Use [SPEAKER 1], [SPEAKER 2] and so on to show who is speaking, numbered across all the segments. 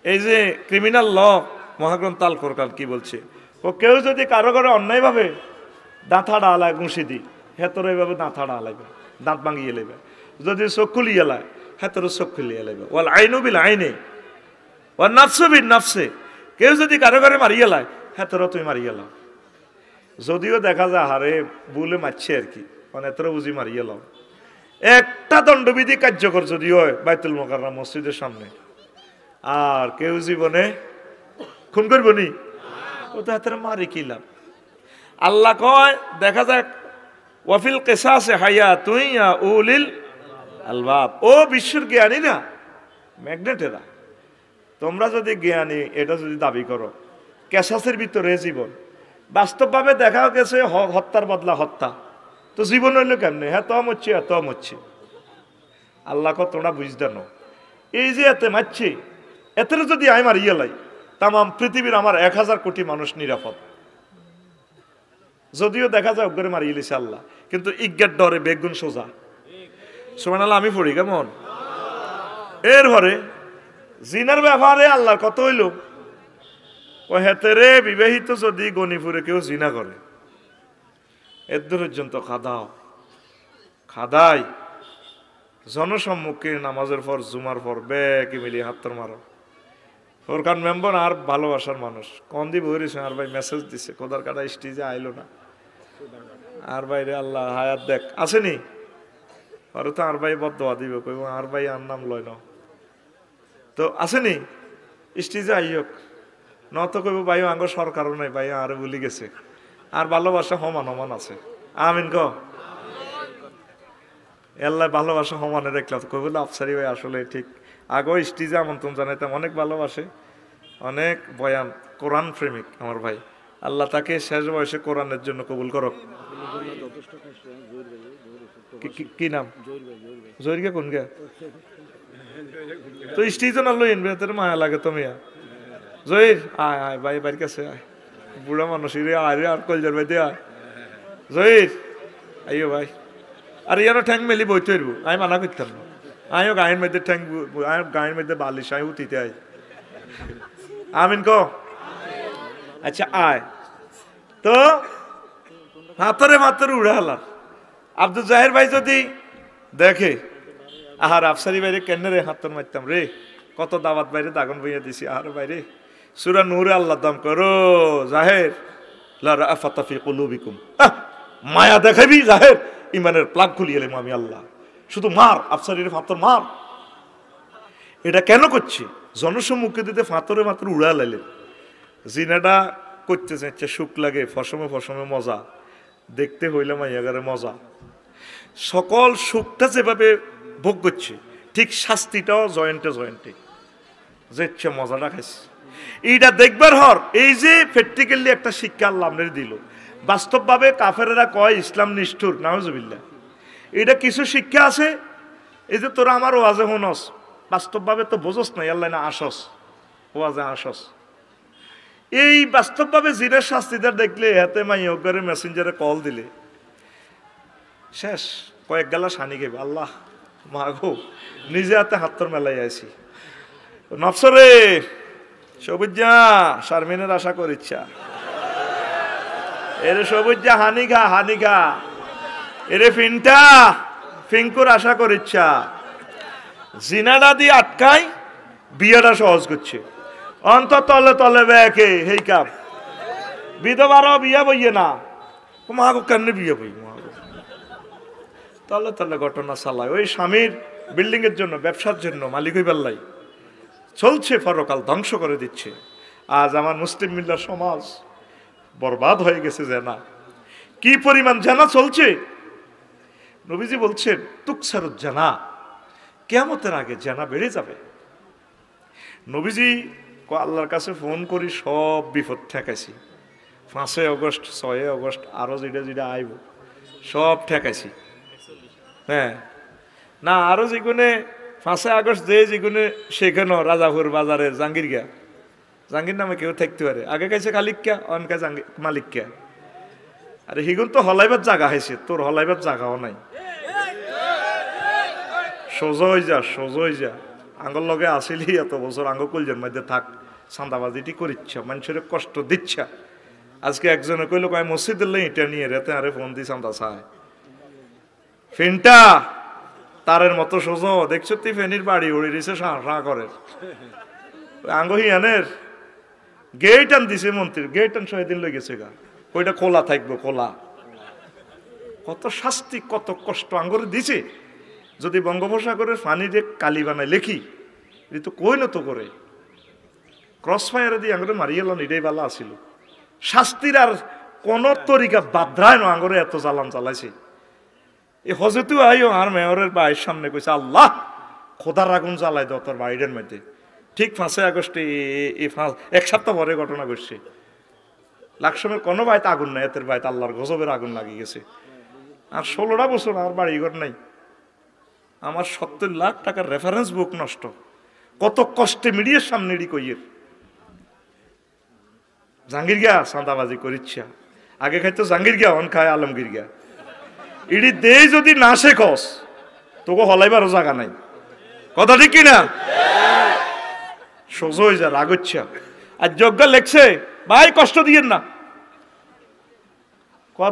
[SPEAKER 1] এই যে ক্রিমিনাল ল মহাগ্রন্থ আল কোরআন কি বলছে, ও কেউ যদি কারো ঘরে অন্যায়ভাবে দাঁতাড়া আলায় ঘুষি দি, হেতর এইভাবে দাঁতাড়া আলাইবে, দাঁত ভাঙিয়ে লেবে। যদি চোখ খুলিয়ে লায়, হেতর চোখ খুলিয়ে লেবে। ওয়াল আইনু বিল আইনে ওয়াল নাফসু বিন নাফসে, কেউ যদি কারো ঘরে মারিয়ে লায়, হেতরও তুমি মারিয়ে লাও। যদিও দেখা যায় হারে বলে মারছে আর কি, মানে এতটা বুঝি মারিয়ে লাও। একটা দণ্ডবিধি কার্যকর যদি হয় বাইতুল মোকাররম মসজিদের সামনে, আর কেউ জীবনে খুন করবো নি, ও তো হাতের মারি কি লাভ। আল্লাহ কয় দেখা যাক ওয়াফিল কিসাসে হায়াতুন ইয়া উলিল আলবাব। ও বিশ্বের জ্ঞানী না ম্যাগনেটেরা, তোমরা যদি জ্ঞানী এটা যদি দাবি করো, কেসাসের ভিতরে জীবন, বাস্তবভাবে দেখা গেছে হত্যার বদলা হত্যা, তো জীবন হইলো কেমনে? হ্যাঁ তো মরছে, এত মরছে। আল্লাহ কত তোমরা বুঝতে নো, এই যে এতে মারছে, এতে যদি আমি মারিয়ে লাই, তাম পৃথিবীর আমার 1000 কোটি মানুষ নিরাপদ। যদিও দেখা যায় অজ্ঞরে মারিয়ে লিছে আল্লাহ, কিন্তু ইজ্ঞার ডরে বেগুন সোজা। সুবহানাল্লাহ আমি পড়ি কেমন। এরপরে জিনার ব্যাপারে আল্লাহর কত হইল, ও হেতেরে বিবাহিত যদি গনিপুরে কেউ জিনা করে, এর পর্যন্ত খাদাও খাদাই জনসম্মুখে নামাজের পর জুমার পর ব্যাকে মিলিয়ে হাত্তর মারো। ফোরকান মেম্বার আর ভালোবাসার মানুষ কন দি বইছে, আর ভাই মেসেজ দিছে কোদার কাটা স্টেজে আইলো না, আর ভাই রে আল্লাহ হায়াত দেখ আসেনি, আর তো আর ভাই বদোয়া দিব, কইব আর ভাই আর নাম লয় না, তো আসেনি স্টেজে আইয়ক, নত কইব ভাই আঙ্গ সরকারও নাই, ভাই আর বলি গেছে, আর ভালোবাসা সমান সমান আছে। আমিন ক আল্লাহ ভালোবাসা সমানে দেখলাম, কইব আফসারি ভাই আসলে ঠিক আগো স্টেজে আমন্ত্রণ জানাইতাম, অনেক ভালোবাসে, অনেক বয়ান, কোরআন প্রেমিক আমার ভাই। আল্লাহ তাকে শেষ বয়সে কোরআনের জন্য কবুল করক। কি নাম? জহির কোন গে? তো স্টেজে না লইন তোর মায়া লাগে তুমি। জহির আয় আয় ভাই, বাড়ির কাছে আয়, বুড়া মানুষ রে আয় রে, আর কলজার ভাই দে আয়। জহির আইও ভাই, আর ইয়ানো ঠ্যাং মেলি বইতে হইব, আমি মানা করতাম না, আমিও গায়ের মধ্যে ঠ্যাং, গায়ের মধ্যে বালিশ, আমি উঠিতে আই। আমিন ক। আচ্ছা আয়, তো হাতরে মাত্রে উড়ে হালার আব্দুল জাহের ভাই যদি দেখে, আহার আফসারি বাইরে কেন রে হাতর মারতাম রে, কত দাওয়াত বাইরে দাগন বইয়া দিছি, আহার বাইরে সূরা নূরে আল্লাহ দাম করো জাহের লা রাফাতা ফি কুলুবিকুম, মায়া দেখাবি জাহের, ইমানের প্লাগ খুলিয়ে এলাম আমি আল্লাহ, শুধু মার আফসারির ফাতর মার। এটা কেন করছি? জনসম্মুখে দিতে ফাতরে মাত্র উড়া লাইলেন। জিনাটা করতে চাইছে, সুখ লাগে, ফসমে ফসমে মজা, দেখতে হইলে মাইয়াগারে মজা। সকল সুখটা যেভাবে ভোগ করছে, ঠিক শাস্তিটাও জয়েন্টে জয়েন্টে যেচ্ছে মজাটা খাইছে। এইটা দেখবার হর এই যে প্র্যাকটিক্যালি একটা শিক্ষা আল্লাহ আমাদের দিল। বাস্তবভাবে কাফেরেরা কয় ইসলাম নিষ্ঠুর, নাউজুবিল্লাহ। এটা কিছু শিক্ষা আছে, এই যে তোরা আমার ওয়াজে হনস, বাস্তবভাবে তো বোঝস নাই, আল্লাহ না আসস ওয়াজে আসস। এই বাস্তবভাবে জিনের শাস্তিদার দেখলে হাতে মাই অজ্ঞারে মেসেঞ্জারে কল দিলে শেষ, কয়েক গেলা সানি গেবে, আল্লাহ মা গো নিজে হাতে হাত্তর মেলাই আছি। নফসরে সবুজা শারমিনের আশা করিচ্ছা, এরে সবুজা হানিঘা হানিঘা, এরে ফিনটা ফিঙ্কুর আশা করিচ্ছা। জিনাটা দিয়ে আটকাই, বিয়েটা সহজ করছে, অন্তর তলে তলে ব্যাকে হেই কাপ বিধবারও বিয়ে বইয়ে না, মাগো কেন বিয়ে বই, মাগো তলে তলে ঘটনা চালায়। ওই স্বামীর বিল্ডিং এর জন্য, ব্যবসার জন্য মালিক হই বেল্লাই চলছে, পরকাল ধ্বংস করে দিচ্ছে। আজ আমার মুসলিম মিল্লার সমাজ বরবাদ হয়ে গেছে। জানা কি পরিমাণ জানা চলছে, নবীজি বলছেন তুকসারুত জানা, কিয়ামতের আগে জানা বেড়ে যাবে। নবীজি আল্লাহর কাছে ফোন করি সব বিপদ ঠেকাইছি, 5 আগস্ট 6 আগস্ট আরো যেটা যেটা আইব সব ঠেকাইছি। হ্যাঁ না আরো যেগুনে 5 আগস্ট যে যেগুনে সেখানে রাজাপুর বাজারের জাঙ্গির গিয়া, জাঙ্গির নামে কেউ থাকতে পারে, আগে কাছে খালিকা অনকা জাঙ্গির মালিকা, আরে হিগুন তো হলাইবার জায়গা হয়েছে, তোর হলাইবার জায়গাও নাই। সোজা হয়ে যা, সোজা হয়ে যা, আঙ্গর লগে আসিলি এত বছর আঙ্গ কলজের মধ্যে থাক, চাঁদাবাজিটি করিচ্ছা, মানুষের কষ্ট দিচ্ছা। আজকে একজনে কইল কয় মসজিদের লাই ইটা নিয়ে রেতে আরে ফোন দি চাঁদা চায়। ফিনটা তারের মতো সোজো, দেখছো তুই ফেনির বাড়ি উড়ি দিছে সাঁ করে আঙ্গ হিয়ানের গেট আন দিছে মন্ত্রীর, গেট আন শহীদিন লই গেছে গা, ওইটা খোলা থাকবো খোলা। কত শাস্তি কত কষ্ট আঙ্গরে দিছে। যদি বঙ্গোপসাগরের পানি দিয়ে কালি বানায় লেখি এ তো কই না তো করে ক্রস ফায়ারে দিয়ে আঙ্গরে মারিয়ে এলাম, এটাই ভালো আসিল। শাস্তির আর কোন তরিকা বাদ্রায় না, আঙ্গরে এত জ্বালান চালাইছে। এই হজরতু আইও আর মেয়রের বাড়ির সামনে কইছে আল্লাহ খোদার আগুন জ্বালাই দাও তোর বাড়ির মধ্যে। ঠিক 5 আগস্টে এক সপ্তাহ পরে ঘটনা ঘটছে। লাকসমের কোনো বাড়িতে আগুন নাই, এতের বাড়িতে আল্লাহর গজবের আগুন লাগিয়ে গেছে। আর 16টা বছর আর বাড়িঘর নাই। আমার 70 লাখ টাকার রেফারেন্স বুক নষ্ট। কত কষ্টে মিডিয়ার সামনে কইয়ের জাহাঙ্গীর গিয়া চাঁদাবাজি করিচ্ছা। আগে খাইতো জাহাঙ্গীর গিয়া, অন খায় আলমগীর গিয়া। ইডি দে যদি না শেখস তোকে হলাইবারও জায়গা নাই। কথা ঠিক কিনা? সোজো হয়ে যা, রাগচ্ছা। আর যজ্ঞ লেখছে ভাই কষ্ট দিয়েন না,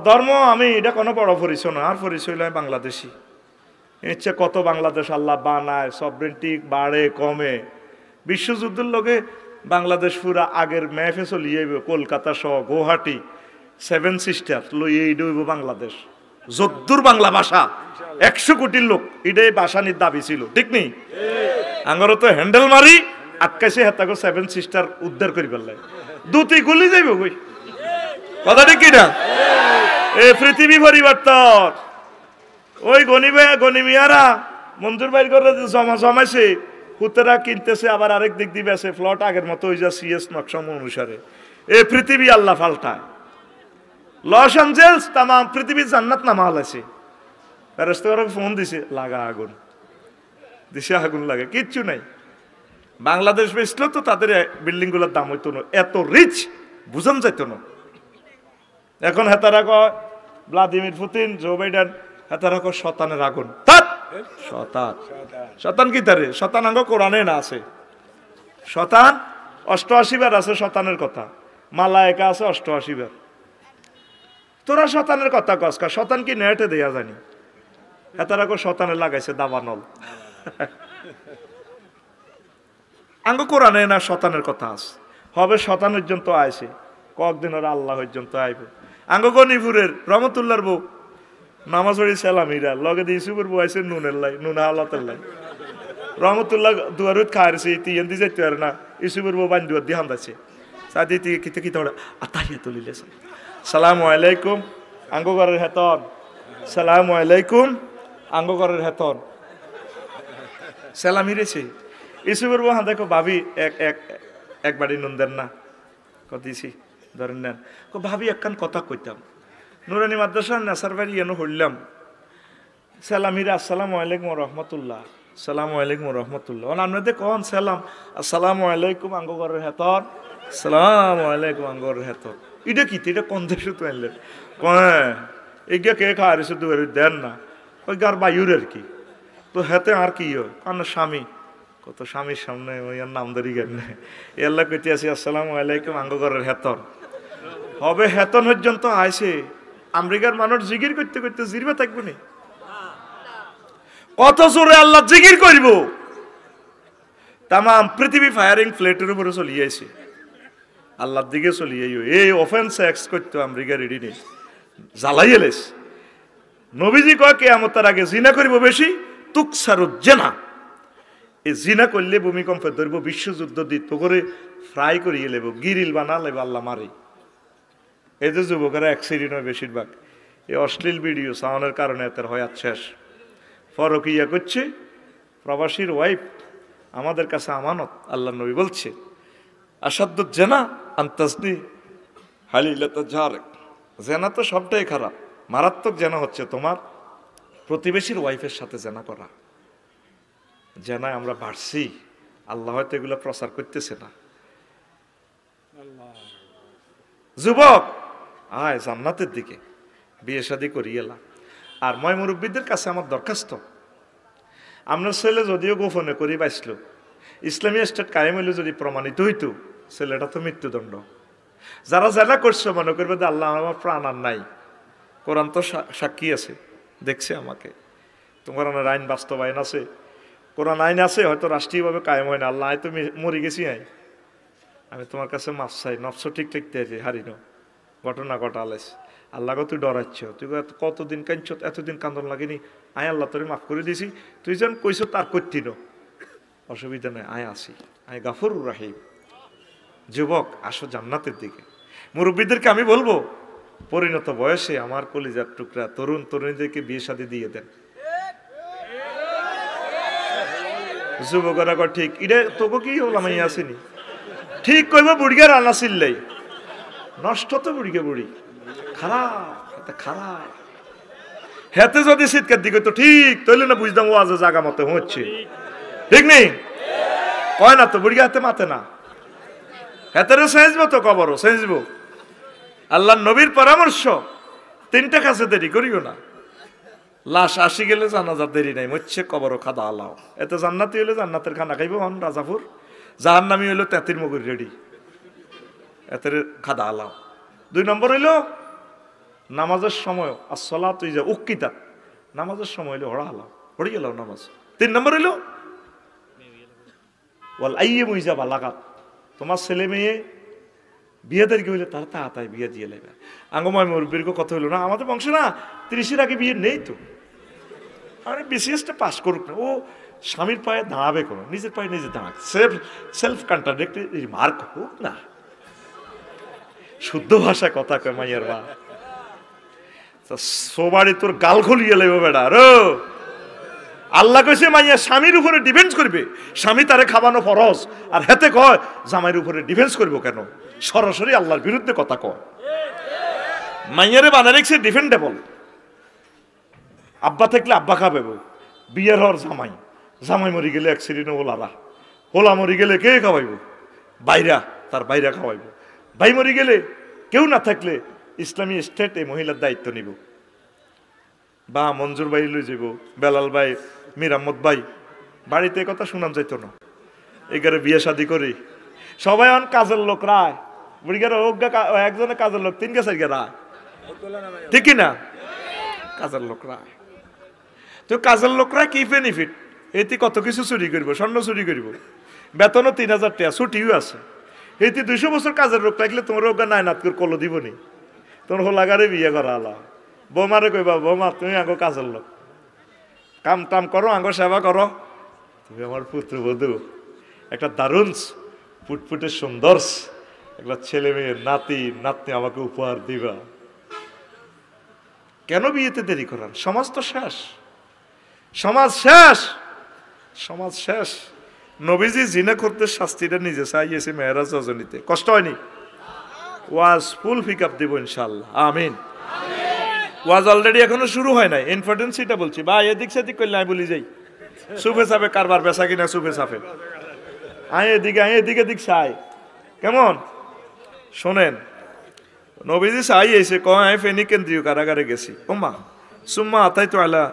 [SPEAKER 1] ধর্ম আমি এটা কোনো বড় পরিচয় না, আর পরিচয় নয় বাংলাদেশি। ইচ্ছে কত বাংলাদেশ আল্লাহ বানায়, সভরেন্টি বাড়ে কমে। বিশ্বযুদ্ধের লগে বাংলাদেশ পুরা আগের ম্যাপে চলিয়ে কলকাতা সহ গুয়াহাটি 7 সিস্টার লই এইটা হইব বাংলাদেশ। যদ্দুর বাংলা ভাষা 100 কোটির লোক এটাই ভাষা নিয়ে দাবি ছিল, ঠিক নেই? আঙ্গর তো হ্যান্ডেল মারি আটকাইছে হেতাকে 7 সিস্টার উদ্ধার করি ফেললে দুটি গুলি যাইব কই। কথা ঠিক কিনা? এ পৃথিবী পরিবর্তন। ওই গনিমিয়ারা মঞ্জুর বাইর করে জমাইছে, হুতেরা কিনতেছে, আবার আরেক দিক দিয়ে বেছে ফ্লট আগের মতো ওই যা সিএস নকশা অনুসারে। এ পৃথিবী আল্লাহ পাল্টায়। লস এঞ্জেলস তাম পৃথিবীর জান্নাত নামা হলাইছে। ফেরেশতারা ফোন দিছে লাগা আগুন, দিছে আগুন লাগে, কিচ্ছু নাই। বাংলাদেশ বেচলো তো তাদের বিল্ডিং গুলোর দাম হইতো না, এত রিচ বুঝান যাইতো না। এখন হেতারা কয় ভ্লাদিমির পুতিন, জো বাইডেন, হেতারা কয় শতানের আগুন। শতান শতান কি তারে? শতান আঙ্গ কোরআনে না আছে। শতান 88 বার আছে শতানের কথা, মালায়েকা আছে 88 বার। তোরা শতানের কথা কসকা, শতান কি নেটে দেয়া জানি? হেতারা কয় শতানে লাগাইছে দাবানল। আঙ্গ কোরআনে না শতানের কথা আছে। হবে শতান পর্যন্ত আইছে, কয়েকদিন ওরা আল্লাহ পর্যন্ত আইব। আঙ্গ গনিপুরের রহমতুল্লাহর বউ নামাজ পড়ি সেলামিরা লগে দিয়ে সুপুর বউ আইছে নুনের লাই, নুনা আল্লাহর লাই। রহমতুল্লাহ দুয়ারুত খাইছে তিয়ান দি যাইতে আর না, ইসুপুর বউ বান দুয়ার দিয়ে হান্দাছে। সাদি তি কিতে কিতে ওরা আতাহিয়া তুলিলেছে। সালামু আলাইকুম আঙ্গ ঘরের হেতন, সালামু আলাইকুম আঙ্গ ঘরের হেতন। সেলামি রেছে ইসুপুর বউ হাঁদা কো ভাবি এক বাড়ি নুন দেন না, কদিছি ধরেন নেন। ভাবি একখান কথা কইতাম, নুরানি মাদ্রাসা নেসার বাড়ি এনো হইলাম। সালামিরা আসসালামু আলাইকুম রহমতুল্লাহ, সালামু আলাইকুম রহমতুল্লাহ। আপনাদের কন সালাম, আসসালামু আলাইকুম আঙ্গ ঘরের হেতন, সালামু আলাইকুম আঙ্গ ঘরের হেতন। এটা কি? এটা কোন দেশে তো আনলেন? হ্যাঁ এগিয়ে কে খাওয়ারিছে দুয়ারে দেন না, ওই গার বায়ুর আর কি। তো হেতে আর কি হয় কারণ স্বামী, কত স্বামীর সামনে ওই নামদারি জ্ঞান নেই। এল্লা কইতে আছি আসসালামু আলাইকুম আঙ্গ ঘরের হেতন। হবে হেতন পর্যন্ত আইছে, আমেরিকার মানুষ জিগির করতে করতে জিরবে থাকবে না। কত জোরে আল্লাহ জিগির করব, তাম পৃথিবী ফায়ারিং ফ্লেটের উপরে চলিয়ে আইছে, আল্লাহর দিকে চলিয়ে এই অফেন্স এক্স করতে আমেরিকা রেডি নেই, জ্বালাই এলেস। নবীজি কয় কিয়ামতের আগে জিনা করিব বেশি, তুকসারুজ জেনা। এই জিনা করলে ভূমিকম্প ধরব, বিশ্বযুদ্ধ দিত করে ফ্রাই করিয়ে লেব, গিরিল বানা লেব আল্লাহ মারি। এই যে যুবকেরা অ্যাক্সিডেন্ট হয় বেশিরভাগ এই অশ্লীল ভিডিও সাউন্ডের কারণে এত হয়াত শেষ। ফরকিয়া করছে প্রবাসীর ওয়াইফ আমাদের কাছে আমানত। আল্লাহ নবী বলছে আসাদ্দ জেনা আন্তাজনি হালিলাতা ঝারেক, জেনা তো সবটাই খারাপ, মারাত্মক জেনা হচ্ছে তোমার প্রতিবেশীর ওয়াইফের সাথে জেনা করা। জেনায় আমরা বাড়ছি, আল্লাহ হয়তো এগুলো প্রচার করতেছে না। যুবক আয় জান্নাতের দিকে, বিয়ে শাদী করিয়েলা। আর ময় মুরব্বীদের কাছে আমার দরখাস্ত, আপনার ছেলে যদিও গোপনে করি বাঁচল, ইসলামী স্টেট কায়েম হইলে যদি প্রমাণিত হইতো ছেলেটা তো মৃত্যুদণ্ড। যারা জেলা করছে মনে করবে যে আল্লাহ আমার প্রাণ আর নাই, কোরআন তো সাক্ষী আছে, দেখছে আমাকে। তোমার আইন বাস্তবায়ন আছে, কোরআন আইন আছে, হয়তো রাষ্ট্রীয়ভাবে কায়েম হয় না। আল্লাহ তো মরে গেছি, আমি তোমার কাছে মাফ চাই, নফস ঠিক থাকতে আছে হারিনো ঘটনা ঘটালেস। আল্লাহকে তুই ডরাচ্ছ, তুই কতদিন কাঁদছ, এতদিন কান্দন লাগেনি, আয় আল্লাহ তোরে মাফ করে দিছি, তুই যেন কইস তার করতি না, অসুবিধা নেই, আয় আসি, আয় গাফুরুর রাহিম। যুবক আসো জান্নাতের দিকে। মুরব্বীদেরকে আমি বলবো পরিণত বয়সে আমার কলিজার টুকরা তরুণ তরুণীদেরকে বিয়ে শাদী দিয়ে দেন। যুবকরা ঠিক এটা তোকে কি হলাম আমি আসিনি, ঠিক কইব বুড়িকে রান্না ছিললেই নষ্ট তো বুড়িকে বুড়ি খারাপ খারাপ। হেতে যদি শীতকার দিকে তো ঠিক তৈলে না বুঝতাম ও আজ জাগা মতো হচ্ছে, ঠিক নেই কয় না তো বুড়িকে হাতে মাতে না, হেতারে সেঁচবো তো কবরও সেঁচবো। আল্লাহ নবীর পরামর্শ তিনটা কাছে দেরি করিও না। লাশ আসি গেলে জানাজার দেরি নাই, মরছে কবরও খাদা আলাও। এতে জান্নাতি হইলে জান্নাতের খানা খাইব হন রাজাপুর, জাহান্নামী হইলো তেতির মগুর রেডি, এতের খাদা আলাও। 2 নম্বর হইলো নামাজের সময় আসলা তুই যা উক্কিতা, নামাজের সময় হইলো হড়া হালাও, হড়ি গেলাও নামাজ। 3 নম্বর হইলো ওয়াল আইয়ে মুইজা বালাগাত, তোমার ছেলে মেয়ে বিয়েদের কি হইলে তার তাড়াতাড়ি বিয়ে দিয়ে লাগবে। আঙ্গময় মুরব্বীর কথা হইলো না, আমাদের বংশ না 30-এর আগে বিয়ে নেই তো, আমি বিসিএসটা পাস করুক না, ও স্বামীর পায়ে দাঁড়াবে কোনো, নিজের পায়ে নিজে দাঁড়াক, সেলফ কন্ট্রাডিক্টরি মার্ক হোক না, শুদ্ধ ভাষায় কথা কয় মাইয়ার বা সবারই তোর গাল খুলিয়ে লাগবে বেড়া রো। আল্লাহ কইছে মাইয়া স্বামীর উপরে ডিফেন্স করবে, স্বামী তারে খাওয়ানো ফরজ, আর হেতে কয় জামাইয়ের উপরে ডিফেন্স করবো কেন? সরাসরি আল্লাহর বিরুদ্ধে কথা কয়। মাইয়ারে বানা রেখেছে ডিফেন্ডেবল, আব্বা থাকলে আব্বা খাবে, বিয়ের হর জামাই, জামাই মরি গেলে অ্যাক্সিডেন্ট হোলারা, হোলা মরি গেলে কে খাওয়াইব? বাইরা, তার বাইরা খাওয়াইব। ভাই মরি গেলে কেউ না থাকলে ইসলামী স্টেট এই মহিলার দায়িত্ব নিব, বা মঞ্জুর ভাই লই যাব, বেলাল ভাই, মীর আহমদ ভাই, বাড়িতে কথা শুনাম যাইতো না। এগারে বিয়ে শাদী করি সবাই অন কাজের লোক রায়, বুড়িগার একজনে কাজের লোক, 3-4 রায়, ঠিক না? কাজের লোক রায়, তো কাজের লোকরা কি বেনিফিট? এতে কত কিছু চুরি করব, স্বর্ণ চুরি করব, বেতনও 3000 টাকা, ছুটিও আছে। এতে 200 বছর কাজের লোক থাকলে তোমার ওগা নাই নাত করে কলো দিব নি, তোমার হোলাগারে বিয়ে করা আলা। বৌমারে কইবা বৌমা তুমি আগে কাজের লোক, কাম টাম করো, আগে সেবা করো, তুমি আমার পুত্রবধূ, একটা দারুণ ফুটফুটে সুন্দর একটা ছেলে মেয়ে নাতি নাতনি আমাকে উপহার দিবা। কেন বিয়েতে দেরি করার? সমাজ তো শেষ, সমাজ শেষ, সমাজ শেষ। নবীজি জিনা করতে শাস্তিটা নিজে চাইয়েছে মেয়েরাজ রজনীতে, কষ্ট হয়নি? ওয়াজ ফুল পিক আপ দেবো ইনশাল্লাহ, আমিন। ওয়াজ অলরেডি এখনো শুরু হয় নাই, ইনফর্টেন্সিটা বলছি। বা এদিক সেদিক করলে আমি বলি যাই সুফে সাফে কারবার বেচা কিনা সুফে সাফে, এদিকে দিক চাই কেমন শোনেন। নবীজি চাই এসে কয় ফেনী কেন্দ্রীয় কারাগারে গেছি, ওমা সুম্মা আতাই তো আলা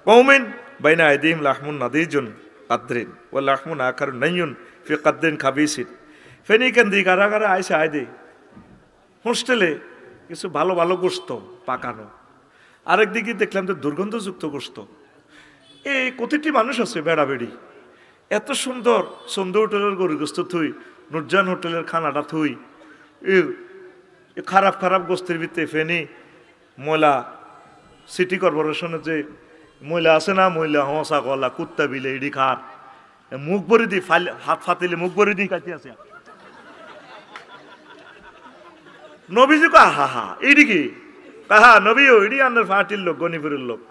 [SPEAKER 1] কৌমিন বাইনা আইদিহিম লাহমুন নাদিজুন কাদরিন ও লাহমুন আখার নাইয়ুন ফি কাদরিন খাবিসিন। ফেনী কেন্দ্রীয় কারাগারে আইসে আইদে হোস্টেলে কিছু ভালো ভালো গোস্ত পাকানো, আরেকদিকে দেখলাম তো দুর্গন্ধযুক্ত গোস্ত। এই কতটি মানুষ আছে বেড়াবেড়ি, এত সুন্দর সুন্দর হোটেলের গরু গোস্ত থুই, নুরজান হোটেলের খানাটা থুই, খারাপ খারাপ গোস্তের ভিতরে ফেনি ময়লা, সিটি কর্পোরেশনের যে ময়লা আছে না, ময়লা হসা গলা কুত্তা বিলে ইডি খার, মুখ ভরে দি হাত ফাতিলে মুখ ভরে দি কাটি আছে। নবীজি কো হা হা ইডি কি কাহা নবী, ইডি আন্নার ফাটির লোক, গনিপুরের লোক।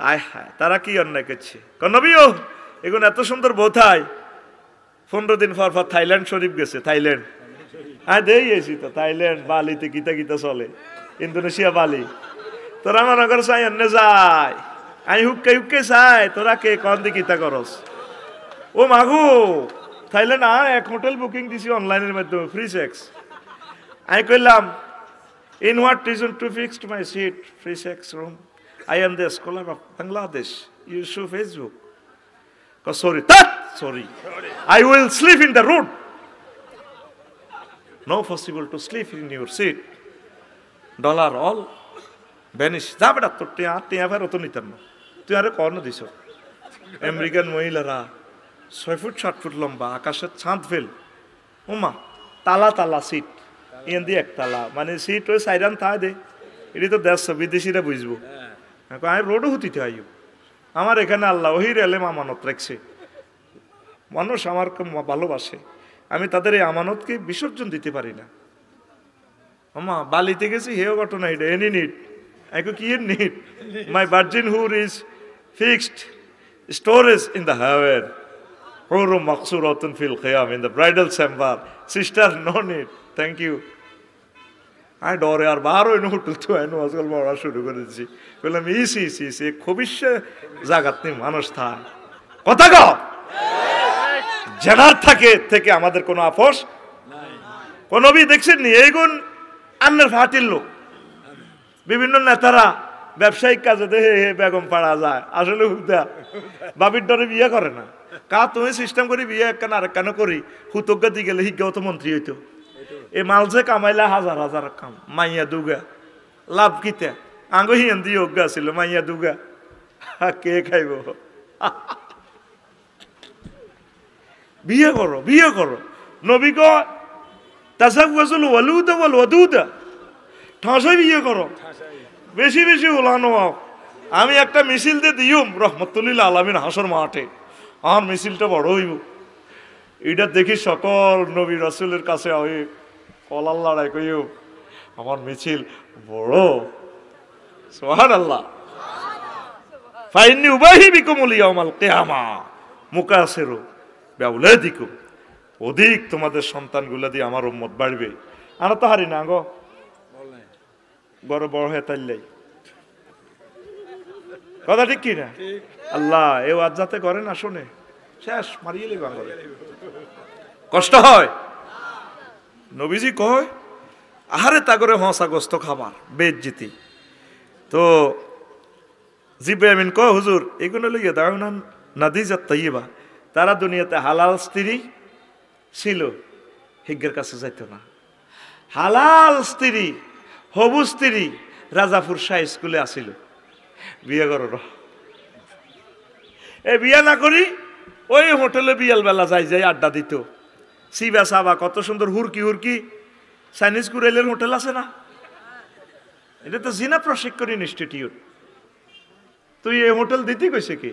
[SPEAKER 1] আয় হায় তারা কি অন্যায় করছে? নবীও এগুলো এত সুন্দর বোথায় 15 দিন পর পর থাইল্যান্ড শরীফ গেছে, থাইল্যান্ড হ্যাঁ দেখি তো, থাইল্যান্ড বালিতে গীতা গীতা চলে, ইন্দোনেশিয়া বালি। তোরা মনে কর চাই অন্য যায়, আমি হুক্কে হুক্কে চাই, তোরা কে কন দি গীতা করস? ও মাগু থাইল্যান্ড এক হোটেল বুকিং দিছি অনলাইনের মাধ্যমে, ফ্রি সেক্স। আমি কইলাম in what reason to fix my seat, free sex room? I am the scholar of Bangladesh. You show Facebook. Sorry, that sorry. I will sleep in the road. No possible to sleep in your seat. Dollar all vanish. যা বেটা তোর টিয়া ফেরত নিতেন না, তুই আরে কর্ণ দিছ। আমেরিকান মহিলারা 6 ফুট 7 ফুট লম্বা, আকাশের ছাদ ফেল, ওমা তালা তালা সিট, ইয়ান দিয়ে একতলা, মানে সিট ওই সাইরান থায় দে, এটি তো দেশ বিদেশিরা বুঝবো। আমি রোডও হতিতে আইও, আমার এখানে আল্লাহ ওহি রেলে আমানত রাখছে, মানুষ আমার ভালোবাসে, আমি তাদের এই আমানতকে বিসর্জন দিতে পারি না। ওমা বালিতে গেছি, হেও ঘটনা এটা, এনি নিট I কি need my virgin whore is fixed storage in the heaven. Huru maqsuratun fil khiyam, in the bridal chamber. Sister, no need. Thank you. I ডরে আর বার হইনো হোটেল তো আইনো আজকাল বড়া শুরু করেছি। বললাম ইসি খবিসে জাগাতনি মানুষ থাক। কথা কও। জানার থেকে আমাদের কোনো আপোষ নাই। কোন নবী দেখছেন নি এইগুন আন্নের ফাটিল লোক। বিভিন্ন নেতারা ব্যবসায়িক কাজে দেহে বেগম পাড়া যায়, আসলে হুদা বাবির ডরে বিয়ে করে না। কা তুমি সিস্টেম করি বিয়ে একখান আরেকখানে করি, হুতজ্ঞা দি গেলে হিজ্ঞাও তো মন্ত্রী হইতো। এ মালসে কামাইলা হাজার হাজার কাম, মাইয়া দুগা লাভ কিতে আঙ্গ হিয়ান দিয়ে অজ্ঞা ছিল, মাইয়া দুগা কে খাইব। বিয়ে করো নবী ক তাসাওয়াজুল ওয়ালুদা ওয়াল ওয়াদুদা, ঠাসাই বিয়ে করো, বেশি বেশি ওলানো। আমি একটা মিছিল দিয়ে দিউম রহমতুল্লিল আলামিন হাসর মাঠে, আমার মিছিলটা বড় হইব, এটা দেখি সকল নবী রাসূলের কাছে ওই কলার লড়াই কইও আমার মিছিল বড়। সুবহানাল্লাহ। ফাইন্নী উবাহি বিকুমুল ইয়াউমাল কিয়ামা মুকাসিরু বিআউলাদিকুম, অধিক তোমাদের সন্তানগুলো দিয়ে আমার উম্মত বাড়বে। আর তো হারি না গো, বড় বড় হয়ে তাইলাই কথা ঠিক কি না? আল্লাহ এ ওয়াজ যাতে করে না শোনে, শেষ মারিয়ে লিবা করে, কষ্ট হয়। নবীজি কয় আহারে তা করে হসাগ্রস্ত খাবার বেজ্জিতি। তো জিব্রাইল কয় হুজুর এগুলো লইয়া দাও না নাদিজাত তাইয়্যিবা, তারা দুনিয়াতে হালাল স্ত্রী ছিল, হিজ্ঞের কাছে যাইতো না। হালাল স্ত্রী হবু স্ত্রী রাজাপুর শাহ স্কুলে আসিল, বিয়ে করো এ বিয়ে না করি ওই হোটেলে বিয়াল বেলা যাই আড্ডা দিত। সিবা সাবা কত সুন্দর হুরকি চাইনিজ কুরাইলের হোটেল আছে না, এটা তো জিনা প্রশিক্ষণ ইনস্টিটিউট। তুই এই হোটেল দিতে কইছে কি?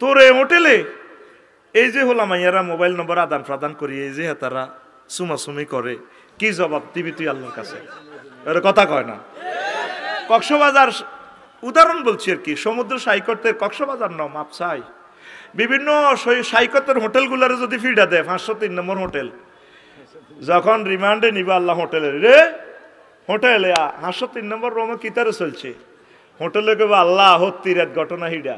[SPEAKER 1] তোর এই হোটেলে এই যে হলাম মাইয়ারা মোবাইল নম্বর আদান প্রদান করি, এই যে তারা সুমাসুমি করে, কি জবাব দিবি তুই আল্লাহর কাছে? কথা কয় না। কক্সবাজার উদাহরণ বলছি আর কি, সমুদ্র সৈকতের কক্সবাজার নাম মাপসাই, বিভিন্ন সৈকতের হোটেলগুলারে যদি ফিডা দেয় 503 নম্বর হোটেল, যখন রিমান্ডে নিবা আল্লাহ হোটেলের রে হোটেলে 503 নম্বর রোমে কিতারে চলছে, হোটেলে কেবল আল্লাহ হত্তির এক ঘটনা হিডা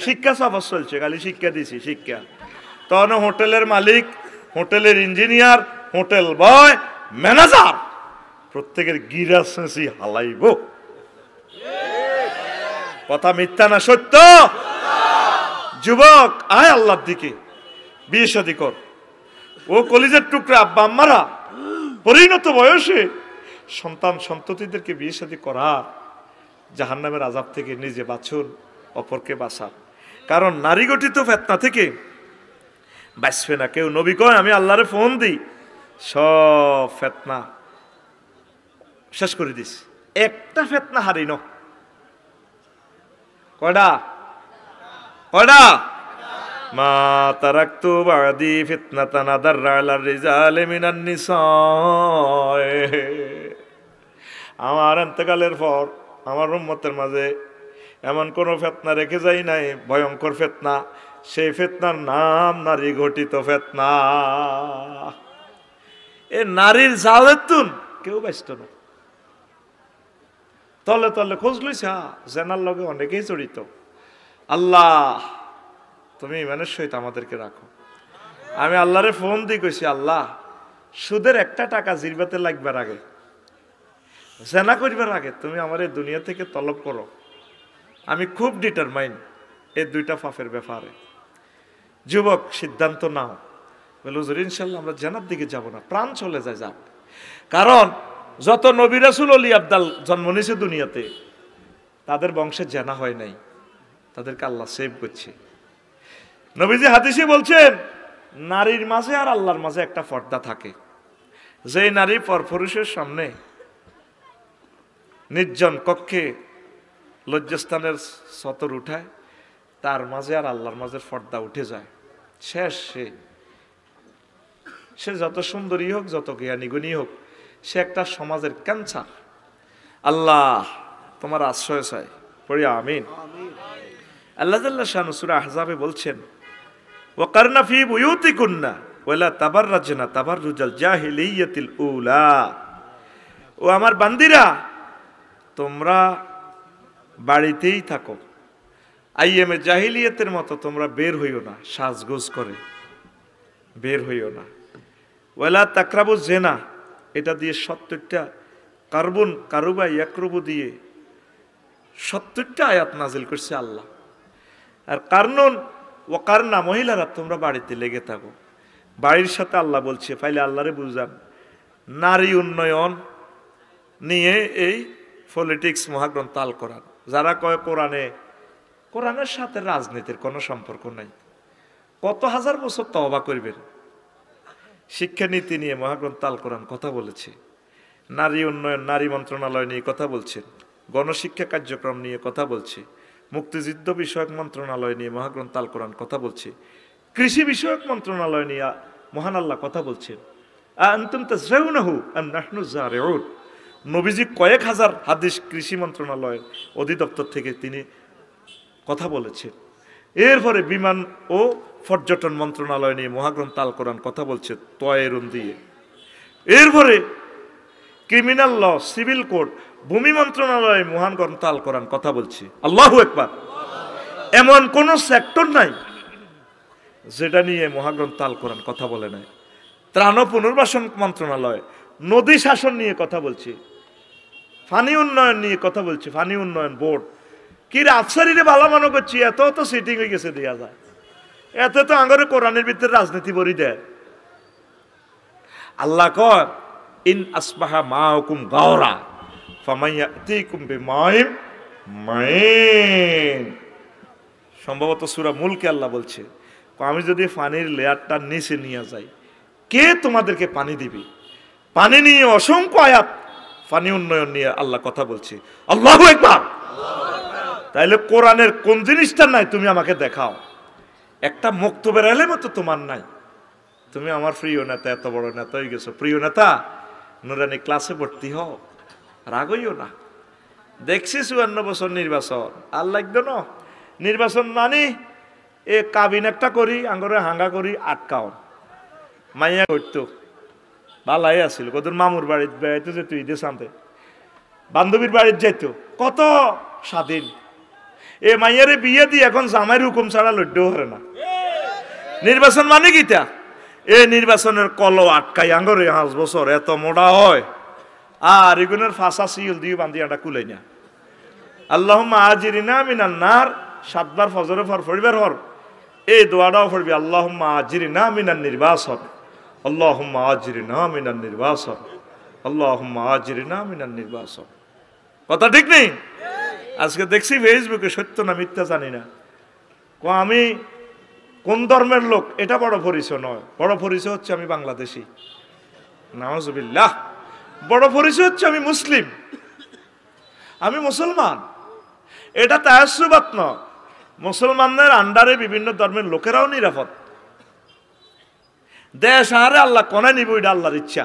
[SPEAKER 1] শিক্ষা সফর চলছে, খালি শিক্ষা দিছি শিক্ষা। তখন হোটেলের মালিক, হোটেলের ইঞ্জিনিয়ার, হোটেল বয়, ম্যানেজার প্রত্যেকের গিরা শেষি হালাইব। কথা মিথ্যা না সত্য? যুবক আয় আল্লাহর দিকে, বিয়ে শাদী কর। ও কলিজার টুকরা আব্বা আম্মারা পরিণত বয়সে সন্তান সন্ততিদেরকে বিয়ে শাদী করার, জাহান্নামের আযাব থেকে নিজে বাঁচুন, অপরকে বাঁচান। কারণ নারী গঠিত ফিতনা থেকে বাঁচবে না কেউ। নবী কয় আমি আল্লাহরে ফোন দিই, সব ফিতনা শেষ করে দিস, একটা ফিতনা হারিন। কয়টা? মা তারাকতু বাদি ফিতনাতান আদাররা আলার রিজালি মিনান নিসা, আমার ইন্তেকালের পর আমার উম্মতের মাঝে এমন কোন ফিতনা রেখে যাই নাই, ভয়ঙ্কর ফিতনা, সেই ফিতনার নাম নারী ঘটিত ফিতনা। এ নারীর জালেতুন কেউ ব্যস্ত না। তলে তলে খোঁজ লইছে, জেনার লগে অনেকেই জড়িত। আল্লাহ তুমি ইমানের সহিত আমাদেরকে রাখো। আমি আল্লাহরে ফোন দিয়ে কইছি, আল্লাহ সুদের একটা টাকা জিরবাতে লাগবার আগে, জেনা করবার আগে তুমি আমার এই দুনিয়া থেকে তলব করো। আমি খুব ডিটারমাইন এই দুইটা পাপের ব্যাপারে। যুবক সিদ্ধান্ত নাও, বলে হুজুর ইনশাল্লাহ আমরা জান্নাত দিকে যাব না, প্রাণ চলে যায় যাক। কারণ যত নবী রাসূল ওলি আবদাল জন্ম নিয়েছে দুনিয়াতে, তাদের বংশে জানা হয় নাই, তাদেরকে আল্লাহ সেভ করছে। নবীজি হাদিসে বলছেন, নারীর মাঝে আর আল্লাহর মাঝে একটা পর্দা থাকে। যে নারী পরপুরুষের সামনে নির্জন কক্ষে লজ্জাস্থানের সতর উঠায়, তার মাঝে আর আল্লাহর মাঝে পর্দা উঠে যায়, শেষ। সে যত সুন্দরী হোক, যত জ্ঞানী গুণী হোক, সে একটা সমাজের ক্যান্সার। আল্লাহ তোমার আশ্রয় চাই, পড়ি আমিন। আল্লাহ জাল্লা শানু সূরা আহজাবে বলছেন, ওয়াকারনা ফি বুয়ুতিকুন্না ওয়ালা তাবাররাজনা তাবাররুজাল জাহিলিয়াতিল উলা। ও আমার বান্দিরা, তোমরা বাড়িতেই থাকো, আইএমএ জাহিলিয়াতের মতো তোমরা বের হইও না, সাজগোজ করে বের হইও না। ওয়ালা তাকরাবু জেনা, এটা দিয়ে 70টা কার্বন কারুবা ইয়াকরুবু দিয়ে 70টা আয়াত নাজিল করছে আল্লাহ। আর কারণ ও কারনা, মহিলারা তোমরা বাড়িতে লেগে থাকো। বাড়ির সাথে আল্লাহ বলছে, ফাইলে আল্লাহরে বুঝান নারী উন্নয়ন নিয়ে এই পলিটিক্স মহাগ্রন্থ আল কোরআন। যারা কয় কোরআনের সাথে রাজনীতির কোনো সম্পর্ক নাই, কত হাজার বছর তওবা করবেন। শিক্ষানীতি নিয়ে মহাগ্রন্থ আল কোরআন কথা বলেছে, নারী উন্নয়ন, নারী মন্ত্রণালয় নিয়ে কথা বলছেন, গণশিক্ষা কার্যক্রম নিয়ে কথা বলছে, মুক্তিযুদ্ধ বিষয়ক মন্ত্রণালয় নিয়ে মহাগ্রন্থ আল কোরআন কথা বলছে, কৃষি বিষয়ক মন্ত্রণালয় নিয়ে মহান আল্লাহ কথা বলছেন। আনতুম তাজরাউনাহু আম নাহনু জারিউন। নবীজি কয়েক হাজার হাদিস কৃষি মন্ত্রণালয়ের অধিদপ্তর থেকে তিনি কথা বলেছেন। এরপরে বিমান ও পর্যটন মন্ত্রণালয় নিয়ে মহাগ্রন্থ আল কোরআন কথা বলছে তয়েরুন দিয়ে। এরপরে ক্রিমিনাল ল, সিভিল কোড, ভূমি মন্ত্রণালয়ে মহান গ্রন্থ আল কোরআন কথা বলছে। আল্লাহু আকবার। এমন কোন সেক্টর নাই যেটা নিয়ে মহাগ্রন্থ আল কোরআন কথা বলে নাই। ত্রাণ ও পুনর্বাসন মন্ত্রণালয় নদী শাসন নিয়ে কথা বলছে, পানি উন্নয়ন নিয়ে কথা বলছে, পানি উন্নয়ন বোর্ড। কি রাজশাহীরে ভালো মনে করছি, এত তো সিটিং হয়ে গেছে দেয়া যায়, এত তো আঙ্গরে কোরআনের ভিতরে রাজনীতি বরি দেয়। আল্লাহ কর ইন আসবাহা মাউকুম গাওরা ফামাইয়াতিকুম বিমাইম মাইন। সম্ভবত সূরা মুলকে আল্লাহ বলছে, আমি যদি পানির লেয়ারটা নিচে নিয়ে যাই, কে তোমাদেরকে পানি দিবে? পানি নিয়ে অসংখ্য আয়াত, পানি উন্নয়ন নিয়ে আল্লাহ কথা বলছে। আল্লাহু আকবার। তাইলে কোরআনের কোন জিনিসটা নাই তুমি আমাকে দেখাও। একটা মক্তবের এলেম তো তোমার নাই। তুমি আমার প্রিয় নেতা, এত বড় নেতা হয়ে গেছো, প্রিয় নেতা নুরানি ক্লাসে ভর্তি হও, রাগ হইও না। দেখছি 54 বছর নির্বাচন, আর লাগবে না নির্বাচন মানে এ কাবিনেটটা করি, আঙ্গরে হাঙ্গা করি, আটকাও। মাইয়া করতো ভালাই আছিল, কত মামুর বাড়িতে বেড়াইতে যেত, ঈদের সামনে বান্ধবীর বাড়িতে যেত, কত স্বাধীন। এ মাইয়ারে বিয়ে দিয়ে এখন জামাইয়ের হুকুম ছাড়া লড়তেও পারে না। নির্বাচন মানে কিটা? এ নির্বাচনের কল আটকাই আঙ্গরে 5 বছর এত মোটা হয়, আর এগুলোর ফাঁসা সিল দিয়ে বান্ধিয়াটা কুলাই না। আল্লাহুম্মা আজিরিনা মিনান নার 7 বার ফজরে পর পড়িবার হর এই দোয়াটাও পড়বি, আল্লাহুম্মা আজিরিনা মিনান নির্বাসন, আল্লাহুম্মা আজিরিনা মিনান নির্বাসন, আল্লাহুম্মা আজিরিনা মিনান নির্বাসন। কথা ঠিক নেই? আজকে দেখছি ফেসবুকে, সত্য না মিথ্যা জানি না, আমি কোন ধর্মের লোক এটা বড় পরিচয় নয়। বড় পরিচয় হচ্ছে আমি বাংলাদেশি, নাউজুবিল্লাহ। বড় পরিচয় হচ্ছে আমি মুসলিম, আমি মুসলমান। এটা তায়াসসুবাত নয়। মুসলমানদের আন্ডারে বিভিন্ন ধর্মের লোকেরাও নিরাপদ। দেশ আরে আল্লাহ কোনে নিব, এটা আল্লাহর ইচ্ছা।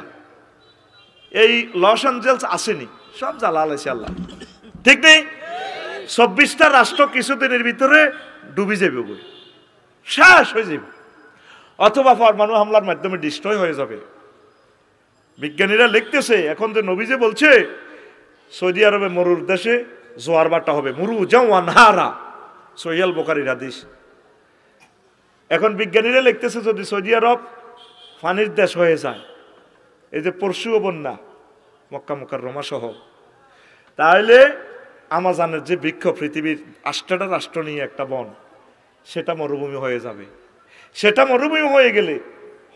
[SPEAKER 1] এই লস এঞ্জেলস আসেনি, সব জ্বালা আছে আল্লাহ, ঠিক নেই? 24টা রাষ্ট্র কিছুদিনের ভিতরে ডুবি যাবে, শেষ হয়ে যাবে, অথবা পরমাণু হামলার মাধ্যমে ডিস্ট্রয় হয়ে যাবে। বিজ্ঞানীরা লিখতেছে এখন যে নবী যে বলছে সৌদি আরবে মরুর দেশে জোয়ার বাটা হবে, মুরু জাওয়ান হারা, সহিহ বুখারীর হাদিস। এখন বিজ্ঞানীরা লিখতেছে যদি সৌদি আরব পানির দেশ হয়ে যায়, এই যে পরশুও বন্যা মক্কা মুকাররমা সহ, তাহলে আমাজনের যে বৃক্ষ, পৃথিবীর 8টা রাষ্ট্র নিয়ে একটা বন, সেটা মরুভূমি হয়ে যাবে। সেটা মরুভূমি হয়ে গেলে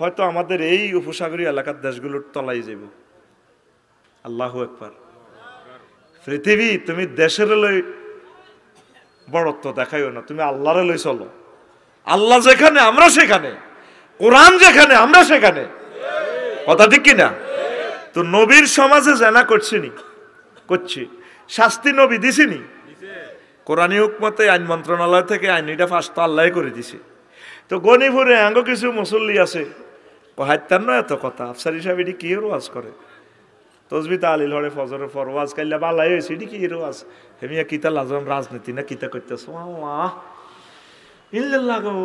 [SPEAKER 1] হয়তো আমাদের এই উপসাগরীয় এলাকার দেশগুলোর তলাই যাব। আল্লাহু আকবার। পৃথিবী তুমি দেশের লই বড়ত্ব দেখাইও না, তুমি আল্লাহরে লই চলো। আল্লাহ যেখানে আমরা সেখানে, কোরআন যেখানে আমরা সেখানে, কথা ঠিক কিনা? তো নবীর সমাজে জানা করছিনি, করছি, শাস্তি নবী দিছিনি, কোরআনী হুকমতে আইন মন্ত্রণালয় থেকে আইনটা ফাঁস তো আল্লাহ করে দিছে। তো গনিপুরে আঙ্গ কিছু মুসল্লি আছে, হাইতার নয় এত কথা, আফসারি সাহেব এটি কি ওয়াজ করে, তসবি তালিল হরে ফজরের পর ওয়াজ কাইলা বালাই হয়েছে, এটি কি ওয়াজ, হেমিয়া কিতা লাজম রাজনীতি না কিতা করতেছ? আল্লাহ ইল্লাল্লাহ গো,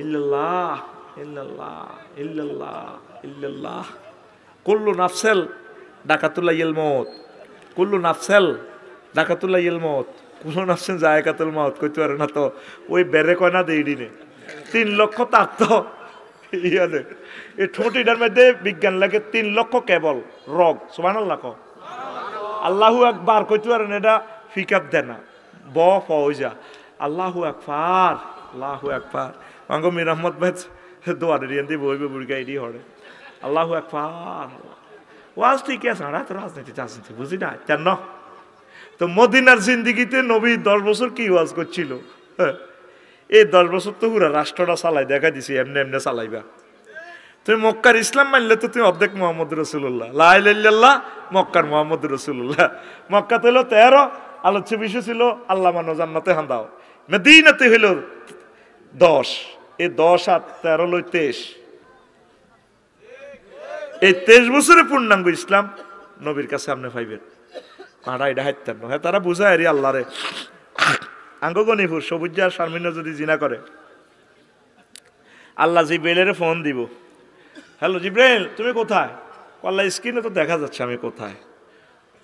[SPEAKER 1] ইল্লাল্লাহ ইল্লাল্লাহ ইল্লাল্লাহ ইল্লাল্লাহ। কুল্লু নাফসেল ডাকাতুল্লাহিল মউত, কুল্লু নাফসেল ডাকাতুল্লাহিল মউত, কুল্লু নাফসেন জায়কাতুল মাউত কইতে পারে না তো ওই বেরে কয় না দেই দিনে 3 লক্ষ তার তো ইয়ালে এই ঠোঁটিটার মধ্যে বিজ্ঞান লাগে 3 লক্ষ কেবল রগ। সুবহানাল্লাহ কও, আল্লাহু আকবার কইতে পারেন, এটা ফিকাপ দেয় না, ব ফওজা আল্লাহু আকবার আল্লাহু আকবার। আঙ্গ মির আহমদ ভাই দোয়ারে রিয়ান দি বইবে বুড়িগাই দি হরে আল্লাহু আকবার। ওয়াজ ঠিক আছে, আর তো রাজনীতি রাজনীতি বুঝি না কেন? তো মদিনার জিন্দিগিতে নবী 10 বছর কি ওয়াজ করছিল? এই 10 বছর তো পুরা রাষ্ট্রটা চালাই দেখা দিছি, এমনি এমনি চালাইবা। তুমি মক্কার ইসলাম মানলে তো তুমি অর্ধেক মোহাম্মদ রসুল্লাহ, লা ইলাহা ইল্লাল্লাহ মক্কার মোহাম্মদ রসুল্লাহ। মক্কা তো হলো 13, আলোচ্য বিষয় ছিল আল্লাহ মানো জান্নাতে হান্দাও। মদিনাতে হইল 10, এই 10 আর 13 লই 23। এই 23 বছরের পূর্ণাঙ্গ ইসলাম নবীর কাছে আপনি পাইবেন। কারা এটা হাইতেন না, হ্যাঁ তারা বুঝায় আরে আল্লাহরে। আঙ্গগনিপুর সবুজ আর শারমিনা যদি জিনা করে, আল্লাহ জিব্রাইলের ফোন দিব, হ্যালো জিব্রাইল তুমি কোথায়? আল্লাহ স্ক্রিনে তো দেখা যাচ্ছে আমি কোথায়।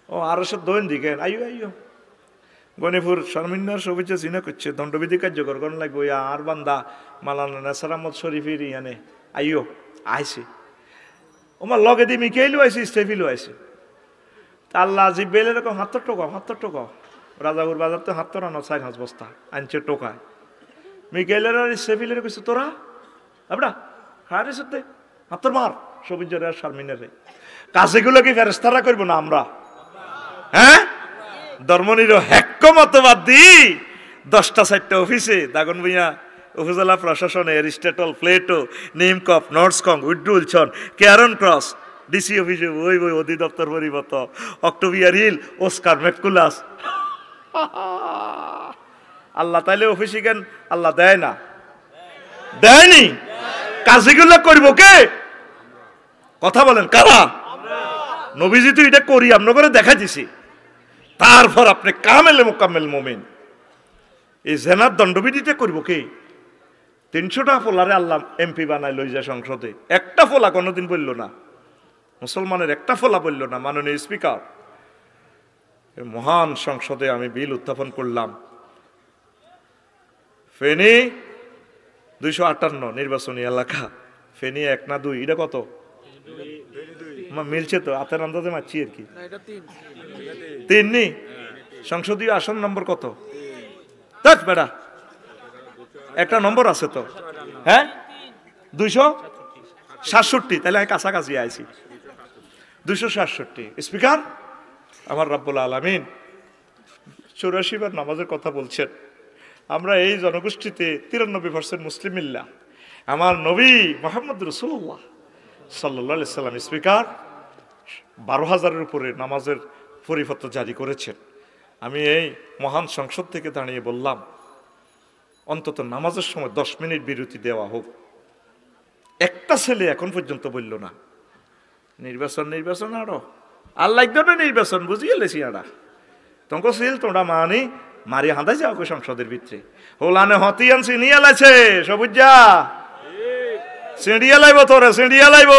[SPEAKER 1] ও আরো সব দোয়েন দিকে আইও আইও। গনিপুর শারমিনার সবুজ জিনা করছে, দণ্ডবিধি কার্যকর করেন লাগবে। ওই আর বান্দা মালানা নাসার আহমদ শরীফের ইয়ানে আইও আইসি, ওমার লগে দি মিকাইলও আইসি, স্টেফিলও আইসি। আল্লাহ জিব্রাইলের এরকম 70 টাকা রাজাপুর বাজার তো 70 আনো 4-5 বস্তা আনছে টোকায়। মিকাইলের আর স্টেফিলের কইছে তোরা এবড়া খারে সত্যি 70 মার সবুজের আর শারমিনের কাজেগুলো কি ফেরেশতারা করব না আমরা? হ্যাঁ, ধর্মনির হ্যাক্ক মতবাদ দি 10টা-4টা অফিসে দাগন ভুইয়া উপজেলা প্রশাসনে এরিস্টটল, প্লেটো, নিমকপ, নর্থসকং, উইড্রুলছন, কেয়ারন ক্রস, ডিসি অফিসে ওই ওই অধিদপ্তর পরিবর্ত, অক্টোবিয়ার হিল, ওস্কার ম্যাকুলাস। আল্লাহ তাইলে অফিসে কেন আল্লাহ দেয় না? দেয়নি। কাজগুলো করবো কে? কথা বলেন কারা? নবীজি তো এটা করি আমরা করে দেখা দিছি। তারপর আপনি কামেলে মোকাম্মেল মুমিন। এই জেনার দণ্ডবিধিটা করবো কে? 300টা ফোলারে আল্লাহ এমপি বানায় লই যায় সংসদে, একটা ফোলা কোনোদিন বলল না, মুসলমানের একটা ফোলা বলল না। মাননীয় স্পিকার, মহান সংসদে আমি বিল উত্থাপন করলাম, ফেনী 258 নির্বাচনী এলাকা, ফেনী 1 না 2, এটা কত মিলছে তো? হাতের আন্দাজে মারছি আর কি, 3 নি সংসদীয় আসন নম্বর কত? বেড়া একটা নম্বর আছে তো, হ্যাঁ 267, তাহলে আমি কাছাকাছি আইছি 267। স্পিকার, আমার রব্বুল আলামিন 84 বার নামাজের কথা বলছেন। আমরা এই জনগোষ্ঠীতে 93% মুসলিম মিল্লাহ, আমার নবী মুহাম্মদ রাসূলুল্লাহ সাল্লাল্লাহু আলাইহি সাল্লাম স্পিকার 12,000-এর উপরে নামাজের পরিপত্র জারি করেছেন। আমি এই মহান সংসদ থেকে দাঁড়িয়ে বললাম অন্তত নামাজের সময় 10 মিনিট বিরতি দেওয়া হোক। একটা ছেলে এখন পর্যন্ত বলল না। নির্বাচন আরো আল্লাহ নির্বাচন বুঝিয়ে লেছি আড়া তোমাকে ছিল তোমরা মানি মারি হাঁদাই যাও সংসদের ভিতরে হোলানে হতিয়ান সিনিয়া লাইছে সবুজা সিঁড়িয়া লাইব, তোরে সিঁড়িয়া লাইব।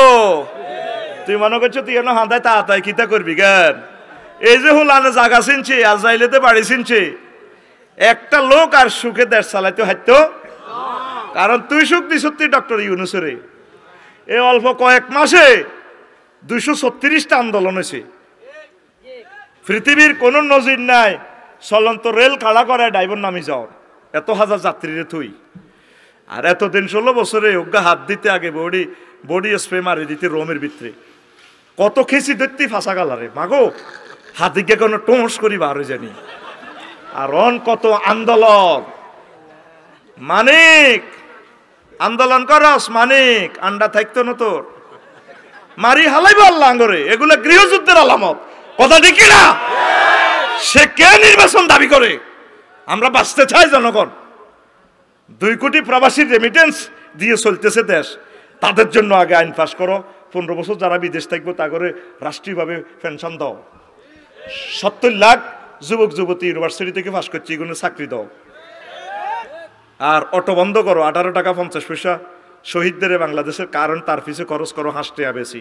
[SPEAKER 1] তুই মনে করছো তুই এনে হাঁদাই তাড়াতাড়ি কিতা করবি কেন? এই যে হোলানে জায়গা চিনছে আর যাইলেতে বাড়ি চিনছে, একটা লোক আর সুখে দেশ চালাইতে হাইতো। কারণ তুই সুখ দিস ডক্টর ইউনুসের এই অল্প কয়েক মাসে 236টা আন্দোলন হয়েছে। পৃথিবীর কোন নজির নাই চলন্ত রেল খাড়া করে ড্রাইভার নামি যাও, এত হাজার যাত্রীরে থুই। আর এতদিন 16 বছরে অজ্ঞা হাত দিতে আগে বডি স্প্রে মারি দিতে রোমের ভিতরে কত খেসি দেখতে ফাঁসা গালারে মাগো হাত দিকে কোনো টোঁস করি বার হয়ে জানি। আর কত আন্দোলন, মানিক আন্দোলন করস মানিক, আন্ডা থাকতো না তোর, মারি হালাইব আল্লাহ আঙ্গরে, এগুলা গৃহযুদ্ধের আলামত। কথা ঠিক না? সে কে নির্বাচন দাবি করে? আমরা বাঁচতে চাই জনগণ। 2 কোটি প্রবাসী রেমিটেন্স দিয়ে চলতেছে দেশ, তাদের জন্য আগে আইন পাস করো। 15 বছর যারা বিদেশ থাকবো তা করে রাষ্ট্রীয়ভাবে পেনশন দাও। 70 লাখ যুবক যুবতী ইউনিভার্সিটি থেকে পাস করছে, এগুলো চাকরি দাও। আর অটো বন্ধ করো, 18 টাকা 50 পয়সা শহীদদের বাংলাদেশের, কারণ তার পিছিয়ে খরচ করো 5 টাকা বেশি।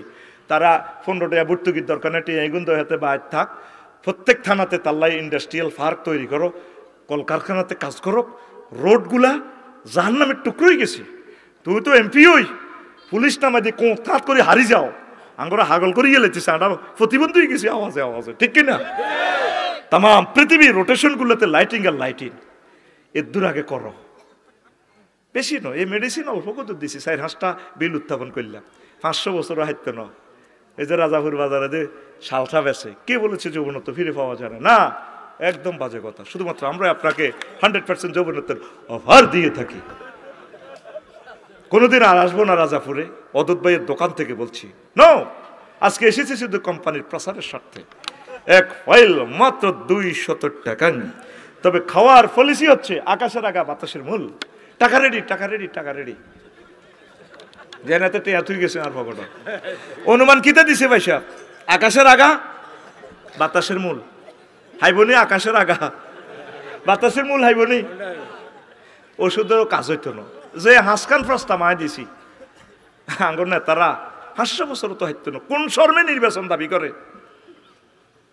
[SPEAKER 1] তারা 15 টাকা ভর্তুকির দরকার নেই, এগুন হাতে বাইর থাক। প্রত্যেক থানাতে তাল্লাই ইন্ডাস্ট্রিয়াল পার্ক তৈরি করো, কলকারখানাতে কাজ করো। রোডগুলা জাহান্নামের টুকরোই গেছি। তুই তো এমপি হই, পুলিশ নামা দিয়ে কাত করে হারি যাও, আঙ্গরা হাগল করে গেলেছিস, আমরা প্রতিবন্ধী হয়ে গেছি আওয়াজে আওয়াজে, ঠিক কিনা? তাম পৃথিবীর রোটেশনগুলোতে লাইটিং আর লাইটিং এর দূর আগে করো। বেশি নয়, এই মেডিসিন অল্প কত দিছি, 4-5টা বিল উত্থাপন করলাম, 500 বছর হাইতে ন। এই যে রাজাপুর বাজারে যে শালটা বেছে, কে বলেছে যৌবনত্ব ফিরে পাওয়া যায় না? একদম বাজে কথা। শুধুমাত্র আমরা আপনাকে 100% যৌবনত্বের অফার দিয়ে থাকি। কোনোদিন আর আসবো না রাজাপুরে, অদূত ভাইয়ের দোকান থেকে বলছি। নো, আজকে এসেছি শুধু কোম্পানির প্রচারের স্বার্থে। এক ফাইল মাত্র 200 টাকা। তবে খাওয়ার পলিসি হচ্ছে আকাশের আগা বাতাসের মূল। টাকা রেডি, টাকা রেডি, টাকা রেডি। জেনাতে টেয়া তুই গেছে আর পকেট। অনুমান কিতে দিছে ভাইসা? আকাশের আগা বাতাসের মূল। হাইবনি আকাশের আগা বাতাসের মূল, হাইবনি ওষুধেরও কাজ হইতো না। যে হাসকান প্রস্তাব মায় দিছি আঙ্গর নেতারা 500 বছর তো হাইতো না। কোন শর্মে নির্বাচন দাবি করে?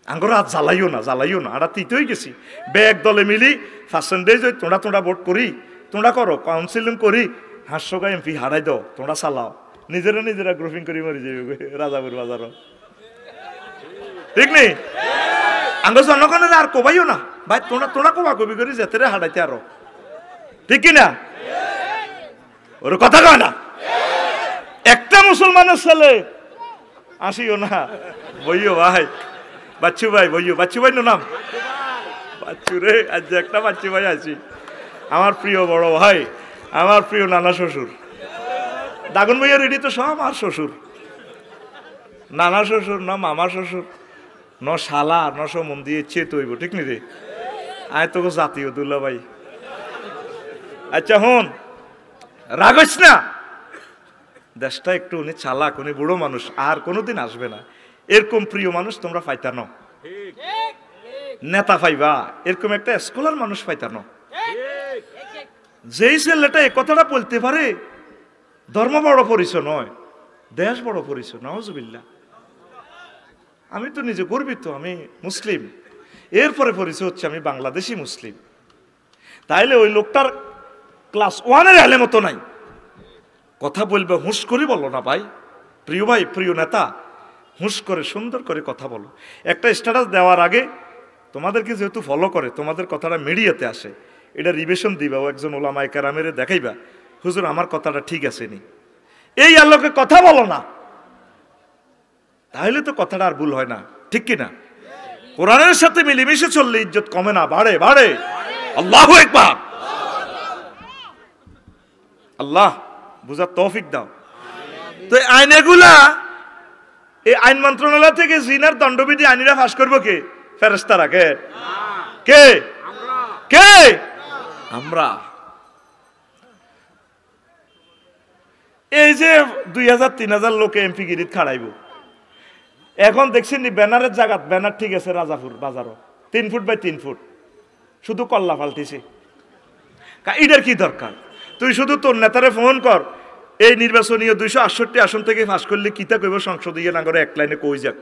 [SPEAKER 1] আঙ্গর হাত জ্বালাইও না, জ্বালাইও না। আরা তিতেই গেছি ব্যাগ দলে মিলি পার্সেন্টেজ ওই তোঁড়া ভোট করি, তোমরা করো কাউন্সিলিং করি, 500 এমপি হারাই দাও, তোমরা চালাও, নিজেরা গ্রুপিং করি মরি যাবে রাজাপুর বাজারও, ঠিক নেই? আঙ্গ জনগণের আর কবাইও না ভাই, তোমরা কবা কবি করি যেতে হারাইতে আরো, ঠিক কিনা? ওর কথা কয় না। একটা মুসলমানের ছেলে আসিও না, বইও ভাই, বাচ্চু ভাই বইও, বাচ্চু ভাই নাম বাচ্চু রে। আজ একটা বাচ্চু ভাই আছি, আমার প্রিয় বড় ভাই, আমার প্রিয় নানা শ্বশুর। দাগুন ভাইয়া রেডি তো সব আমার শ্বশুর, নানা শ্বশুর না মামার শ্বশুর, ন শালা ন সব মন দিয়ে ইচ্ছে তৈব, ঠিক নি রে? আয় তো জাতীয় দুল্লা ভাই। আচ্ছা হন, রাগস না, দেশটা একটু উনি চালাক, উনি বুড়ো মানুষ, আর কোনোদিন আসবে না। এরকম প্রিয় মানুষ তোমরা পাইতানো, নেতা পাইবা, এরকম একটা স্কলার মানুষ পাইতানো। যেই ছেলেটা এ কথাটা বলতে পারে, ধর্ম বড় পরিচয় নয়, দেশ বড় পরিচয়। নাউজুবিল্লাহ। আমি তো নিজে গর্বিত, আমি মুসলিম। এরপরে পরিচয় হচ্ছে আমি বাংলাদেশি মুসলিম। তাইলে ওই লোকটার ক্লাস 1-এর এলেম মতো নাই, কথা বলবে হুঁশ করে বলো না ভাই, প্রিয় ভাই, প্রিয় নেতা, হুঁশ করে সুন্দর করে কথা বলো। একটা স্ট্যাটাস দেওয়ার আগে তোমাদেরকে যেহেতু ফলো করে, তোমাদের কথাটা মিডিয়াতে আসে, এটা রিভিশন দিবা, ও একজন ওলামায়ে কেরামের দেখাইবা, হুজুর আমার কথাটা ঠিক আছে নি, এই আলোকে কথা বলো না, তাহলে তো কথাটা আর ভুল হয় না, ঠিক কিনা? কোরআনের সাথে মিলেমিশে চললে ইজ্জত কমে না, বাড়ে বাড়ে। আল্লাহু আকবার। আল্লাহ বুঝার তৌফিক দাও। তো আইনগুলা, এই আইন মন্ত্রণালয় থেকে জিনার দণ্ডবিধি আইনিরা ফাঁস করবো কে? ফেরেশতারা। কে কে কে? আমরা। এই যে 2000-3000 লোকে এমপি গিরিত খাড়াইব, এখন দেখছেন ব্যানারের জায়গাত ব্যানার ঠিক আছে রাজাপুর বাজারও 3 ফুট বাই 3 ফুট, শুধু কল্লা পাল্টিছে। এটার কি দরকার? তুই শুধু তোর নেতারে ফোন কর, এই নির্বাচনীয় 268 আসন থেকে ফাঁস করলে কিতা কইব সংসদীয় নাগরে এক লাইনে কই যাক।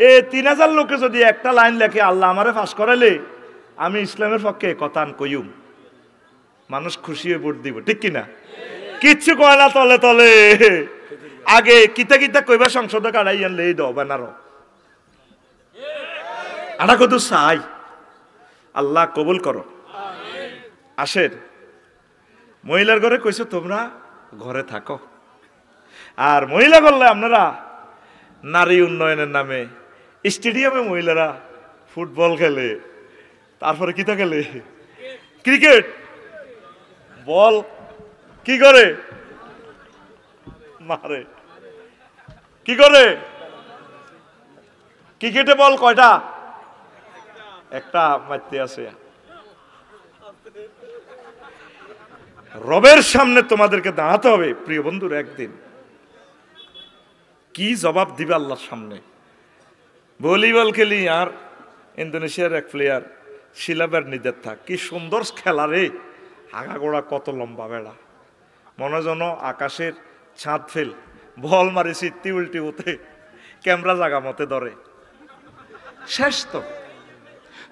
[SPEAKER 1] এই 3000 লোকে যদি একটা লাইন লেখে আল্লাহ আমারে ফাঁস করালে আমি ইসলামের পক্ষে কথা কইম, মানুষ খুশি হয়ে ভোট দিব, ঠিক কিনা? কিচ্ছু কয় না, তলে তলে আগে কিতা কিতা কইবা সংসদে কাড়াই আনলে এই দাও ব্যানার। আনা কত চাই, আল্লাহ কবুল করো। আসেন, মহিলার ঘরে কইছে তোমরা ঘরে থাকো, আর মহিলা বললে আপনারা নারী উন্নয়নের নামে স্টেডিয়ামে মহিলারা ফুটবল খেলে, তারপরে কিতা খেলে, ক্রিকেট বল কি করে মারে, কি করে ক্রিকেটে বল কয়টা, একটা মারতে আছে। রবের সামনে তোমাদেরকে দাঁড়াতে হবে প্রিয় বন্ধুর, একদিন কি জবাব দিবে আল্লাহর সামনে। ভলিবল খেলি, আর ইন্দোনেশিয়ার এক প্লেয়ার শিলাবের নিদের থাক, কি সুন্দর খেলা রে, আগা গোড়া কত লম্বা বেড়া, মনে যেন আকাশের ছাদ ফেল, বল মারিছি টিউলটি হতে ক্যামেরা জাগা মতে ধরে, শেষ।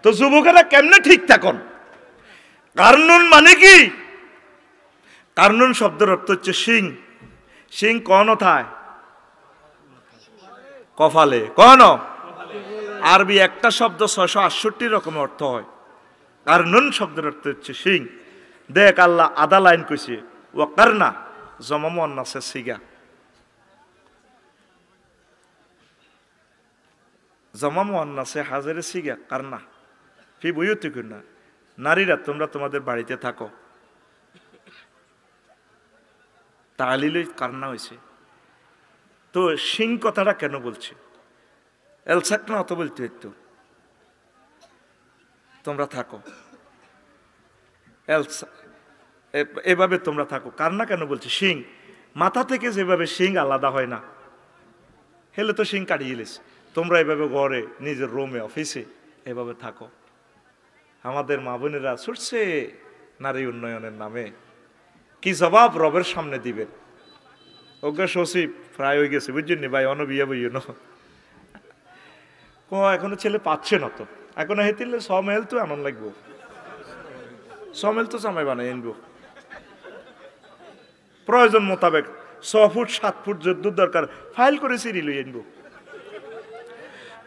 [SPEAKER 1] তো যুবকেরা কেমনে ঠিক থাকুন? কারনুন মানে কি? কারনুন শব্দের অর্থ হচ্ছে সিং। সিং কোন থায়? কপালে। কোন? আরবি একটা শব্দ 668 রকমের অর্থ হয়। কারনুন শব্দের অর্থ হচ্ছে সিং। দেখ আল্লাহ আদা লাইন কইছে, ও কারনা জমা মুয়ান্নাসে সিগা, জমা মুয়ান্নাসে হাজারে সিগা কারনা ফি বুয়ুতিকুন্না, নারীরা তোমরা তোমাদের বাড়িতে থাকো। তালিলই কারনা হয়েছে। তো সিং কথাটা কেন বলছে? এলসাক না অত বলতে হইতো, তোমরা থাকো এলসা, এভাবে তোমরা থাকো। কারনা কেন বলছে? সিং মাথা থেকে যেভাবে সিং আলাদা হয় না, হেলে তো সিং কাটিয়ে গেছে, তোমরা এভাবে ঘরে নিজের রুমে অফিসে এভাবে থাকো। আমাদের মা বোনেরা ছুটছে নারী উন্নয়নের নামে, কি জবাব রবের সামনে দিবেন? ওকে সচিব প্রায় হয়ে গেছে, বুঝছেন ভাই, অনবিয়া বইয় না, এখনো ছেলে পাচ্ছে না, তো এখন হেতিলে সমেল তো এমন লাগবো, সমেল তো জামাই বানাই আনবো প্রয়োজন মোতাবেক, 6 ফুট 7 ফুট যদ্দুর দরকার ফাইল করে সিঁড়ি লই আনবো।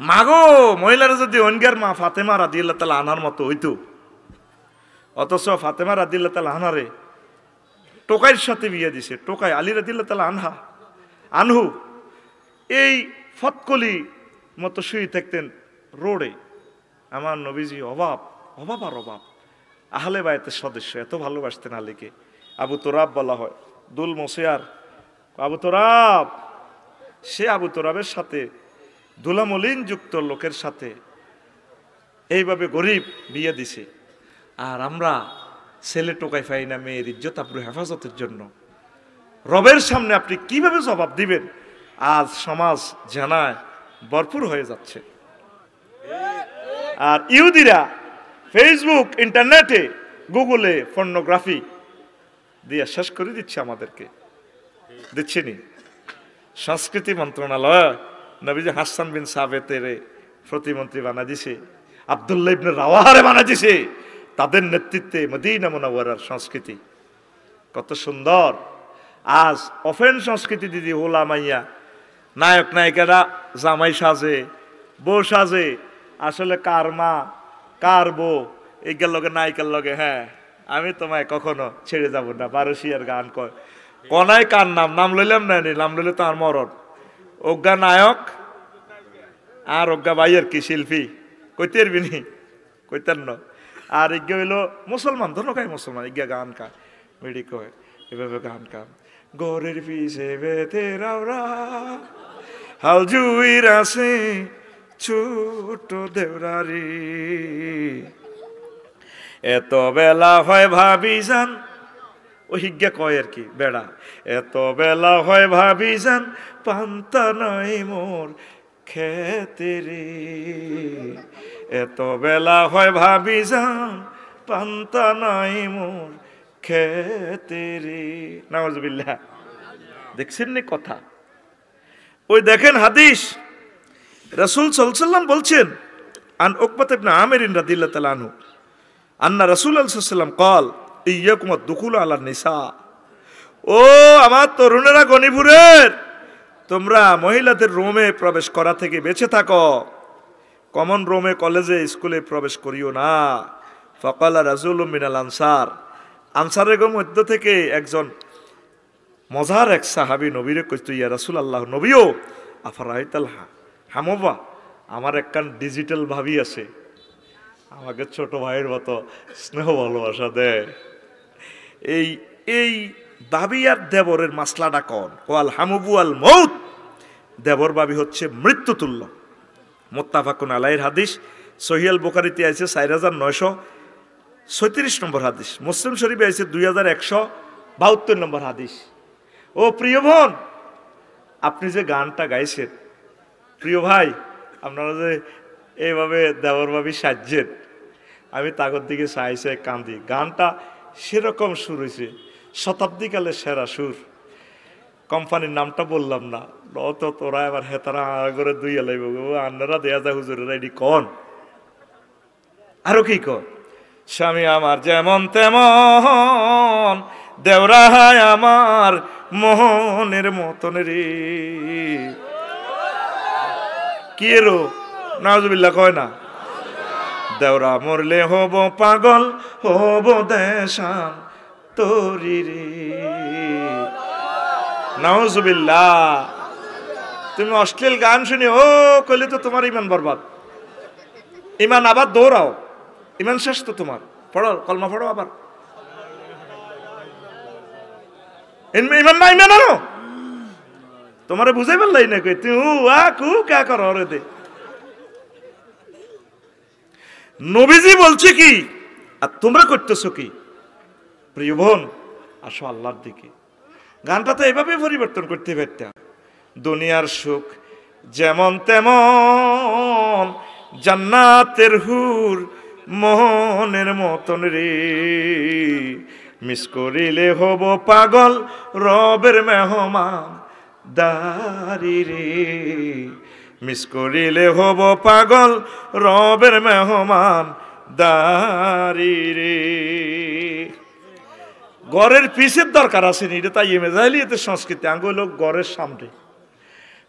[SPEAKER 1] মাগো মহিলারা যদি অনগার মা ফাতেমা রাদিয়াল্লাহু তাআলা আনহার মতো হইতো, অথচ ফাতেমা রাদিয়াল্লাহু তাআলা আনহারে টোকাইয়ের সাথে বিয়ে দিছে। টোকাই আলী রাদিয়াল্লাহু তাআলা আনহু এই ফতকলি মতো শুয়ে থাকতেন রোডে। আমার নবীজি অভাব অভাব আর অভাব, আহলে বায়তের সদস্য, এত ভালোবাসতেন আলীকে। আবু তোরাব বলা হয়, দুল মোসিয়ার আবু তোরাব, সে আবু তোরাবের সাথে দুলামলিন যুক্ত লোকের সাথে এইভাবে গরিব বিয়ে দিছে। আর আমরা ছেলে টোকাই পাই না মেয়ের ইজ্জত আব্রু হেফাজতের জন্য। রবের সামনে আপনি কিভাবে জবাব দিবেন? আজ সমাজ জানায় ভরপুর হয়ে যাচ্ছে। আর ইহুদিরা ফেসবুক, ইন্টারনেটে, গুগলে পর্নোগ্রাফি দিয়ে শেষ করে দিচ্ছে আমাদেরকে, দিচ্ছেনি? সংস্কৃতি মন্ত্রণালয় নবীজি হাসান বিন সাবেতের প্রতিমন্ত্রী বানা দিছে, আব্দুল্লাহ ইবনে রাওয়াহারে বানা দিছে। তাদের নেতৃত্বে মদিনা মুনাওয়ারার সংস্কৃতি কত সুন্দর। আজ অফেন সংস্কৃতি দিদি হোলা মাইয়া, নায়ক নায়িকারা জামাই সাজে, বউ সাজে, আসলে কার মা কার বউ, এইটার লগে নায়িকার লগে, হ্যাঁ আমি তোমায় কখনো ছেড়ে যাব না, বারোশিয়ার গান কয়, কনায় কার নাম, নাম লইলাম না, নাম লইলে তো আর মরণ। অজ্ঞা নায়ক আর অজ্ঞা বাইয়ের কি শিল্পী, কইতে পারবি নি, কইতেন না। আর ইজ্ঞা হইল মুসলমান, ধনকায় মুসলমান, ইজ্ঞা গান কা মেডি কয়, এভাবে গান কা, গরের পিছে বেতে রাওরা হাল জুইর আছে ছোট দেওরারি, এত বেলা হয় ভাবি যান, ও হিজ্ঞা কয় আর কি বেড়া, এত বেলা হয় ভাবি যান পান্তা নাই মোর খেতে রে, এত বেলা হয় ভাবি যান পান্তা নাই মোর খেতে রে। নাউজুবিল্লাহ। দেখছেন নি কথা? ওই দেখেন হাদিস, রাসূল সাল্লাল্লাহু আলাইহি ওয়াসাল্লাম বলছেন, আন উকবাত ইবনে আমির রাদিয়াল্লাহু তাআলা আনহু আন্না রাসূলুল্লাহ সাল্লাল্লাহু আলাইহি ওয়াসাল্লাম قال ইয়াকুম আদ-দুখুল আলা নিসা, ও আমার তরুণেরা গনিপুরের, তোমরা মহিলাদের রুমে প্রবেশ করা থেকে বেঁচে থাকো, কমন রুমে, কলেজে, স্কুলে প্রবেশ করিও না। ফাকালা রাজুলুম মিনাল আনসার, আনসারের মধ্য থেকে একজন মজার এক সাহাবী নবীরে কইতো, ইয়া রাসূলুল্লাহ, নবীও আফরাইতাল হামবা, আমার একখান ডিজিটাল ভাবি আছে, আমাকে ছোট ভাইয়ের মতো স্নেহ ভালোবাসা দেয়। এই এই ভাবি আর দেবরের মাসলাটা কোন? ওয়াল হামবু আল মউত, দেবর ভাবি হচ্ছে মৃত্যুতুল্য। মুত্তাফাকুন আলাইহির হাদিস, সহিহ আল বুখারীতে আছে 4936 নম্বর হাদিস, মুসলিম শরীফে আছে 2172 নম্বর হাদিস। ও প্রিয় বোন, আপনি যে গানটা গাইছেন, প্রিয় ভাই, আপনারা যে এইভাবে দেবর ভাবি সাজছেন, আমি তাগর দিকে চাইছে কান্দি। গানটা সেরকম সুর হয়েছে, শতাব্দীকালের সেরা সুর। কোম্পানির নামটা বললাম না, তো তোরা এবার হেতারা করে দুই এলাইব, আন্নারা দেয়া যায় হুজুরেরা, এটি কন আরো কি কন? স্বামী আমার যেমন তেমন, দেওরা আমার মোহনের মতন রে। কি এরো নাউজুবিল্লাহ কয় না? দেওরা মরলে হব পাগল, হব দেশান তোরি রে। নাউজুবিল্লাহ। তুমি অশ্লীল গান শুনি ও কইলে তো তোমার ইমান বরবাদ। ইমান আবার দৌড়াও, ইমান শেষ তো তোমার। পড়ো, কলমা পড়ো আবার। ইমান না, ইমান আনো। তোমারে বুঝাই পারলাই না কই তুই কু কা করো রে দে। নবীজি বলছে কি আর তোমরা করতেছো কি? প্রিয় বোন, আসো আল্লাহর দিকে। গানটা তো এভাবে পরিবর্তন করতে পারতাম। দুনিয়ার সুখ যেমন তেমন, জান্নাতের হুর মোহনের মতন রে। মিস করিলে হব পাগল, রবের মেহমান দারি রে। মিস করিলে হব পাগল, রবের মেহমান দারি রে। গড়ের পিসের দরকার আছে নি, এটা তাই মেজাইলিয়াতে সংস্কৃতি। আঙ্গ লোক গড়ের সামনে,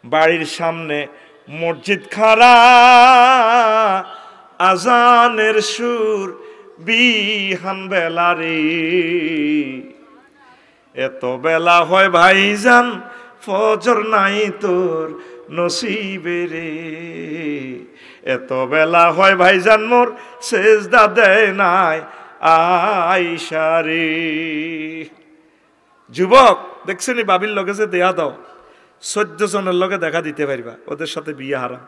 [SPEAKER 1] বাড়ির সামনে মসজিদ খাড়া, আজানের সুর বিহান বেলা রে। এত বেলা হয় ভাইজান, ফজর নাই তোর নসিবে রে। এত বেলা হয় ভাইজান, মোর সেজদা দেয় নাই আইসা রে। যুবক দেখছেন বাবির লগে যে দেয়া দাও, 14 জনের লগে দেখা দিতে পারবা, ওদের সাথে বিয়ে হারাম।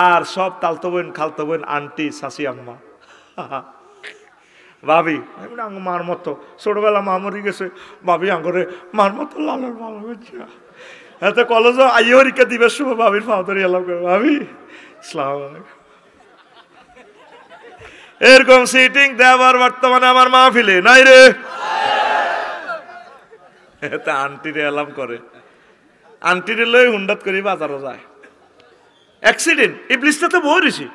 [SPEAKER 1] আর সব তালতো বোন, খালতো বোন, আন্টি, শাশি আম্মা, ভাবি মার মতো। ছোটবেলা মা মরি গেছে, ভাবি আঙ্গরে মার মতো লালন পালন করছে। এতে কলেজ আইয়ে পরীক্ষা দিবার সময় ভাবির ফাউদারি এলাম করে, ভাবি আসসালামু আলাইকুম। এরকম সিটিং দেওয়ার বর্তমানে আমার মাহফিলে নাই রে। এতে আন্টিরে এলাম করে, আন্টিরে লই হুন্ডাত করি বাজারও যায়। অ্যাক্সিডেন্ট ইবলিসটা তো বই রয়েছে,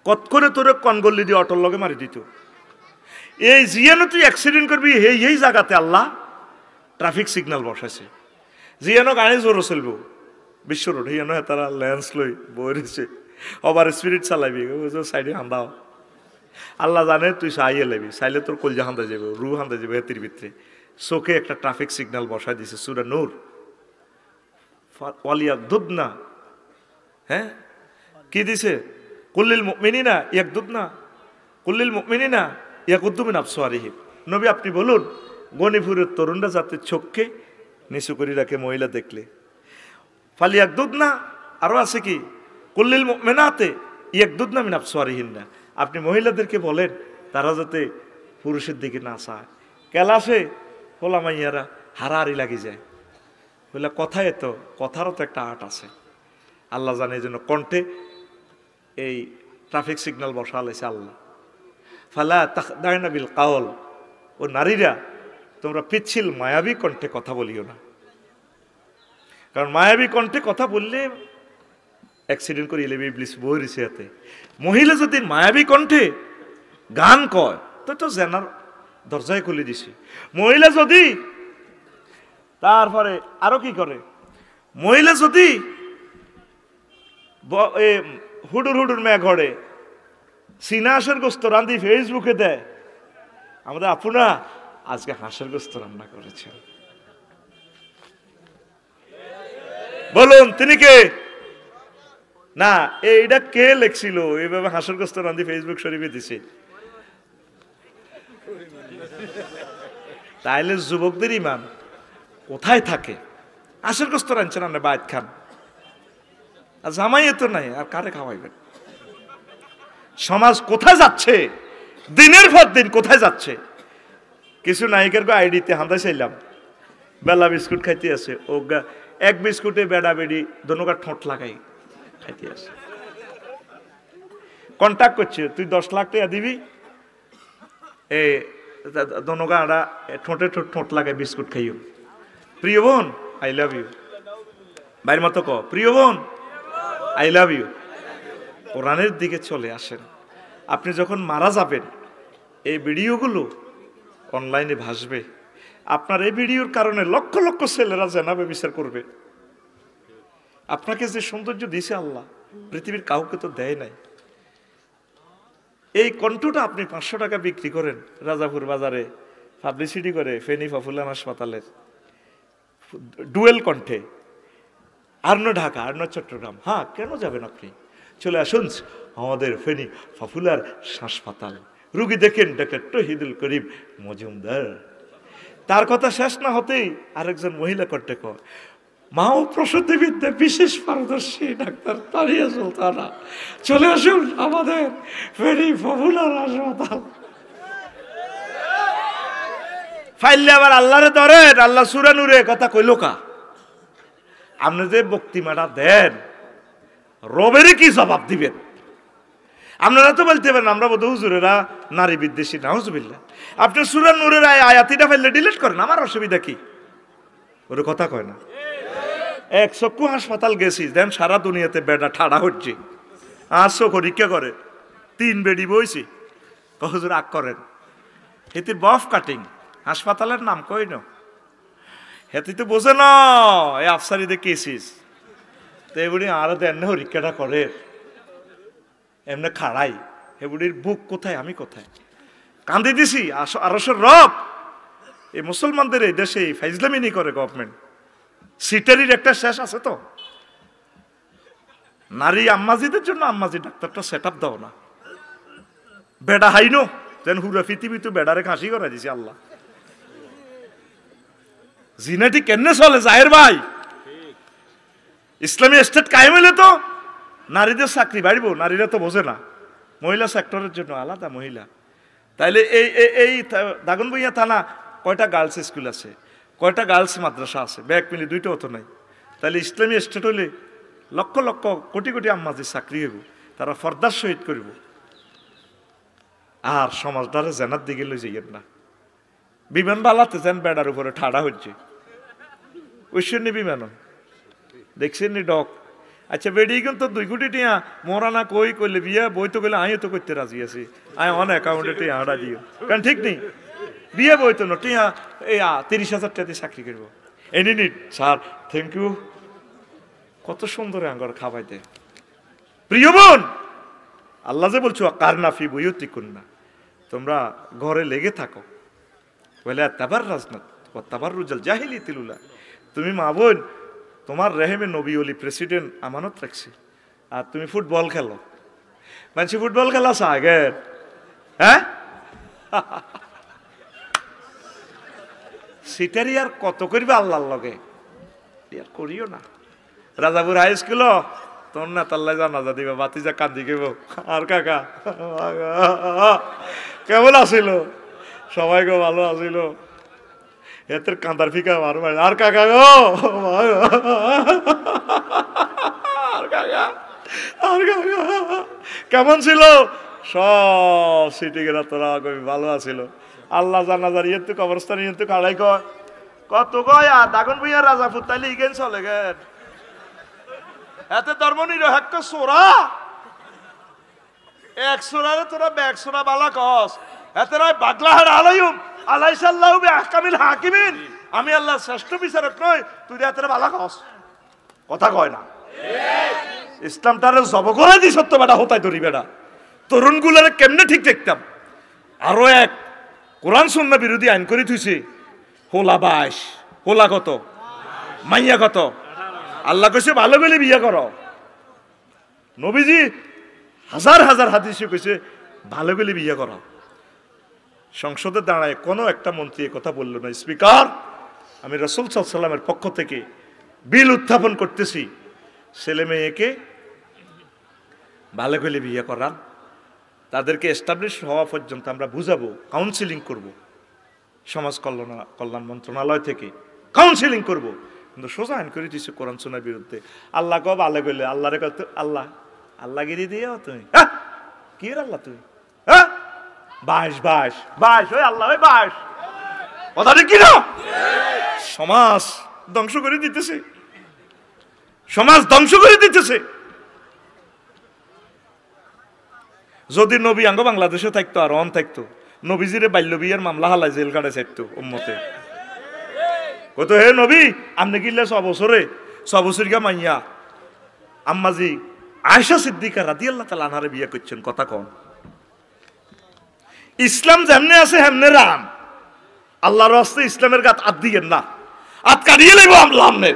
[SPEAKER 1] কত করে তোরে কনগল্লি দিয়ে অটোর লগে মারি দিত। এই জিয়ানো তুই অ্যাক্সিডেন্ট করবি, এই জায়গাতে আল্লাহ ট্রাফিক সিগন্যাল বসাইছে। জিয়ানো গাড়ি জোরও চলবো বিশ্ব রোড, হিয়ানো তারা লেন্স লই বই রয়েছে, ওভার স্পিরিট চালাবি, সাইডে হান্দাও। আল্লাহ জানে তুই চাইয়ে লেবি, চাইলে তোর কলজা হান্দা যাবে, রু হান্দা যাবে হেতির ভিতরে। চোখে একটা ট্রাফিক সিগন্যাল বসাই দিছে, সূরা নূর। ওয়ালিয়া দুধনা, হ্যাঁ কি দিছে? কুল্লিল মুমিনিনা ইয়াকদুদনা, কুল্লিল মুমিনিনা ইয়াকুদ্দু মিন আবসারিহিম। নবী আপনি বলুন, গনিপুরের তরুণরা যাতে চোখকে নিচু করে রাখে মহিলা দেখলে। ফালিয়াকদুদনা, আরো আছে কি? কুল্লিল মুমিনাতে ইয়াকদুদনা মিন আবসারিহিন্না। আপনি মহিলাদেরকে বলেন তারা যাতে পুরুষের দিকে না চায়। ক্যালাসে হোলা মাইয়ারা হারাহারি লাগি যায়, বলে কথায় তো, কথারও তো একটা আর্ট আছে। আল্লাহ জানে এই জন্য কণ্ঠে এই ট্রাফিক সিগন্যাল বসা লাইছে আল্লাহ। ফালা তাখদাইনা বিল কাওল, ও নারীরা তোমরা পিচ্ছিল মায়াবী কণ্ঠে কথা বলিও না, কারণ মায়াবী কণ্ঠে কথা বললে অ্যাক্সিডেন্ট করে এলে ইবলিস বই রয়েছে হাতে। মহিলা যদি মায়াবী কণ্ঠে গান কয় তো জেনার দরজায় খুলে দিছে। মহিলা যদি তারপরে আরো কি করে, মহিলা যদি হুডুর হুডুর মেয়ে ঘরে সিনাসের গোস্ত রান্ধি ফেসবুকে দেয়, আমাদের আপুনা আজকে হাঁসের গোস্ত রান্না করেছেন। বলুন তিনি কে? না, এইটা কে লেখছিল এইভাবে হাঁসের গোস্ত রান্ধি ফেসবুক শরীফে দিছে? তাইলে যুবকদের ইমান কোথায় থাকে? হাঁসের গোস্ত রাঁধছেন আপনি বাইত খান, আর জামাইয়ে তো নাই, আর কারে খাওয়াইবেন? সমাজ কোথায় যাচ্ছে? দিনের পর দিন কোথায় যাচ্ছে? কিছু নায়িকার আইডিতে হাঁদা চাইলাম, বেলা বিস্কুট খাইতে আছে, ও এক বিস্কুটে বেড়া বেড়ি দোনোকার ঠোঁট লাগাই খাইতে আছে। কন্ট্যাক্ট করছে, তুই 10 লাখ টাকা দিবি, এ দোনোকা ঠোঁটে ঠোঁট লাগাই বিস্কুট খাইও। প্রিয় বোন আই লাভ ইউ, ভাইয়ের মতো ক, প্রিয় বোন আই লাভ ইউ। কোরআনের দিকে চলে আসেন। আপনি যখন মারা যাবেন এই ভিডিওগুলো অনলাইনে ভাসবে, আপনার এই ভিডিওর কারণে লক্ষ লক্ষ ছেলেরা জানাবে, বিচার করবে। আপনাকে যে সৌন্দর্য দিয়েছে আল্লাহ, পৃথিবীর কাউকে তো দেয় নাই। এই কণ্ঠটা আপনি 500 টাকা বিক্রি করেন রাজাপুর বাজারে, পাবলিসিটি করে ফেনী পপুলার হাসপাতালের ডুয়েল কণ্ঠে, আর না ঢাকা, আর না চট্টগ্রাম। হ্যাঁ, কেন যাবেন আপনি? চলে আসুন আমাদের ফেনী পপুলার হাসপাতাল, রুগী দেখেন ডক্টর তহিদুল করিম মজুমদার। তার কথা শেষ না হতেই আরেকজন মহিলা কণ্ঠে কয়, মা ও প্রসূতিবিদ্যা বিশেষ পারদর্শী ডাক্তার তানিয়া সুলতানা, চলে আসুন আমাদের ফেনী পপুলার হাসপাতাল। ফাইলে আবার আল্লাহরে ধরেন, আল্লাহ সূরা নূরে কথা কইল কা? আপনি যে বক্তিমাটা দেন রবেরই কি জবাব দিবেন? আপনারা তো বলতে পারেন আমরা বোধ হুজুরেরা নারী বিদ্বেষী, নাউজুবিল্লাহ। আপনি সূরা নূরের আয়াতিটা ফেললে ডিলিট করেন, আমার অসুবিধা কি? ওর কথা কয় না। এক চক্ষু হাসপাতাল গেছি, দেন সারা দুনিয়াতে বেডা ঠাড়া হচ্ছে, আর চোখ পরীক্ষা করে 3 বেডি বইছি, হুজুর আগ করেন। হেতির বফ কাটিং হাসপাতালের নাম কই না, হেতি তো বোঝে না এই আফসারিদের কেসিস। তো এগুলি আরো দেন না পরীক্ষাটা করে, এমনি খাড়াই। এগুলির বুক কোথায়, আমি কোথায়? কান্দি দিছি আরশের রব। এই মুসলমানদের এই দেশে ফাইজলামিনি করে গভর্নমেন্ট, সিটারির একটা শেষ আছে তো। নারী আম্মাজিদের জন্য আম্মাজি ডাক্তারটা সেট আপ দাও না, বেডা হাইনো যেন হুরা পৃথিবী তো বেডারে খাসি করে দিছে আল্লাহ। জিনাটি কেন চলে জাহের ভাই? ইসলামী স্টেট কায়েম হইলে তো নারীদের চাকরি বাড়িব, নারীরা তো বোঝে না। মহিলা সেক্টরের জন্য আলাদা মহিলা। তাইলে এই দাগনভূঞা থানা কয়টা গার্লস স্কুল আছে, কয়টা গার্লস মাদ্রাসা আছে? ব্যাগ মিলে 2টাও তো নাই। তাহলে ইসলামী স্টেট হইলে লক্ষ লক্ষ কোটি কোটি আম্মাজির চাকরি হইব, তারা ফর্দার শহীদ করব। আর সমাজটারে জেনার দিকে লই যাইয়েন না। বিমান বালাতে যেন বেড়ার উপরে ঠাড়া হচ্ছে, ঐশ্বর্য বিমান দেখছেন নি ডক। আচ্ছা বেড়ি কিন্তু 2 কোটি টিয়া মোরা না কই করলে বিয়া বই তো গেলে আমিও তো করতে রাজি আছি, আমি অন অ্যাকাউন্টে টিয়া হাঁড়া দিও, কারণ ঠিক নেই বিয়ে বই তো না টিয়া এই 30,000 টাকা দিয়ে চাকরি করবো। এনি নিট স্যার, থ্যাংক ইউ। কত সুন্দর আঙ্গর খাবাই দেয়। প্রিয় বোন, আল্লাহ যে বলছো কারনাফি বইয়তি কন্যা, তোমরা ঘরে লেগে থাকো, বলে তাবার রাজনাথ তাবার রুজাল জাহিলি তিলুলা। তুমি মা বোন, তোমার রেহেমে নবী অলি প্রেসিডেন্ট আমানত রাখছি, আর তুমি ফুটবল খেলো। মানুষ ফুটবল খেলা আগের, হ্যাঁ সিটারি আর কত করবে আল্লাহর লগে, আর করিও না। রাজাপুর হাই স্কুল তোর না তাল্লা জানাজা দিবে, বাতিজা কান্দি গেব। আর কাকা কেমন আসিল? সবাই গো ভালো আসিল। এতে কান্দার ফিকা মার, আর কাকা গো, আর কাকা, আর কাকা কেমন ছিল? সব সিটি গেলা তোরা ভালো আছিল। আল্লাহ জানাজার ইয়ে তো কবরস্থান ইয়ে তো কাড়াই কত গয়া দাগন ভুইয়া রাজাপুর তাইলে ইগেন চলে গেন। এতে ধর্ম নিরপেক্ষ সোরা, এক সোরারে তোরা ব্যাগ সোরা বালা কস, এতে নয় বাগলাহার আলাইম আলাইসাল্লাহু বিআহকামিল হাকিমিন। আমি আল্লাহ শ্রেষ্ঠ বিচারক নই, তুই এতে বালা কস, কথা কয় না। ইসলামটারে জব করে দি সত্য বেটা হতাই ধরি বেটা। তরুণগুলারে কেমনে ঠিক দেখতাম। আরো এক কোরআন সুন্নাহ বিরোধী আইন করে থুইছে হোলা 22, হোলা কত, মাইয়া কত। আল্লাহ কইছে ভালো বলে বিয়ে করো। নবীজি হাজার হাজার হাদিসে কইছে ভালো বলে বিয়ে করো। সংসদে দাঁড়ায় কোনো একটা মন্ত্রী কথা বলল না, স্পিকার আমি রাসূল সাল্লাল্লাহু আলাইহি ওয়াসাল্লামের পক্ষ থেকে বিল উত্থাপন করতেছি, ছেলে মেয়েকে ভালো করে বিয়ে করান, তাদেরকে এস্টাবলিশ হওয়া পর্যন্ত আমরা বুঝাবো, কাউন্সিলিং করব, সমাজ কল্যাণ মন্ত্রণালয় থেকে কাউন্সিলিং করব। কিন্তু সোজা আইন করে দিচ্ছে কোরআন সুন্নাহর বিরুদ্ধে। আল্লাহ কব আল্লাহ কইলে আল্লাহরে কত আল্লাহ আল্লাহগিরি দিও তুমি, কি আল্লাহ তুমি, হ্যাঁ 22 ওই আল্লাহ ওই 22 কথা ঠিক কি না? সমাজ ধ্বংস করে দিতেছে, সমাজ ধ্বংস করে দিতেছে। যদি নবী আঙ্গ বাংলাদেশে থাকতো আর অন থাকতো, নবীজিরে বাল্য বিয়ের মামলা হালাই জেল কাটে চাইতো উম্মতে। কত হে নবী আপনি কিনলে 6 বছরে 6 বছর গা মাইয়া আম্মাজি আয়েশা সিদ্দিকা রাদিয়াল্লাহু তাআলা আনহারে বিয়ে করছেন। কথা কন, ইসলাম যেমনে আছে হেমনে রাম। আল্লাহর রাস্তে ইসলামের গাত আত দিয়েন না, আত কাটিয়ে লইব আমনে।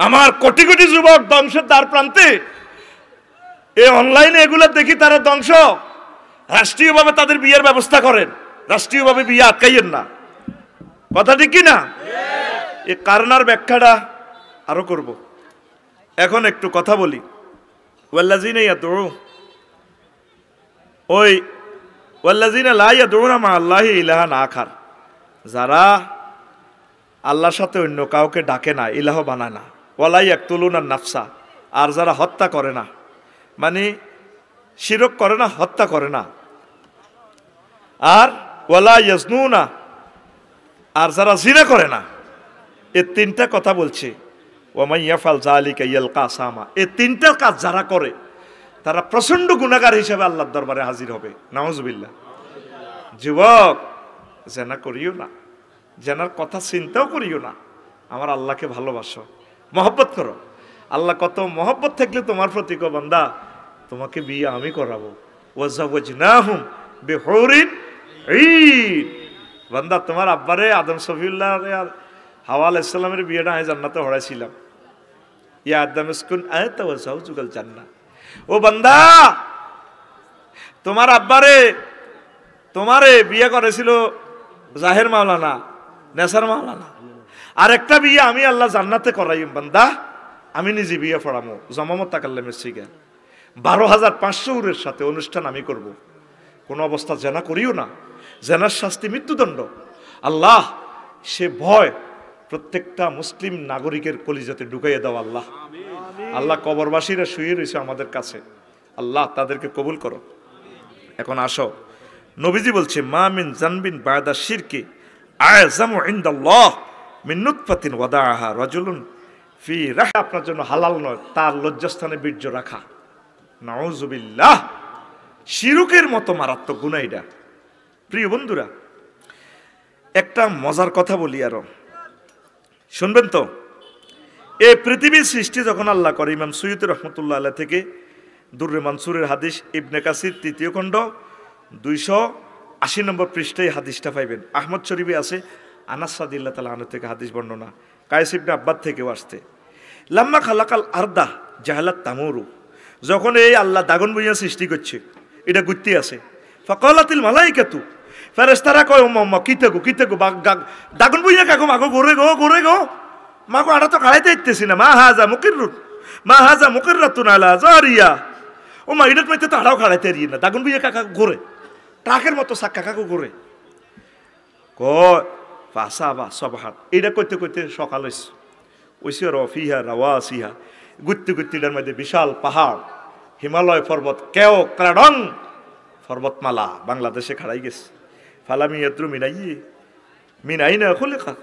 [SPEAKER 1] আমার কোটি কোটি যুবক ধ্বংসের দ্বার প্রান্তে, এই অনলাইনে এগুলো দেখি তারা ধ্বংস। রাষ্ট্রীয়ভাবে তাদের বিয়ের ব্যবস্থা করেন, রাষ্ট্রীয়ভাবে বিয়ে আটকাইয়েন না। কথা ঠিক কি না? এই কারণার ব্যাখ্যাটা আরো করব। এখন একটু কথা বলি। ওয়াল্লাযিনা ইয়াদউ ওই ওয়াল্লাযিনা লা ইয়াদউনা মা আল্লাহি ইলাহান আখার, যারা আল্লাহর সাথে অন্য কাউকে ডাকে না, ইলাহ বানায় না। ওয়ালা ইয়াকতুলুনা নাফসা, আর যারা হত্যা করে না, মানে শিরক করে না, হত্যা করে না। আর ওয়ালা ইয়াজনুনা, আর যারা জিনা করে না। এই তিনটা কথা বলছে। ওয়ামান ইয়াফআল যালিকা ইয়ালকা আসামা, এই তিনটা কাজ যারা করে তারা প্রচন্ড গুনাহগার হিসেবে আল্লাহর দরবারে হাজির হবে। নাউজুবিল্লাহ। যুবক জেনা করিও না, জেনার কথা চিন্তাও করিও না। আমার আল্লাহকে ভালোবাসো, মহব্বত করো। আল্লাহ কত মহব্বত থাকলে তোমার প্রতি কো বান্দা তোমাকে বিয়ে আমি করাবো। ওয়াজাওয়াজনাহুম বিহুরিন ঈন, বান্দা তোমার আব্বারে আদম সফিউল্লাহ আর হাওয়া আলাইহিস সালামের বিয়েটা আমি জান্নাতে হড়াইছিলাম। ইয়া আদম উসকুন আনতা ওয়া যাওজুকাল জান্নাহ। ও বান্দা তোমার আব্বারে তোমারে বিয়ে করেছিল জাহের মাওলানা, নেসার মাওলানা। আর একটা বিয়ে আমি আল্লাহ জান্নাতে করাইম বান্দা, আমি নিজে বিয়ে পড়ামো জমামত তাকাল্লামের শিখে 12,500 উরের সাথে অনুষ্ঠান আমি করব। কোন অবস্থা জেনা করিও না, জেনার শাস্তি মৃত্যুদণ্ড। আল্লাহ সে ভয় প্রত্যেকটা মুসলিম নাগরিকের কলিজাতে ঢুকাইয়ে দাও আল্লাহ। আল্লাহ কবরবাসীরা শুয়ে রয়েছে আমাদের কাছে, আল্লাহ তাদেরকে কবুল করো। এখন আসো, নবীজি বলছে মা মিন জানবিন বাদা শিরকি আযমু ইনদাল্লাহ মিন নুতফাতিন ওয়াদাআহা রাজুলুন ফি রাহা, আপনার জন্য হালাল নয় তার লজ্জাস্থানে বীর্য রাখা। নাউযুবিল্লাহ। শিরকের মতো মারাত্মক গুনাহ এটা। প্রিয় বন্ধুরা, একটা মজার কথা বলি আরো, শুনবেন তো। এই পৃথিবীর সৃষ্টি যখন আল্লাহ করে, ইমাম সুয়ুতী রহমতুল্লাহ আলাইহি থেকে দুররে মানসুরের হাদিস, ইবনে কাসির 3য় খণ্ড 280 নম্বর পৃষ্ঠায় হাদিসটা পাইবেন। আহমদ শরীফে আছে আনাস রাদিয়াল্লাহু তাআলা আনহু থেকে হাদিস বর্ণনা। কায়েস ইবনে আব্বাদ থেকেও আসছে। লাম্মা খালাকাল আরদা জাহালাত তামুরু, যখন এই আল্লাহ দাগন ভুঁইয়া সৃষ্টি করছে, এটা গুত্তি আছে। ফাকালাতিল মালাইকাতু, ফেরেশতারা কয় ওম্মা কিতেগো কিতেগো, দাগন ভুঁইয়া কাকো মাগো ঘুরে গো মাগো, আটা তো খাড়াইতে ইত্তেছি না। মা হাজা মুকিররুন মা হাজা মুকিররাতুন আলা জারিয়া, ও মা ইডাত মাইতে তো আড়াও খাড়াইতে রি না। দাগন ভুঁইয়া কাকা ঘুরে ট্রাকের মতো সাক্কা কাকু ঘুরে কয় ফাসাবা সবহাত। এটা কইতে কইতে সকাল হইছে। ওইসে রফিহা রাওয়াসিহা, গুত্তি গুত্তিটার মধ্যে বিশাল পাহাড়, হিমালয় পর্বত, কেও ক্রাডং পর্বতমালা বাংলাদেশে খাড়াই গেছে। ফালামি ইয়াদ্রু মিনাই না খুলিকা,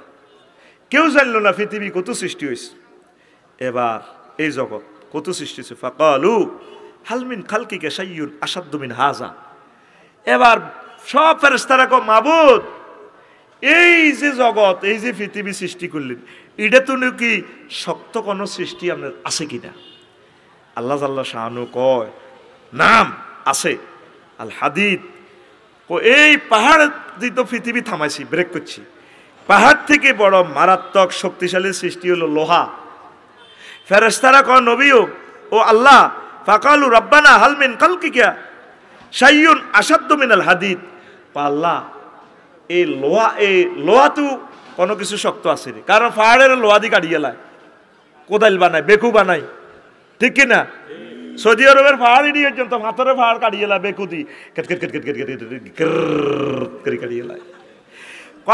[SPEAKER 1] কেউ জানল না পৃথিবী কত সৃষ্টি হয়েছে। এবার এই জগৎ কত সৃষ্টি হয়েছে। ফাকালু হালমিন খালকিকা শাইয়ুন আসাদ্দু মিন হাজা। এবার সব ফেরেশতারা কয় মাবুদ, এই যে জগৎ, এই যে পৃথিবী সৃষ্টি করলেন, এটা তো নাকি শক্ত কোনো সৃষ্টি আপনার আছে কিনা? আল্লাহ জাল্লা শাহানু কয় নাম আছে। আল হাদিদ ও এই পাহাড় দিয়ে তো পৃথিবী থামাইছি, ব্রেক করছি। পাহাড় থেকে বড় মারাত্মক শক্তিশালী সৃষ্টি হলো লোহা। ফেরেশতারা কয় নবীও ও আল্লাহ, ফাকালু রাব্বানা হাল মিন খালকিকা শাইউন আশাদ্দু মিনাল হাদিদ। আল্লাহ, এই লোহা তো কোনো কিছু শক্ত আছে রে, কারণ পাহাড়ের লোহা দিয়ে কাটিয়ে লায়, কোদাল বানায়, বেকু বানায়, ঠিক কিনা? সৌদি আরবের পাহাড় এটি পর্যন্ত পাথরের পাহাড় কাটিয়ে লায়, বেকু দি কাটিয়ে লায়।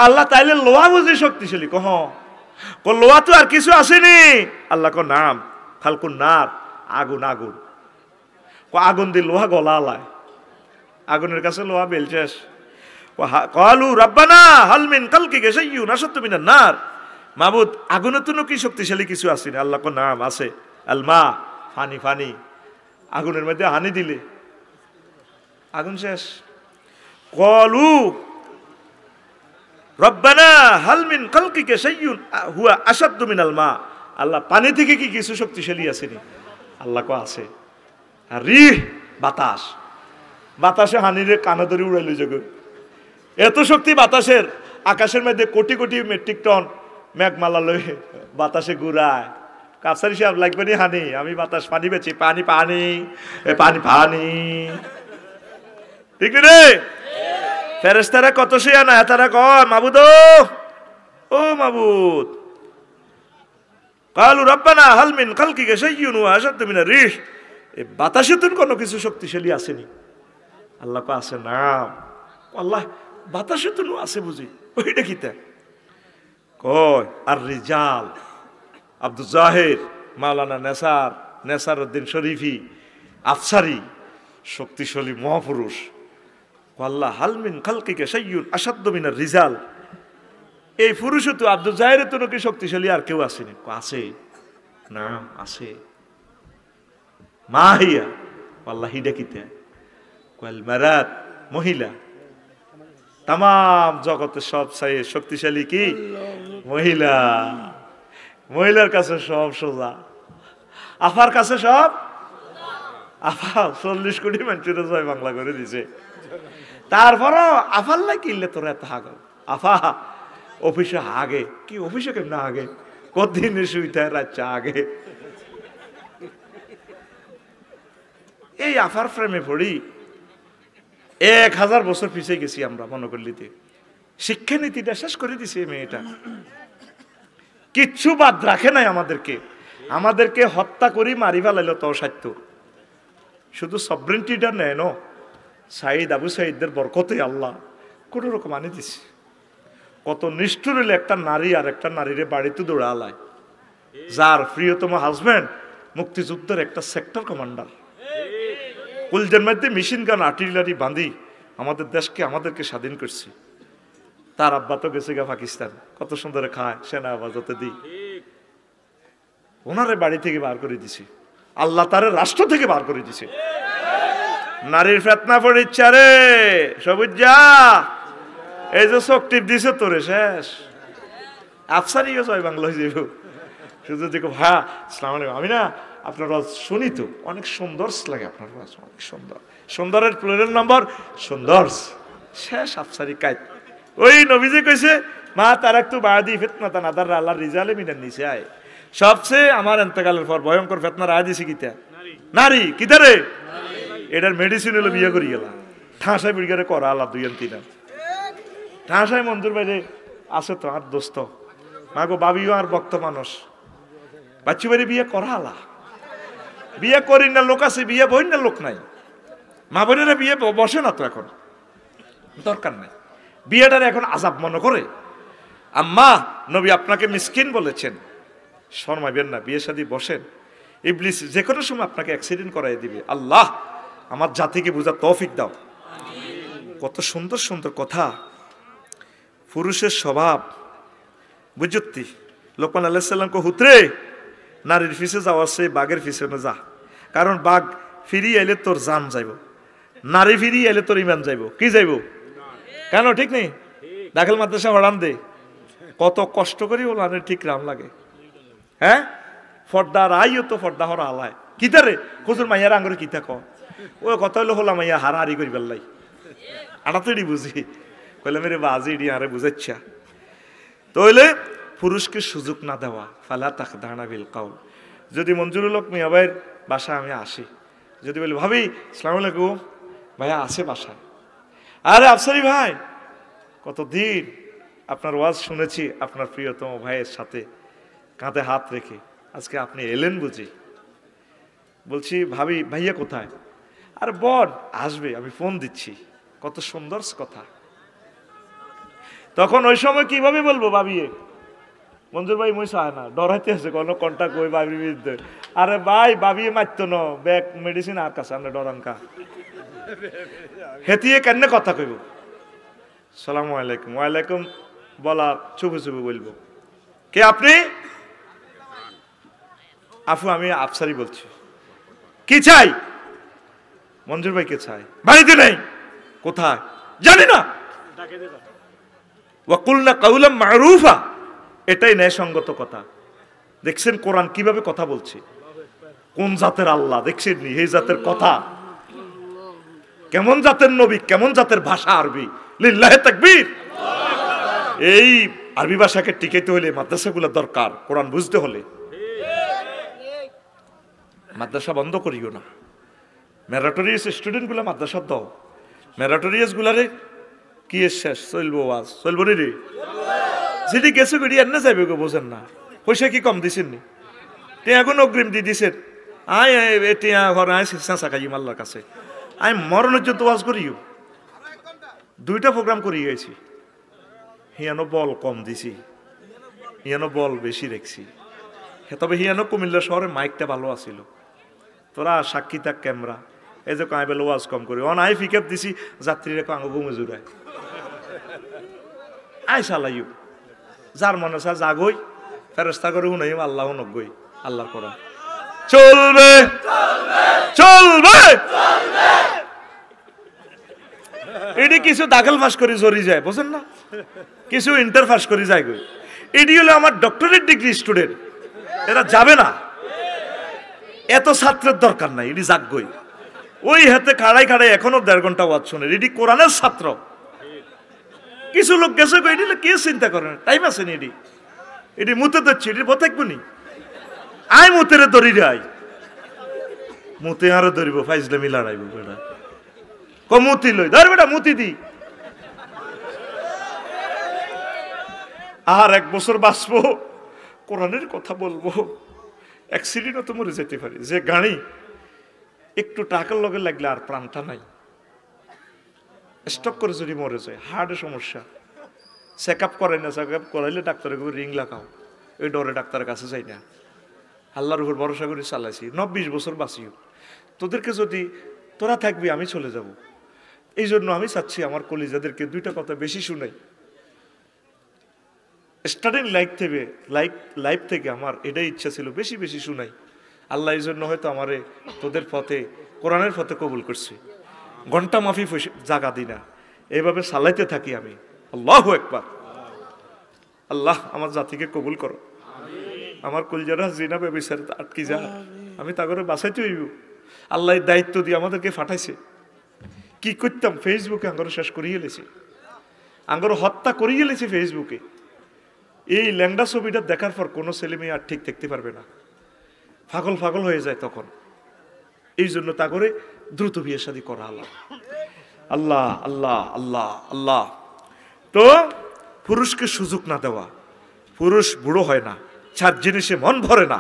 [SPEAKER 1] আল্লাহ তাইলে লোহা বুঝি শক্তিশালী? কহ লোহা তো আর কিছু আসেনি। আল্লাহ ক নাম খালকুন নার, আগুন। আগুন আগুন দিয়ে লোহা গলা লায়, আগুনের কাছে লোহা বেলচেস। কালু রাব্বানা হাল মিন খালকিকা শাইউন আশাদ্দু মিনান নার। মাবুদ, আগুনের তো কি শক্তিশালী কিছু আসেনি? আল্লাহ ক নাম আছে, আলমা, ফানি। ফানি আগুনের মধ্যে হানি দিলে আগুন শেষ। কালু রব্বানা হাল মিন খালকিকা শাইউন হুয়া আশাদ্দু মিনাল মা। আল্লাহ, পানি থেকে কি কিছু শক্তিশালী আসেনি? আল্লাহ কো আছে। আর রিহ, বাতাস, বাতাসে হানিরে কানা ধরে উড়াইল জগৎ। এত শক্তি বাতাসের, আকাশের মধ্যে কোটি কোটি মেট্রিক টন মেঘমালা লয়ে বাতাসে ঘুরায়। কাছারি সাহেব লাগবে নি হানি, আমি বাতাস পানি বেছি, পানি পানি পানি পানি, ঠিক রে? ফেরেশতারা কত শিয়ানা, তারা কয় মাবুদ ও মাবুদ, কালু রব্বানা হাল মিন খালকিকা শাইউন আশাদ্দু মিনার রিহ। এই বাতাসে তো কোনো কিছু শক্তিশালী আসেনি? আল্লাহ কয় আছে নাম। আল্লাহ, বাতাসে তো আছে বুঝি, ওইটা কি তা? কয় আর রিজাল, আব্দুল জাহির, মাওলানা নেসার উদ্দিন শরীফি আফসারি, শক্তিশালী মহাপুরুষ। আল্লাহ, হাল মিন খালকিকা শাইউন আশাদ্দু মিনার রিজাল। এই পুরুষও তো, আব্দুল জাহিরের তো নাকি শক্তিশালী আর কেউ আসেনি? আছে নাম আছে। মাহিয়া, আল্লাহ হিডা কিতা? কল মারাত, মহিলা। তাম জগতের সব শক্তিশালী কি? মহিলা। মহিলার কাছে সব সোজা, আফার কাছে সব। আফা 40 কোটি মানুষের জয় বাংলা করে দিছে, তারপরও আফার লাই কিনলে তোর এত হাগ। আফা অফিসে হাগে কি? অফিসে কেমন হাগে? কতদিনে শুইতে রাচ্চা আগে। এই আফার ফ্রেমে পড়ি 1000 বছর পিছিয়ে গেছি আমরা মনে করলিতে। শিক্ষানীতিটা শেষ করে দিছে মেয়েটা, কিচ্ছু বাদ রাখে নাই আমাদেরকে হত্যা করি মারি ফেলাইল তো সাধ্য। শুধু সবরেন্টিটা নেয় না, সাইদ আবু সাইদদের বরকতে আল্লাহ কোন রকম আনি দিছে। কত নিষ্ঠুর হইলে একটা নারী আর একটা নারীরে বাড়িতে দৌড়ালায়, যার প্রিয়তম হাজব্যান্ড মুক্তিযুদ্ধের একটা সেক্টর কমান্ডার। কুলজের মধ্যে মেশিন গান আর্টিলারি বাঁধি আমাদের দেশকে, আমাদেরকে স্বাধীন করছি। তার আব্বা তো গেছে গা পাকিস্তান, কত সুন্দর খায়, সেনা হেফাজতে দিই। ওনারে বাড়ি থেকে বার করে দিছে, আল্লাহ তারে রাষ্ট্র থেকে বার করে দিছে। নারীর ফেতনা পড়িচ্ছা রে সবুজ যা, এই যে চোখ টিপ দিছে তোরে শেষ। আফসারিও জয় বাংলা হয়ে যাইব। শুধু দেখো ভাইয়া আসসালামু আলাইকুম, আমি না আপনার ওয়াজ শুনি তো, অনেক সুন্দর লাগে আপনার ওয়াজ, অনেক সুন্দর। সুন্দরের প্লুরাল নাম্বার সুন্দর, শেষ আফসারি কাইত। ওই নবীজি কইছে মা তারাকতু বাদি ফিতনাতান আদাররা আল্লাহর রিজালে মিনান নিসাই। সবচেয়ে আমার ইন্তেকালের পর ভয়ঙ্কর ফিতনা রায় দিছে কিতা? নারী। কিতা রে? এটার মেডিসিন হলো বিয়ে করি গেলা, ঠাঁসাই বিড়িগারে করা আল্লাহ 2-3 ঠাঁসাই মঞ্জুর বাইরে আছে তো আর দোস্ত মাগো বাবিও আর বক্ত মানুষ বাচ্চু বাড়ি বিয়ে করা আলা। বিয়ে করি না লোক আছে, বিয়ে বই না লোক নাই। মা বোনেরা বিয়ে বসে না তো, এখন দরকার নাই। বিয়েটার এখন আজাব মনে করে। আম্মা নবী আপনাকে মিসকিন বলেছেন, শর্মাইবেন না, বিয়ে শাদী বসেন। ইবলিস যে কোনো সময় আপনাকে অ্যাক্সিডেন্ট করাই দিবে। আল্লাহ আমার জাতিকে বুঝার তৌফিক দাও। কত সুন্দর সুন্দর কথা। পুরুষের স্বভাব বুঝতি। লোকমান আলাইহিস সালামকে হুতরে নারীর পিছে যাওয়ার সে বাঘের পিছনে যা, কারণ বাঘ ফিরি আইলে তোর জান যাইব, নারী ফিরি আইলে তোর ইমান যাইব। কি যাইব? কেন ঠিক নেই? দাখিল মাদ্রাসা হরান দে, কত কষ্ট করি ও নারীর ঠিক রাম লাগে। হ্যাঁ ফর্দার আইও তো ফর্দা হরা আলায় কিতারে খুচুর মাইয়ার আঙ্গুরে কিতা ক ওই কথা হইলো হলাম মাইয়া হারাহারি করি পেলাই আড়াতাড়ি বুঝি কইলে মেরে বাজি ইডি আরে বুঝাচ্ছা তাহলে পুরুষকে সুযোগ না দেওয়া ফালা তাখদানা বিল কাউল যদি মঞ্জুরুল হক মিয়া ভাইয়ের বাসায় আমি আসি যদি বলি ভাবি আসসালামু আলাইকুম ভাইয়া আছে বাসায় আরে আফসারি ভাই কতদিন আপনার ওয়াজ শুনেছি আপনার প্রিয়তম ভাইয়ের সাথে কাঁধে হাত রেখে আজকে আপনি এলেন বুঝি বলছি ভাবি ভাইয়া কোথায় আরে বল আসবে আমি ফোন দিচ্ছি কত সুন্দর কথা তখন ওই সময় কিভাবে বলবো ভাবিয়ে মঞ্জুর ভাই মই চায় না ডরাইতে আছে কোনো কন্টাক্ট ওই বাবির বিরুদ্ধে আরে ভাই ভাবিয়ে মারতো না ব্যাগ মেডিসিন আর কাছে আমরা ডরাঙ্কা হেতিয়ে কেন কথা কইব সালামু আলাইকুম ওয়ালাইকুম বলা চুপে চুপে বলবো কে আপনি আফু আমি আফসারি বলছি কি চাই মঞ্জুর ভাই কে চাই বাড়িতে নেই কোথায় জানি না ওয়াকুলনা কাউলাম মারুফা এটাই ন্যায়সঙ্গত কথা দেখছেন কোরআন কিভাবে কথা বলছে কোন জাতের আল্লাহ দেখছেন নি এই জাতের কথা কেমন জাতের নবী কেমন জাতের ভাষা আরবি লিল্লাহি তাকবীর এই আরবি ভাষাকে টিকাইতে হলে মাদ্রাসাগুলো দরকার কোরআন বুঝতে হলে মাদ্রাসা বন্ধ করিও না ম্যারাটোরিয়াস স্টুডেন্ট গুলা মাদ্রাসা দাও ম্যারাটোরিয়াস গুলারে কি শেষ চলবো আজ চলবো রে যেটি গেছে গড়ি এনে যাইবে গো বোঝেন না পয়সা কি কম দিছেন নি টিয়াগুন অগ্রিম দি দিছেন আয় টিয়া ঘর আয় চেঁচা খাই আল্লাহর কাছে আমি মরণের জন্য ওয়াজ করিও 2টা প্রোগ্রাম করি গেছি হিয়ানো বল কম দিছি হিয়ানো বল বেশি রেখছি তবে হিয়ানো কুমিল্লা শহরে মাইকটা ভালো আছিল তোরা সাক্ষী থাক ক্যামেরা এই যে কাঁই বেলা ওয়াজ কম করি অন আই পিকআপ দিছি যাত্রীরা কাঙ্গ ঘুমে জুড়ায় আই চালাইও যার মনে আছে জাগই ফেরেশতা করে হুনাই আল্লাহ নগই আল্লাহর কোরআন চলবে চলবে এটি কিছু দাখিল পাস করে জড়ি যায় বুঝেন না কিছু ইন্টার পাস করে যায় গই এটি হলো আমার ডক্টরেট ডিগ্রি স্টুডেন্ট এরা যাবে না এত ছাত্রের দরকার নাই এটি যাগই ওই হাতে খাড়াই খাড়াই এখনো 1.5 ঘন্টা ওয়াজ শুনে এটি কোরআনের ছাত্র কিছু লোক গেছে কই এটি কে চিন্তা করেন টাইম আছে নি এটি মুতে দিচ্ছি এটি বতাকবো নি আই মুতেরে দড়ি আই মুতে আরো ধরিব ফাইজলামি লড়াইব বেটা কমুতি লই ধর বেটা মুতি দি আর 1 বছর বাঁচবো কোরআনের কথা বলবো অ্যাক্সিডেন্টও তো মরে যেতে পারি যে গাড়ি একটু টাকার লগে লাগলে আর প্রাণটা নাই স্টক করে যদি মরে যায় হার্টের সমস্যা চেক আপ করে না চেক আপ করাইলে ডাক্তারের রিং লাগাও ওই ডরে ডাক্তারের কাছে যাই না আল্লাহর উপর ভরসা করে চালাইছি 20 বছর বাঁচিও তোদেরকে যদি তোরা থাকবি আমি চলে যাব এই জন্য আমি চাচ্ছি আমার কলিজাদেরকে 2টা কথা বেশি শুনাই স্টার্টিং লাইফ থেকে আমার এটাই ইচ্ছা ছিল বেশি বেশি শুনাই আল্লাহ এই জন্য হয়তো আমারে তোদের পথে কোরআনের পথে কবুল করছে ঘন্টা মাফি জাগা দিই না এইভাবে চালাইতে থাকি আমি আল্লাহু আকবার আল্লাহ আমার জাতিকে কবুল করো আমার কলিজারা জিনা ব্যবসার আটকি যা আমি তা করে বাঁচাইতে হইব আল্লাহ দায়িত্ব দিয়ে আমাদেরকে পাঠাইছে কি করতাম ফেসবুকে আঙ্গর শেষ করিয়ে গেলেছি আঙ্গর হত্যা করিয়ে গেলেছি ফেসবুকে এই ল্যাংডা ছবিটা দেখার পর কোনো ছেলে মেয়ে আর ঠিক দেখতে পারবে না পাগল হয়ে যায় তখন এই জন্য তা করে দ্রুত বিয়ে শাদী করা আল্লাহ আল্লাহ আল্লাহ আল্লাহ আল্লাহ তো পুরুষকে সুযোগ না দেওয়া পুরুষ বুড়ো হয় না 4 জিনিসে মন ভরে না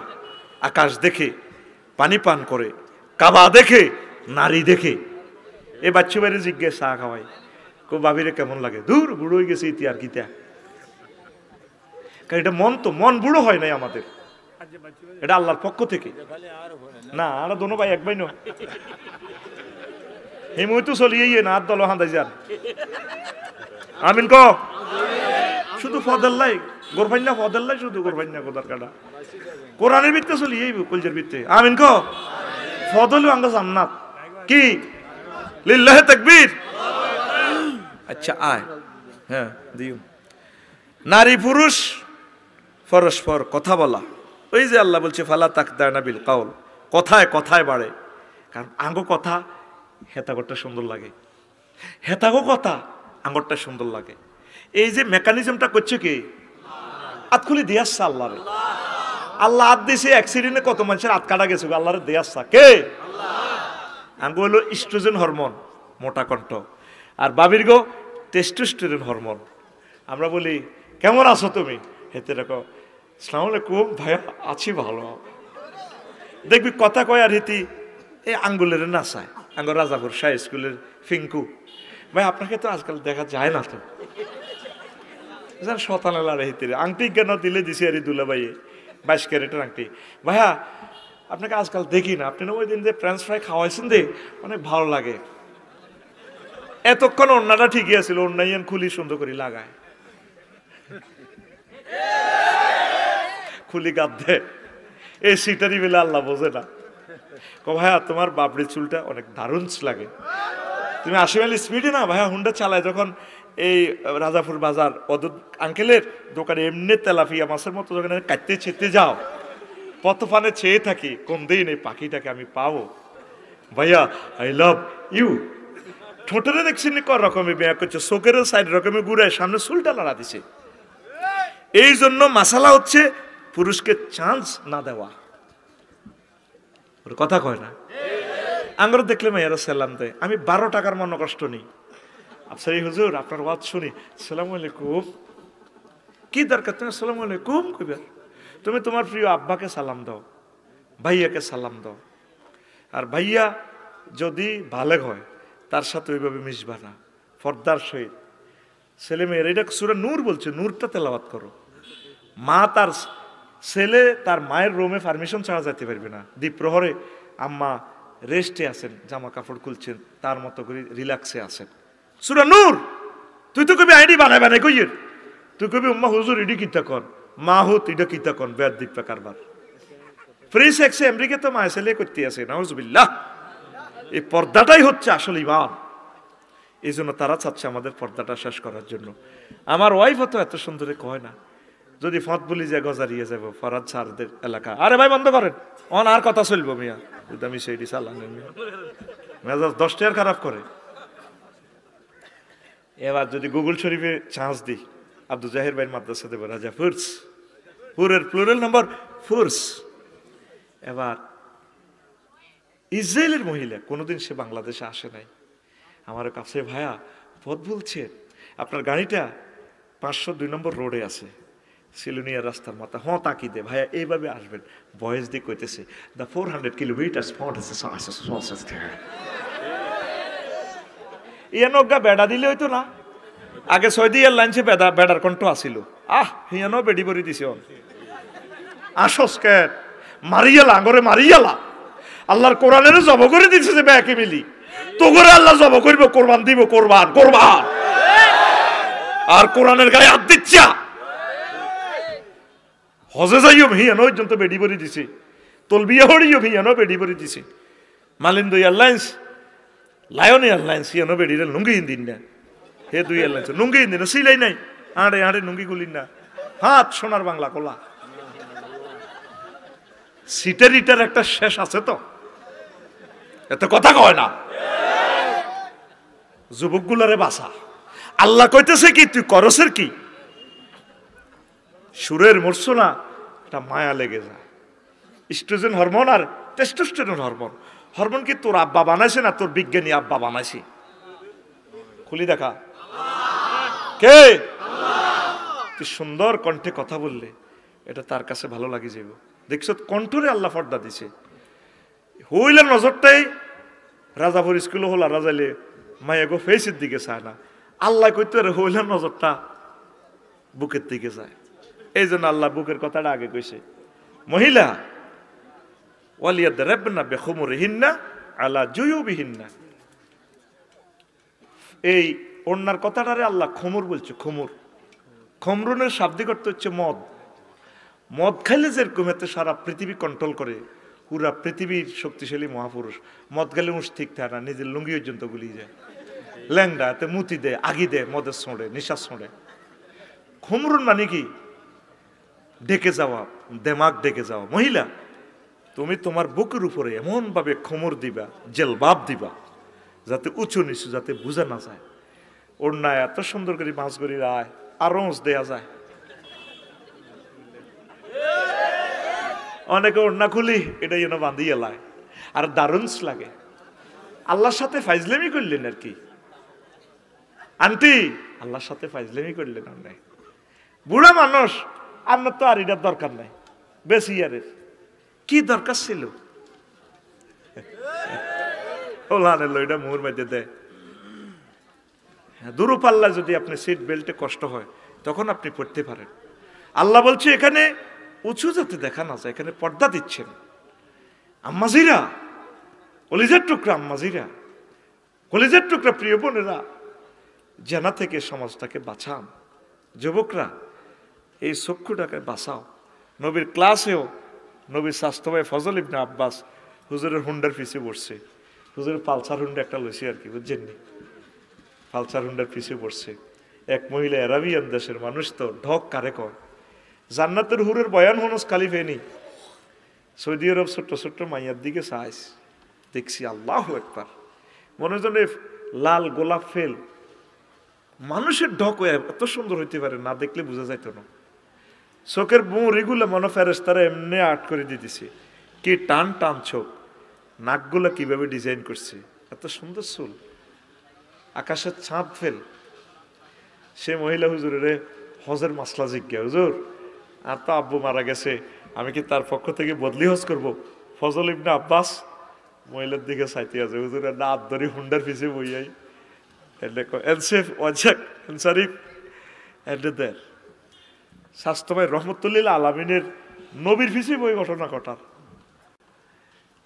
[SPEAKER 1] আকাশ দেখে পানি পান করে কাবা দেখে নারী দেখে এ বাচ্চা বাইরে জিজ্ঞেস চা খাওয়াই কো বাবিরে কেমন লাগে দূর বুড়ো হয়ে গেছে ইতি আর কিতা কারণ এটা মন বুড়ো হয় নাই আমাদের এটা আল্লাহর পক্ষ থেকে না আর দোনো ভাই এক ভাই নয় এই মুই তো চলিয়ে না আর দল হাঁদাই যান আমিন ক শুধু ফদল্লাই গোরফাইন্না ফদল্লাই শুধু গোরফাইন্না কোদার কাটা কোরআনের ভিত্তে চলি এই কলজের ভিত্তে আমিন ক ফদলু আঙ্গা জান্নাত কি লিল্লাহি তাকবীর আচ্ছা আয় হ্যাঁ দিও নারী পুরুষ পরস্পর কথা বলা ওই যে আল্লাহ বলছে ফালা তাকদানা বিল কাউল কথায় কথায় বাড়ে কারণ আঙ্গ কথা হেতা করতে সুন্দর লাগে হেতাগো কথা আঙ্গরটা সুন্দর লাগে। এই যে মেকানিজমটা করছে কি, আত খুলি দিয়াচ্ছে আল্লাহ রে। আল্লাহ আত দিয়েছে, অ্যাক্সিডেন্টে কত মানুষের আত কাটা গেছে, আল্লাহরে দিয়াচ্ছা কে? আঙ্গ হলো ইস্ট্রোজেন হরমোন, মোটা কণ্ঠ। আর বাবির গো টেস্টোস্টেরন হরমোন। আমরা বলি কেমন আছো তুমি, হেতে রাখো আসসালামু আলাইকুম ভাইয়া, আছি ভালো। দেখবি কথা কয় আর হেতি এই আঙ্গুলের নাচায়। আঙ্গ রাজাপুর শাহ স্কুলের ফিঙ্কু ভাই, আপনাকে তো আজকাল দেখা যায় না তো, শতানালার হেতিরে আংটি কেন দিলে দিছি আর দুলা ভাইয়ে 22 ক্যারেটের আংটি। ভাইয়া আপনাকে আজকাল দেখি না, আপনি না ওই দিন যে ফ্রেঞ্চ ফ্রাই খাওয়াইছেন দে, অনেক ভালো লাগে। এতক্ষণ অন্যটা ঠিকই আছিল, অন্যাইন খুলি সুন্দর করে লাগায়, খুলি গাদ্ধে এই সিটারি বেলা আল্লাহ বোঝে না। ভাইয়া তোমার বাবরি চুলটা অনেক দারুণ লাগে, তুমি 80 মাইল স্পিডে না ভাইয়া হুন্ডা চালায় যখন এই রাজাপুর বাজার অদূর আঙ্কেলের দোকানে এমনি তেলাপিয়া মাছের মতো যখন কাটতে ছেতে যাও, পথফানে চেয়ে থাকি কোন দিন এই পাখিটাকে আমি পাবো। ভাইয়া আই লাভ ইউ। ঠোঁটেরে দেখছি নি কর রকমে বিয়া করছে, চোখের সাইড রকমে ঘুরে সামনে চুলটা লড়া দিছে। এই জন্য মাসালা হচ্ছে পুরুষকে চান্স না দেওয়া। কথা কয় না, আঙ্গর দেখলে মেয়েরা সালাম দেয়। আমি 12 টাকার মন কষ্ট নেই, আচ্ছা এই হুজুর আপনার ওয়াজ শুনি, সালাম আলাইকুম। কি দরকার তুমি সালাম আলাইকুম কইবে? তুমি তোমার প্রিয় আব্বাকে সালাম দাও, ভাইয়াকে সালাম দাও। আর ভাইয়া যদি বালেগ হয় তার সাথে ওইভাবে মিশবা না, পর্দার সহিত। ছেলে মেয়ের এটা সূরা নূর বলছে, নূরটা তেলাওয়াত করো। মা তার ছেলে তার মায়ের রুমে পারমিশন ছাড়া যেতে পারবে না। দ্বীপ্রহরে আম্মা রেস্টে আছেন, জামা কাপড় খুলছেন, তার মতো করে রিল্যাক্সে আছেন। সূরা নূর। তুই তো কবি আইডি বানাই বানাই কইয়ের, তুই কবি উম্মা হুজুর ইডি কিতা কর, মা হুত ইডা কিতা কর, বেদ দীপা কারবার। ফ্রি সেক্সে আমেরিকা তো মায় ছেলে করতে আছে, নাউজুবিল্লাহ। এই পর্দাটাই হচ্ছে আসল ইমান। এই জন্য তারা চাচ্ছে আমাদের পর্দাটা শেষ করার জন্য। আমার ওয়াইফ তো এত সুন্দরে কয় না, যদি ফত বলি যে গজারিয়ে যাবো ফরাদ স্যারদের এলাকা, আরে ভাই বন্ধ করেন, অন আর কথা চলবো মিয়া, আমি সেইটি চালান মেজাজ 10 টাকার খারাপ করে। এবার যদি গুগল শরীফে চান্স দিই, আব্দুল জাহির ভাইয়ের মাদ্রাসা দেব রাজা ফুরস, পুরের প্লুরাল নাম্বার ফুরস। এবার ইসরায়েলের মহিলা, কোনোদিন সে বাংলাদেশে আসে নাই, আমার কাছে ভাইয়া পথ বলছেন আপনার গাড়িটা 502 নম্বর রোডে আছে, সিলুনিয়া রাস্তার মাথা, হ্যাঁ তাকি দে ভাইয়া এইভাবে আসবেন। ভয়েস দিয়ে কইতেছে দ্য 400 কিলোমিটার স্পট আছে। ইয়ানগা বেড়া দিলে হইতো না, আগে সৌদি এয়ারলাইন্সে বেড়ার কণ্ঠ আসিল, হিয়ানো বেডি বরি দিছে আসস কে মারিয়ালা আঙ্গরে মারিয়ালা। আল্লাহর কোরআনের জব করে দিচ্ছে যে ব্যাকে মিলি তো করে আল্লাহ জব করব, কোরবান দিব, কোরবান কোরবান। আর কোরআনের গায়ে হাত দিচ্ছা হজে যাইও হিয়ানো পর্যন্ত বেডি বরি দিছে, তলবিয়া হরিও হিয়ানো বেডি বরি দিছে। মালিন্দ এয়ারলাইন্স, লায়ন এয়ারলাইন্স হিয়ানো বেডিরে লুঙ্গি দিন না, হে 2 এয়ারলাইন্স লুঙ্গি দিন না, সিলাই নাই, আড়ে আড়ে লুঙ্গি গুলিন না, হাত সোনার বাংলা কলা। সিটের ইটার একটা শেষ আছে তো, এত কথা কয় না। যুবকগুলারে বাসা, আল্লাহ কইতেছে কি তুই করসের কি, সুরের মরছো না, এটা মায়া লেগে যায়। ইস্ট্রোজেন হরমোন আর টেস্টোস্টেরন হরমোন, হরমোন কি তোর আব্বা বানাইছে না তোর বিজ্ঞানী আব্বা বানাইছে? খুলি দেখা কে? তুই সুন্দর কণ্ঠে কথা বললে এটা তার কাছে ভালো লাগে যাইব। দেখছো কণ্ঠরে আল্লাহ পর্দা দিছে। হইলার নজরটাই রাজাপুর স্কুলে হলা রাজাইলে মায়াগো ফেসের দিকে চায় না, আল্লাহ কইতে হইলার নজরটা বুকের দিকে যায়। এই জন্য আল্লাহ বুকের কথাটা আগে কইছে, মহিলা ওয়ালিয়াদরিবনা বিখুমুরিহিন্না আলা জুয়ুবিহিন্না। এই ওন্নার কথাটারে আল্লাহ খমর বলছে, খমর। খমরুনের শাব্দিক অর্থ হচ্ছে মদ। মদ খাইলে যেরকম এতে সারা পৃথিবী কন্ট্রোল করে, পুরা পৃথিবীর শক্তিশালী মহাপুরুষ। মদ গেলে উঠ ঠিক থাকে না, নিজের লুঙ্গি পর্যন্ত গুলিয়ে যায়, ল্যাংডা এতে মুতি দেয়, আগি দেয়, মদের ছোঁড়ে, নিঃশ্বাস ছোঁড়ে। খমরুন মানে কি? ডেকে যাওয়া, দেমাগ ডেকে যাওয়া। মহিলা তুমি তোমার বুকের উপরে এমন ভাবে খমর দিবা, জেলবাব দিবা, যাতে উঁচু নিচু যাতে বোঝা না যায়। ওড়নায় এত সুন্দর করে মাছ করি রায় আরো দেয়া যায়। অনেকে ওড়না খুলি এটা যেন বাঁধিয়ে লায় আর দারুণ লাগে। আল্লাহর সাথে ফাইজলামি করলেন আর কি আন্টি, আল্লাহর সাথে ফাইজলামি করলেন। অন্যায় বুড়া মানুষ, আপনার তো আর এটার দরকার নাই, বেশি ইয়ারের কি দরকার ছিল? এটা মুহুর মধ্যে দেয়। দূরপাল্লা যদি আপনি সিট বেল্টে কষ্ট হয় তখন আপনি পড়তে পারেন। আল্লাহ বলছে এখানে উঁচু যাতে দেখা না যায়, এখানে পর্দা দিচ্ছেন। আম্মাজিরা, কলিজার টুকরা আম্মাজিরা, কলিজার টুকরা প্রিয় বোনেরা, জানা থেকে সমাজটাকে বাঁচান। যুবকরা এই চক্ষুটাকে বাঁচাও। নবীর ক্লাসেও নবীর স্বাস্থ্য ভাই ফজল ইবনে আব্বাস হুজুরের হুন্ডার পিছিয়ে পড়ছে। হুজুরের পালসার হুন্ডা একটা লইছে আর কি, বুঝছেননি? পালসার হুন্ডার পিছিয়ে পড়ছে এক মহিলা, আরাবিয়ান দেশের মানুষ তো ঢক কারে কয়। জান্নাতের হুরের বয়ান হনস খালি ফেনি সৌদি আরব ছোট্ট ছোট্ট মাইয়ার দিকে চাইস, দেখছি আল্লাহু আকবার, মনে জনে লাল গোলাপ ফেল। মানুষের ঢক এত সুন্দর হইতে পারে না, দেখলে বোঝা যাইত না। চোখের মুড়িগুলো মনে ফেরেশতারা এমনি আর্ট করে দিতেছে, কি টান টান চোখ, নাকগুলো কিভাবে ডিজাইন করছে, এত সুন্দর চুল, আকাশের চাঁদ ফেল। সে মহিলা হুজুরে হজের মাসলা জিজ্ঞা, হুজুর আর তো আব্বু মারা গেছে, আমি কি তার পক্ষ থেকে বদলি হজ করবো? ফজল ইবনে আব্বাস মহিলার দিকে চাইতে আছে, হুজুরের না আদরি হুন্ডার পিছিয়ে বইয়াই স্বাস্থ্যময় রহমতুল্লিল আলামিনের নবীর পিছিয়ে বই ঘটনা ঘটার।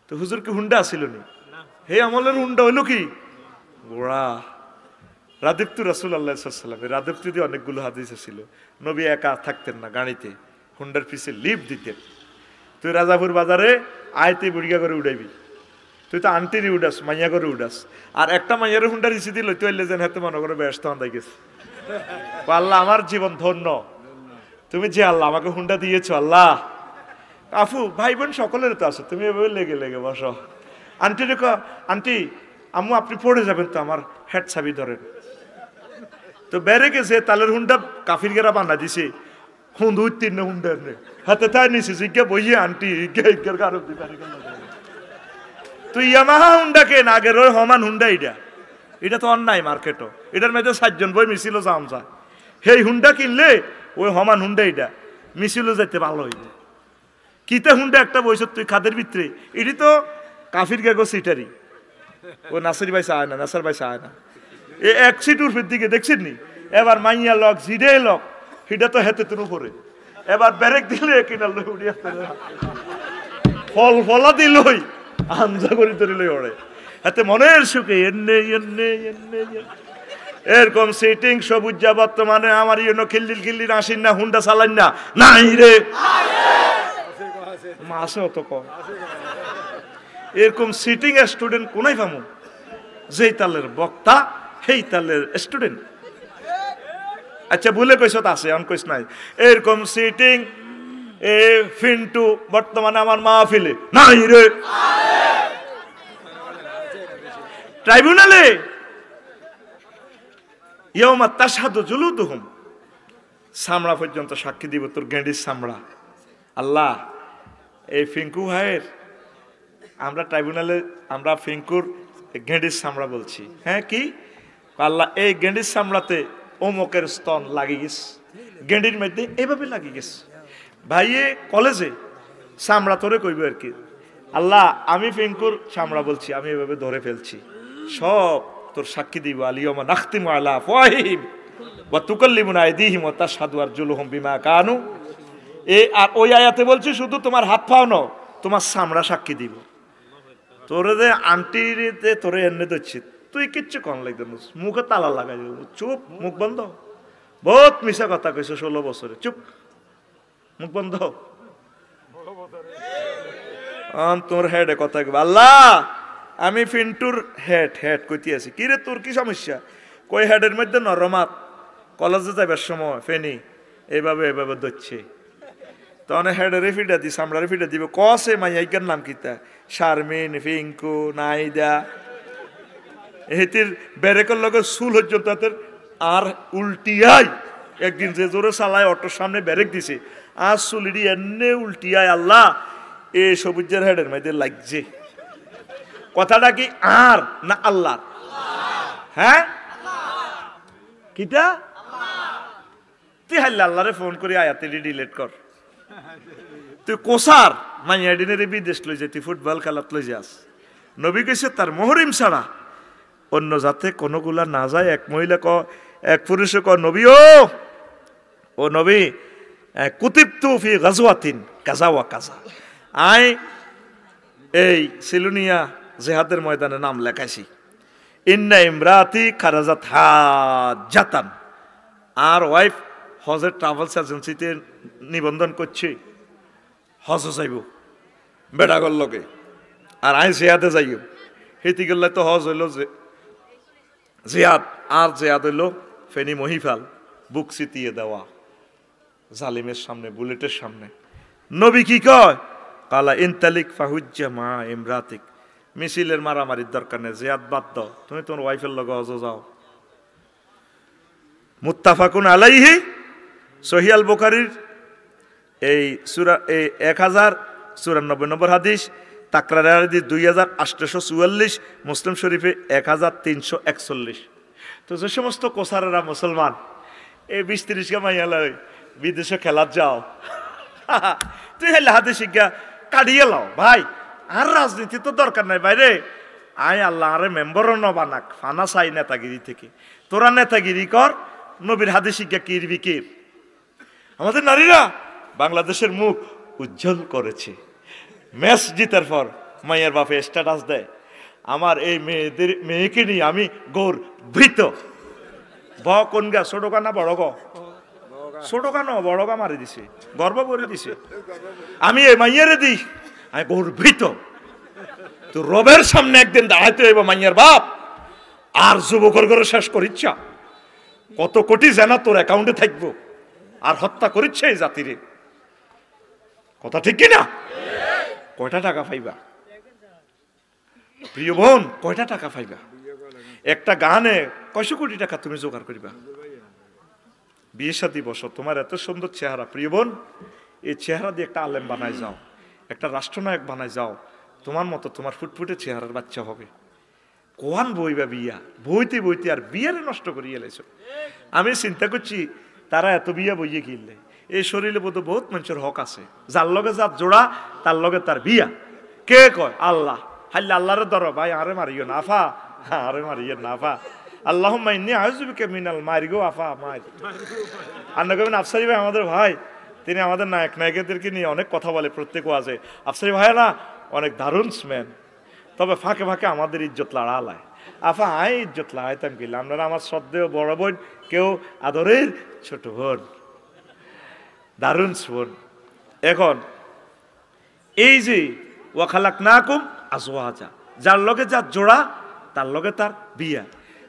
[SPEAKER 1] তো হুজুর কি হুন্ডা আসিল নি? হে আমলের হুন্ডা হইল কি গোড়া রাদিফতু রাসূলুল্লাহ সাল্লাল্লাহু আলাইহি ওয়াসাল্লাম। রাদিফতু দিয়ে অনেকগুলো হাদিস ছিল। নবী একা থাকতেন না, গাড়িতে হুন্ডার পিছে লিফট দিতেন। তুই রাজাপুর বাজারে আয়তে বুড়িয়া করে উড়াইবি, তুই তো আন্টিরই উড়াস, মাইয়া করে উড়াস, আর একটা মাইয়ারে হুন্ডার ইসি দিল তুই যেন হাতে মনে করে ব্যস্ত হয়ে গেছে। আল্লাহ আমার জীবন ধন্য, তুমি যে আল্লাহ আমাকে হুন্ডা দিয়েছো আল্লাহ। আফু ভাই বোন সকলের তো আছে, তুমি এভাবে লেগে লেগে বসো। আন্টি রেখো, আন্টি আম্মু আপনি পড়ে যাবেন তো, আমার হেড ছাবি ধরেন। তো বেড়ে গেছে তালের হুন্ডা কাফির গেরা বানা দিছে, হুন্দু তিন হুন্ডার নে হাতে তাই নিছে জিজ্ঞা বইয়ে আন্টি ইজ্ঞার কারো দিতে তুই ইয়ামাহা হুন্ডা কেন, আগের ওই হমান হুন্ডা, এটা তো অন্যায় মার্কেটও, এটার মধ্যে 7 জন বই মিছিল যাম যায়। সেই হুন্ডা কিনলে ওই হমান হুন্ডা এটা মিছিল যাইতে ভালো হইবে। কিতে হুন্ডা একটা বইস তুই খাদের ভিতরে, এটি তো কাফির গেগো সিটারি। ও নাসির ভাই চায় না, নাসার ভাই চায় না, এ এক সিট উর্ফের দিকে দেখছেন নি। এবার মাইয়া লক জিডে লক, সেটা তো হেতে তোর উপরে, এবার ব্যারেক দিলে কিনাল উড়িয়া ফল ফলা দিলই আঞ্জা করে ধরিল ওড়ে হাতে মনের সুখে এনে এনে এনে এরকম সিটিং সবুজ যা বর্তমানে আমার ইউনো খিল্লিল খিল্লির আসিন না, হুন্ডা চালান না, নাই রে মাসে অত কম। এরকম সিটিং স্টুডেন্ট কোনাই পামু? যেই তালের বক্তা সেই তালের স্টুডেন্ট। আচ্ছা ভুলে কইস আছে, অন কইস নাই। এরকম সিটিং এ ফিন্টু বর্তমানে আমার মাহফিলে নাই রে। ট্রাইব্যুনালে ইয়াউমা তাশহাদু জুলুদুহুম, চামড়া পর্যন্ত সাক্ষী দিব, তোর গেঁডির চামড়া। আল্লাহ এই ফিঙ্কু ভাইয়ের আমরা ট্রাইব্যুনালে আমরা ফিঙ্কুর গেঁডির চামড়া বলছি। হ্যাঁ কি আল্লাহ, এই গেঁডির চামড়াতে অমুকের স্তন লাগি গেছে, গেঁডির মধ্যে এইভাবে লাগি গেছে। ভাইয়ে কলেজে চামড়া তোরে কইব আর কি, আল্লাহ আমি ফিঙ্কুর চামড়া বলছি, আমি এভাবে ধরে ফেলছি, সব তোর সাক্ষী দিব। আলিয়াউমা নাখতিমু আলা আফওয়াহিহিম ওয়া তুকাল্লিমুনা আইদিহিম ওয়া তাশহাদু আরজুলুহুম বিমা কানু। আর ওই আয়াতে বলছি শুধু তোমার হাত পাও না, তোমার চামড়া সাক্ষী দিব। তোরে যে আন্টিতে তোরে এনে দিচ্ছি, তুই কিচ্ছু কন লাগবে, মুখে তালা লাগাই দেব, চুপ, মুখ বন্ধ। বহুত মিশা কথা কইছো 16 বছরে, চুপ, মুখ বন্ধ। তোর হেডে কথা কইব, আল্লাহ আমি ফিন্টুর হেড হেড কইতে আছি। কি রে তোর কি সমস্যা? কই হেডের মধ্যে নরমাত, কলেজে যাবার সময় ফেনি এইভাবে এভাবে ধরছে। তখন হেডের ফিটা দি, সামড়ারে ফিটা দিব, কসে মাইয়াইকার নাম কিতা, শারমিন, ফিঙ্কু, নাইদা, হেতির ব্যারেকের লগে চুল পর্যন্ত আর উল্টিয়াই একদিন যে জোরে চালায় অটোর সামনে ব্যারেক দিছে আর চুলিডি এনে উল্টিয়াই আল্লাহ এ সবুজের হেডের মধ্যে লাগছে কথাটা কি আর না আল্লাহ হ্যাঁ কিটা তুই হাল্লা আল্লাহরে ফোন করে আয়াতে ডিলিট কর তুই কোসার মাইয়া ডিনের বিদেশ লই যাই তুই ফুটবল খেলাত লই যাস নবী কইছে তার মহরিম ছাড়া অন্য যাতে কোনোগুলা না যায় এক মহিলা এক পুরুষে নবী ও নবী কুতিবতু ফি গাজওয়াতিন কাজা ওয়া কাজা আই এই সিলুনিয়া জিহাদের ময়দানে নাম লেখাইছি ইন্না ইমরাতি খারাজাত হাজাতান আর ওয়াইফ হজের ট্রাভেলস এজেন্সিতে নিবন্ধন করছে হজ যাইব বেড়াগর লগে আর আই জিহাদে যাইব হেতি গেলে তো হজ হইল জিহাদ আর জিহাদ হইল ফেনি মহিফাল বুক চিতিয়ে দেওয়া জালিমের সামনে বুলেটের সামনে নবী কি কয় কালা ইনতালিক ফাহুজ্জা মা ইমরাতিক মিছিলের মারামারির দরকার নেই জিহাদ বাদ দাও তুমি তোমার ওয়াইফের লগে হজ যাও মুত্তাফাকুন আলাইহি সহিহ আল বুখারীর এই সূরা 1094 নম্বর হাদিস তাকরারের হাদিস 2844 মুসলিম শরীফে 1341 তো যে সমস্ত কোসারেরা মুসলমান এই 20-30 কে মাইয়া লয় বিদেশে খেলার যাও তুই হেলে হাদিস শিক্ষা কাটিয়ে লাও ভাই আর রাজনীতি তো দরকার নাই বাইরে আয় আল্লাহ আরে মেম্বারও ন বানাক ফানা চাই নেতাগিরি থেকে তোরা নেতাগিরি কর নবীর হাদিস শিক্ষা কিরবি কির আমাদের নারীরা বাংলাদেশের মুখ উজ্জ্বল করেছে ম্যাচ জিতার পর মায়ের বাপে স্ট্যাটাস দেয় আমার এই মেয়েকে নিয়ে আমি গর্বিত কোন গা ছোট গা না বড় গা ছোট গা না বড় গা মারি দিছে গর্ব করে দিছে আমি এই মাইয়ারে দিই আমি গর্বিত তো রবের সামনে একদিন দাঁড়াইতে হইব মাইয়ার বাপ আর যুবকর করে শেষ করিচ্ছা কত কোটি জানা তোর অ্যাকাউন্টে থাকবো আর হত্যা করিচ্ছে এই জাতিরে কথা ঠিক কিনা কয়টা টাকা পাইবা প্রিয় বোন কয়টা টাকা পাইবা একটা গানে কয়শো কোটি টাকা তুমি জোগাড় করিবা বিয়ে শাদী বসো তোমার এত সুন্দর চেহারা প্রিয় বোন এই চেহারা দিয়ে একটা আলেম বানায় যাও একটা রাষ্ট্রনায়ক বানায় যাও তোমার মতো তোমার ফুটফুটে চেহারার বাচ্চা হবে কোয়ান বইবা বিয়া বইতে বইতে আর বিয়ারে নষ্ট করিয়ে এলেছো আমি চিন্তা করছি তারা এত বিয়া বইয়ে কিনলে এই শরীরে বোধ বহুত মানুষের হক আছে যার লগে যার জোড়া তার লগে তার বিয়া কে কয় আল্লাহ হাল্লা আল্লাহরে ধর ভাই আরে মারিও না আফা আরে মারিও না আফা আল্লাহুম্মা ইন্নী আউযুবিকা মিনাল মারি গো আফা মার আর না কবেন আফসারি ভাই আমাদের ভাই তিনি আমাদের নায়ক নায়িকাদেরকে নিয়ে অনেক কথা বলে প্রত্যেক ওয়াজে আফসারি ভাই না অনেক দারুণ স্ম্যান তবে ফাঁকে ফাঁকে আমাদের ইজ্জত লড়ালায় আফা আই ইজ্জত লড়াইতাম কি আপনারা আমার শ্রদ্ধেয় বড় বোন কেউ আদরের ছোট বোন দারুণ বোন এখন এই যে ওয়াখালাকনাকুম আজওয়াজা যার লগে যার জোড়া তার লগে তার বিয়া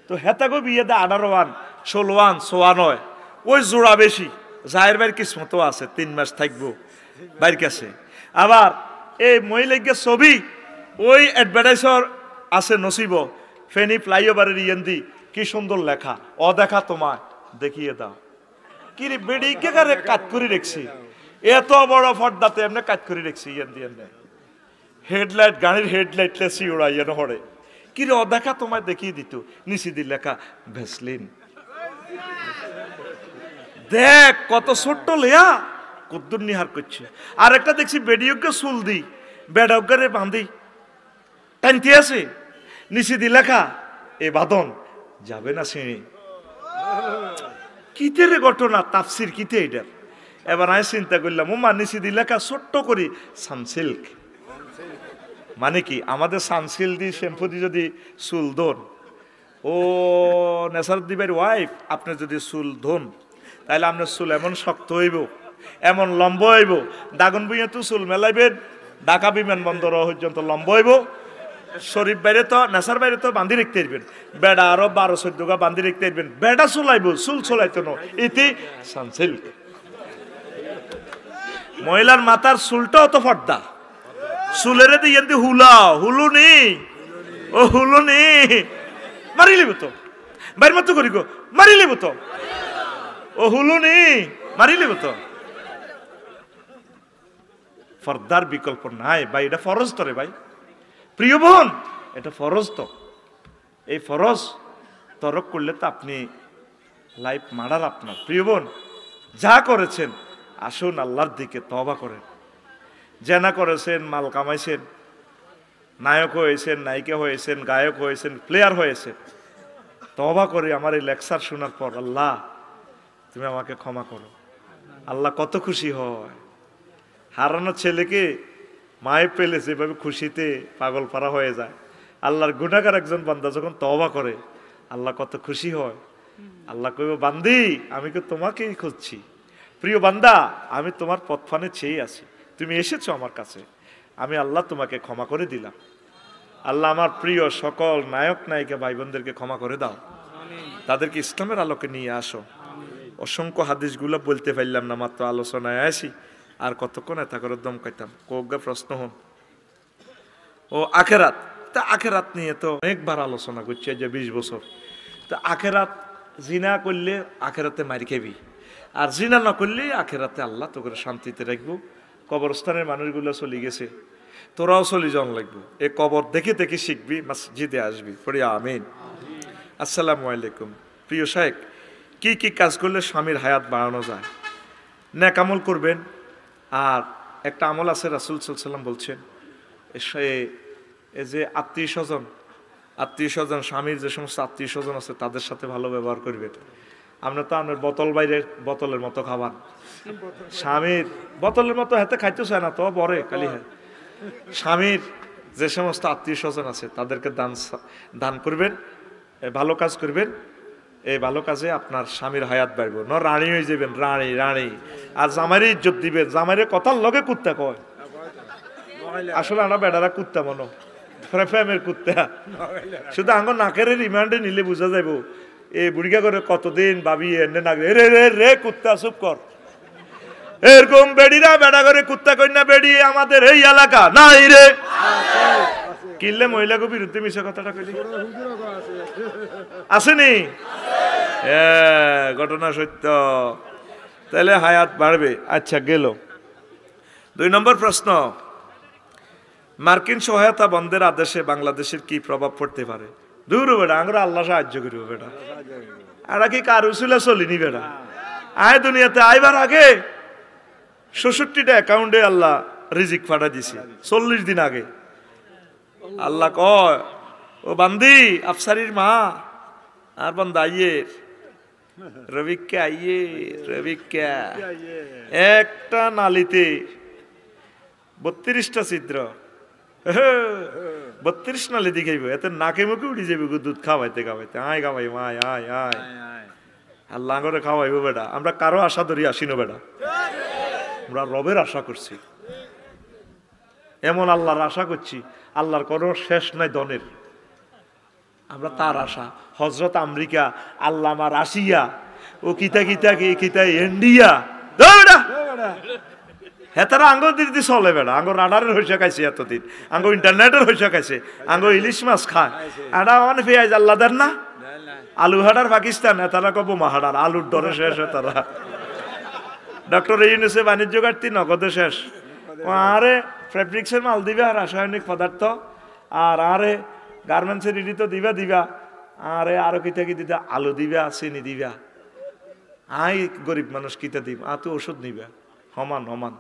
[SPEAKER 1] তো হেতাগো বিয়ে দা 18 16 16 ওই জোড়া বেশি জায়ের বাইর কিসমত আছে 3 মাস থাকবো বাইর কাছে আবার এই মহিলাকে ছবি ওই অ্যাডভার্টাইজার আছে নসিব ফেনী ফ্লাইওভারের ইয়েন্দি কি সুন্দর লেখা দেখা তোমায় দেখিয়ে দাও কি রে বেডিকে কারে কাট করে রেখছি এত বড় পর্দাতে এমনি কাট করে রেখছি ইয়েন্দি এমনি হেডলাইট গাড়ির হেডলাইট লেসি উড়াইয়ে নহরে কি রে দেখা তোমায় দেখিয়ে দিত নিচে দি লেখা ভ্যাসলিন দেখ কত ছোট্ট লেয়া কদ্দুর নিহার করছে আর একটা দেখছি বেডিয়োগ্য চুল দি বেডাগ্গারে বাঁধি টানতে আছে নিচে দি লেখা এ বাদন যাবে না সিঁড়ি কিতে রে ঘটনা তাফসির কিতে এটার এবার আমি চিন্তা করলাম ও মা নিচে দি লেখা ছোট্ট করি সানসিল্ক মানে কি আমাদের সানসিল্ক দিয়ে শ্যাম্পু দিয়ে যদি চুল ধোন ও নেসারুদ্দিনের ওয়াইফ আপনি যদি চুল ধোন তাহলে আপনার চুল এমন শক্ত হইব এমন লম্ব হইব দাগন বুইয়া তো চুল মেলাইবেন ঢাকা বিমানবন্দর পর্যন্ত লম্ব হইব শরীফ বাইরে তো নেশার বাইরে তো বান্ধি রাখতে পারবেন বেড়া আরো 12-14 গা বান্ধি রাখতে পারবেন বেড়া চুলাইব চুল চুলাইতো না ইতি সানসিল্ক মহিলার মাথার চুলটাও তো ফর্দা চুলের দিয়ে হুলা হুলুনি ও হুলুনি মারি লিব তো, বাইর মতো করি গো মারি লিব তো, ও হুলুনি মারি লিব তো। ফর্দার বিকল্প নাই ভাই, এটা ফরজ তো রে ভাই, প্রিয় বোন, এটা ফরজ তো। এই ফরজ তরক করলে তো আপনি লাইফ মারার আপনার। প্রিয় বোন, যা করেছেন আসুন আল্লাহর দিকে তওবা করেন। জেনা করেছেন, মাল কামাইছেন, নায়ক হয়েছেন, নায়িকা হয়েছেন, গায়ক হয়েছেন, প্লেয়ার হয়েছেন, তওবা করে আমার এই লেকচার শোনার পর, আল্লাহ তুমি আমাকে ক্ষমা করো। আল্লাহ কত খুশি হয়। হারানো ছেলেকে মায়ে পেলে যেভাবে খুশিতে পাগল পারা হয়ে যায়, আল্লাহর গুনাহগার একজন বান্দা যখন তওবা করে আল্লাহ কত খুশি হয়। আল্লাহ কইব, বান্দি আমি তো তোমাকেই খুঁজছি, প্রিয় বান্দা আমি তোমার পথফানে চেয়ে আছি, তুমি এসেছো আমার কাছে, আমি আল্লাহ তোমাকে ক্ষমা করে দিলাম। আল্লাহ আমার প্রিয় সকল নায়ক নায়িকা ভাই বোনদেরকে ক্ষমা করে দাও, তাদেরকে ইসলামের আলোকে নিয়ে আসো। অসংখ্য হাদিসগুলো বলতে পারলাম না, মাত্র আলোচনায় আসি, আর কতক্ষণ এত করে দম কাইতাম। কোগা প্রশ্ন হন ও আখেরাত, তা আখেরাত নিয়ে তো অনেকবার আলোচনা করছে যে 20 বছর। তা আখেরাত জিনা করলে আখেরাতে মারি খাবি, আর জিনা না করলে আখেরাতে আল্লাহ তো করে শান্তিতে রাখবো। কবরস্থানের মানুষগুলো চলে গেছে, তোরাও চলে যাওয়ান লাগবো। এ কবর দেখে দেখে শিখবি, মসজিদে আসবি, পড়ি আমিন। আসসালামু আলাইকুম। প্রিয় শাইখ, কি কি কাজ করলে স্বামীর হায়াত বাড়ানো যায়? নেক আমল করবেন। আর একটা আমল আছে, রাসূল সাল্লাল্লাহু আলাইহি ওয়াসাল্লাম বলছেন, এই যে আত্মীয় স্বজন, স্বামীর যে সমস্ত আত্মীয় স্বজন আছে তাদের সাথে ভালো ব্যবহার করবেন। আমরা তো আপনার বোতলের মতো খাবার, স্বামীর বোতলের মতো হাতে খাইতে চায় না তো বরে খালি। হ্যাঁ, স্বামীর যে সমস্ত আত্মীয় স্বজন আছে তাদেরকে দান করবেন, ভালো কাজ করবেন। এই ভালো কাজে আপনার স্বামীর হায়াত বাড়বে। ন রানী হয়ে যাবেন, রানী। আর জামাইরে ইজ্জত দিবেন, জামাইরে কথার লগে কুত্তা কয়। আসলে আমরা বেড়ারা কুত্তা মনো, প্রেমের কুত্তা। শুধু আঙ্গ নাকের রিমান্ডে নিলে বোঝা যাব এই বুড়িকা করে কতদিন ভাবি এনে নাক রে রে রে কুত্তা চুপ কর। এরকম বেড়িরা বেড়া করে কুত্তা কন্যা বেড়ি আমাদের এই এলাকা নাই রে। কিনলে মহিলাকে বিরুদ্ধে মিশা কথাটা কইলি আসেনি? ঘটনা সত্য। তাহলে হায়াত বাড়বে। আচ্ছা, গেল 2 নম্বর প্রশ্ন, মার্কিন সহায়তা বন্ধের আদেশে বাংলাদেশের কি প্রভাব পড়তে পারে? দূর বেটা, আমরা আল্লাহ সাহায্য করবো বেটা, আর কি কার উসুলে চলিনি বেটা। আয় দুনিয়াতে আইবার আগে 66টা অ্যাকাউন্টে আল্লাহ রিজিক ফাটা দিছে 40 দিন আগে। আল্লাহ কয়, ও বান্দি আফসারির মা আর বান্দা আইয়ের রবিকা আইয়ে রবিকা একটা নালিতে 32টা ছিদ্র, 32 নালি দেখাইব, এত নাকে মুখে উঠে যাবে দুধ খাওয়াইতে খাওয়াইতে। আয় খাওয়াই আয় আয় আয় আল্লাহ করে খাওয়াইব বেটা। আমরা কারো আশা ধরি আসিনো বেটা, আমরা রবের আশা করছি। এমন আল্লাহর আশা করছি, আল্লাহর কোনো শেষ নাই দনের। আমরা তার আশা। হজরত আমেরিকা, আল্লামা রাশিয়া, ও কিতা কিতা কিতা ইন্ডিয়া, হেতারা আঙ্গ দিদি চলে বেড়া। আঙ্গ রাডারের হইসা খাইছে এতদিন, আঙ্গ ইন্টারনেটের হইসা খাইছে, আঙ্গ ইলিশ মাছ খায়। এটা মানে পেঁয়াজ আল্লাহ দেন না। আলু হাডার পাকিস্তান, হেতারা কব মাহাডার, আলুর দরে শেষ। হেতারা ডক্টর ইউনুসে বাণিজ্য ঘাটতি নগদে শেষ। আরে ফেব্রিক্সের মাল দিবে, আর রাসায়নিক পদার্থ, আর আরে গার্মেন্টসের ইডি তো দিবা, আরে আরো কিতা কি দিতা, আলু দিবা, চিনি দিবা। আই গরিব মানুষ কিতা দিব, তুই ওষুধ নিবা। সমান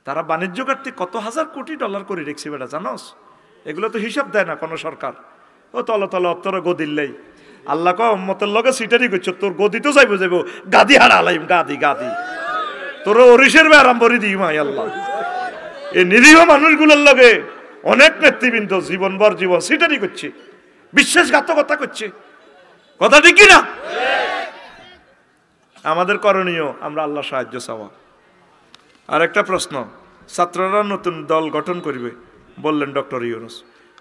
[SPEAKER 1] তারা বাণিজ্য ঘাটতি কত হাজার কোটি ডলার করে রেখছি বেটা, জানোস? এগুলো তো হিসাব দেয় না কোনো সরকার। ও তলে অত্তর গদিল্লাই আল্লাহ ক উম্মতের লগে সিটারি করছো, তোর গদি তো যাইব গাদি হারালাইম, গাদি তোর অরিসের আরম্ভরি দিই মাই আল্লাহ। এই নিরীহ মানুষগুলোর লগে অনেক নেতৃবৃন্দ জীবনভর সিটারি করছে, বিশ্বাসঘাতকতা করছে। কথা ঠিক কিনা? আমাদের করণীয় আমরা আল্লাহ সাহায্য চাওয়া। আর একটা প্রশ্ন, ছাত্ররা নতুন দল গঠন করিবে বললেন ডক্টর ইউনুস,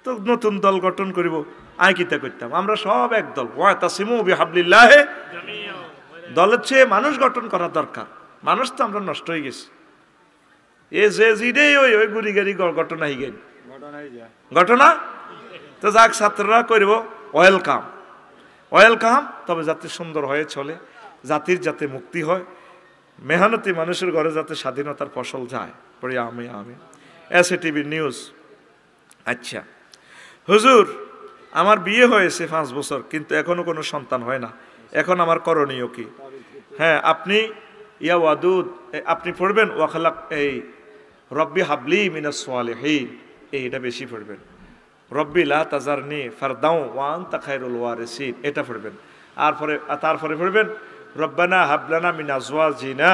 [SPEAKER 1] তো নতুন দল গঠন করিব, আয় কিতা করতাম? আমরা সব এক দল, ওয়াতাসিমু বিহাবলিল্লাহি। দলের চেয়ে মানুষ গঠন করা দরকার। মানুষ তো আমরা নষ্ট হয়ে গেছি। এ যে জিডেই ওই গুড়ি গাড়ি ঘটনা হয়ে গেল ঘটনা। তো যাক ছাত্ররা করব, ওয়েলকাম, ওয়েলকাম। তবে যাতে সুন্দর হয়ে চলে, জাতির যাতে মুক্তি হয়, মেহনতি মানুষের ঘরে যাতে স্বাধীনতার ফসল যায়। পড়ি আমি এসএটিভি নিউজ। আচ্ছা হুজুর, আমার বিয়ে হয়েছে 5 বছর, কিন্তু এখনো কোনো সন্তান হয় না, এখন আমার করণীয় কি? হ্যাঁ, আপনি ইয়া ওয়াদুদ আপনি পড়বেন ওয়াখালাক, এই রব্বি হাবলি মিনাস সালিহিন, এইটা বেশি পড়বেন। রব্বি লা তাজারনি ফারদাও ওয়া আনতা খায়রুল ওয়ারিসিন, এটা পড়বেন। তারপরে পড়বেন রব্বানা হাবলানা মিন আজওয়াজিনা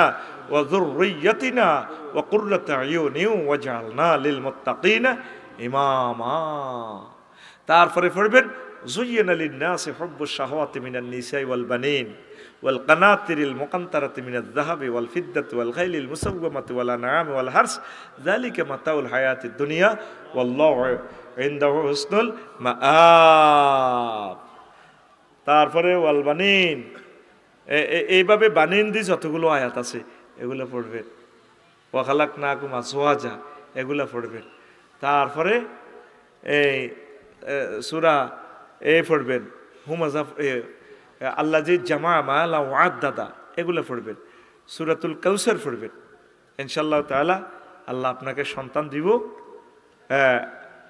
[SPEAKER 1] ওয়া যুররিয়্যাতিনা ওয়া কুররাতা আয়ুনিন ওয়াজআলনা লিল মুত্তাকিনা ইমামা। তারপরে পড়বেন যুয়্যিনা লিন-নাসি হুব্বুশ শাহাওয়াতি মিনান নিসাই ওয়াল বানিন ওয়াল কানাতিরিল মুকান্তারাতি মিনাজ যাহাবি ওয়াল ফিদ্দাতি ওয়াল খাইলিল মুসাওওয়ামাতি ওয়াল আনআমি ওয়াল হারস যালিকা মাতাউল হায়াতিদ দুনিয়া ওয়াল্লাহু ইনদাহু হুসনুল মাআব। তারপরে ওয়াল বানিন, এইভাবে বানিন দি যতগুলো আয়াত আছে এগুলো পড়বেন। ওয়া খালাকনাকুম আজওয়াজা, এগুলো পড়বেন। তারপরে এই সূরা পড়বেন হুমাজাফ, আল্লাযী জামা মালা ওয়া আদ্দাদা, এগুলো পড়বেন। সূরাতুল কাউসার পড়বেন। ইনশাআল্লাহ তাআলা আল্লাহ আপনাকে সন্তান দিব।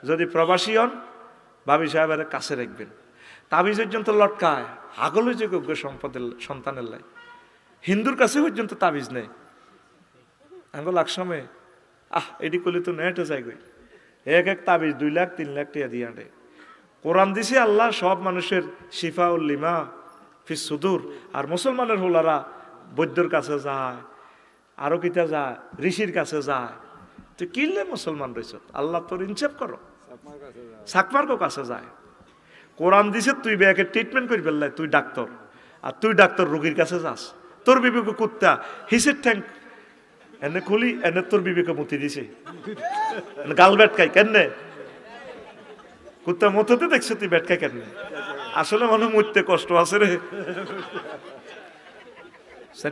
[SPEAKER 1] যদি প্রবাসী হন, ভাবি সাহেবের কাছে রাখবেন। তাবিজ পর্যন্ত লটকায়, আগল যোগ্য সম্পদের সন্তানের লাই। হিন্দুর কাছে পর্যন্ত তাবিজ নেই। আঙ্গল একসময় এটি করলে তো নেটে যাই গই, এক তাবিজ 2 লাখ 3 লাখ টাকা দিয়ে আনে। কোরআন দিছে আল্লাহ সব মানুষের শিফা উল লিমা ফিস সুদূর। আর মুসলমানের হোলারা বৈদ্যর কাছে যায়, আরো কিতা যায়, ঋষির কাছে যায়। তুই কিনলে মুসলমান রয়েছ, আল্লাহ তোর ইনসাফ করো, সাকমার্কো কাছে যায়। কোরআন দিছে তুই বেয়াকে ট্রিটমেন্ট করি ফেললাই, তুই ডাক্তার, আর তুই ডাক্তার রোগীর কাছে যাস। তোর বিবেকে কুত্তা হিসের ঠ্যাং এনে খুলি, এনে তোর বিবেকে মুতি দিছে, গাল বেটকাই কেন কুত্তা মততে দেখছো তুই বেটকাই কেন? আসলে মনে মরতে কষ্ট আছে রে,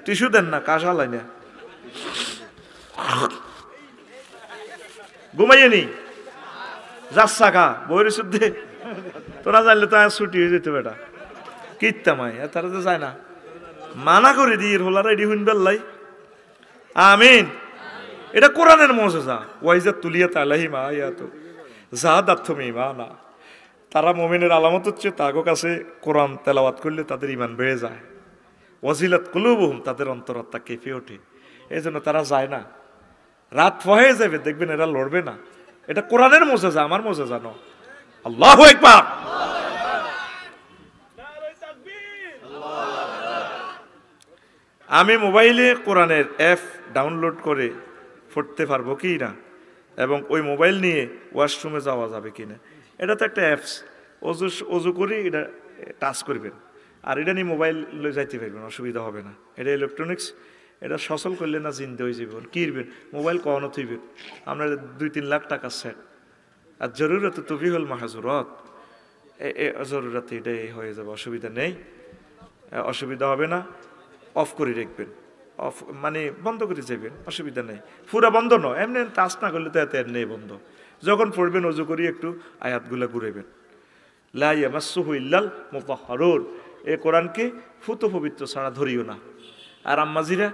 [SPEAKER 1] টিস্যু দেন না, কাশ হালাই না, ঘুমাইয়ে নি যাচ্ছা খা বইয়ের শুদ্ধে। তোরা জানলে তো ছুটি হয়ে যেত বেটা, কিত্তামাই তারা তো যায় না। মানা করে দিয়ে হোলারা এডি হুইন বেল্লাই। আমিন। এটা কোরআনের মুজিজা। ওয়াইজা তুলিয়া তালাহি মা ইয়াতু যাদাতুহুম ঈমানা। তারা মুমিনের আলামত হচ্ছে তাগো কাছে কোরআন তেলাওয়াত করলে তাদের ঈমান বেড়ে যায়। ওয়াজিলাত কুলুবুহুম, তাদের অন্তরাত্মা কেঁপে ওঠে। এইজন্য তারা যায় না। রাত হয়ে যাবে, দেখবেন এরা লড়বে না। এটা কোরআনের মুজিজা, আমার মুজিজা নয়। আল্লাহু আকবার। আমি মোবাইলে কোরআনের অ্যাপ ডাউনলোড করে পড়তে পারবো কি না, এবং ওই মোবাইল নিয়ে ওয়াশরুমে যাওয়া যাবে কিনা, এটা তো একটা অ্যাপস। অজু করি এটা টাচ করবেন, আর এটা নিয়ে মোবাইল যাইতে পারবেন, অসুবিধা হবে না। এটা ইলেকট্রনিক্স, এটা সচল করলে না জিন্দে হয়ে যাবেন। কিনবেন মোবাইল কখনো থইবেন, আপনার 2-3 লাখ টাকা সেট। আর জরুরত তুফিহুল মাহজুরাত, জরুরত এটাই হয়ে যাবে, অসুবিধা নেই, অসুবিধা হবে না। অফ করে রাখবেন, অফ মানে বন্ধ করে যাবেন, অসুবিধা নেই। পুরা বন্ধ নয়, এমনি টাচ না করলে তো এত নেই বন্ধ। যখন পড়বেন অজু করি একটু আয়াতগুলো ঘুরাইবেন। লা ইয়ামাসসুহু ইল্লাল মুতাহহারুন, এই কোরআনকে ফুতো পবিত্র ছাড়া ধরিও না। আর আম্মাজিরা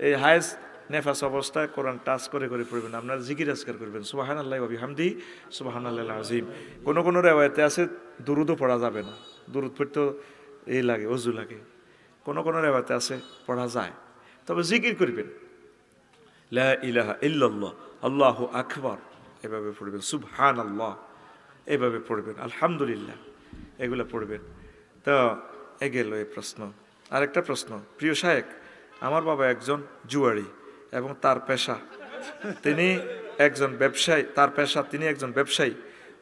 [SPEAKER 1] এই হায়েস নেফাস অবস্থায় কোরআন টাচ করে করে পড়বেন। আপনারা জিকির আজকার করবেন সুবহানাল্লাহি ওয়া বিহামদিহি সুবহানাল্লাহিল আযীম। কোন কোন রিওয়ায়াতে আছে দুরুদও পড়া যাবে না, দুরুদ পড়তে এই লাগে, ওযু লাগে। কোন কোন রিওয়ায়াতে আছে পড়া যায়, তবে জিকির করবেন লা ইলাহা ইল্লাল্লাহ আল্লাহু আকবার, এভাবে পড়বেন। সুবহানাল্লাহ এভাবে পড়বেন। আলহামদুলিল্লাহ এগুলো পড়বেন। তো গেল এই প্রশ্ন। আরেকটা প্রশ্ন, প্রিয় শায়েখ, আমার বাবা একজন জুয়ারি এবং তার পেশা তিনি একজন ব্যবসায়ী, তার পেশা তিনি একজন ব্যবসায়ী।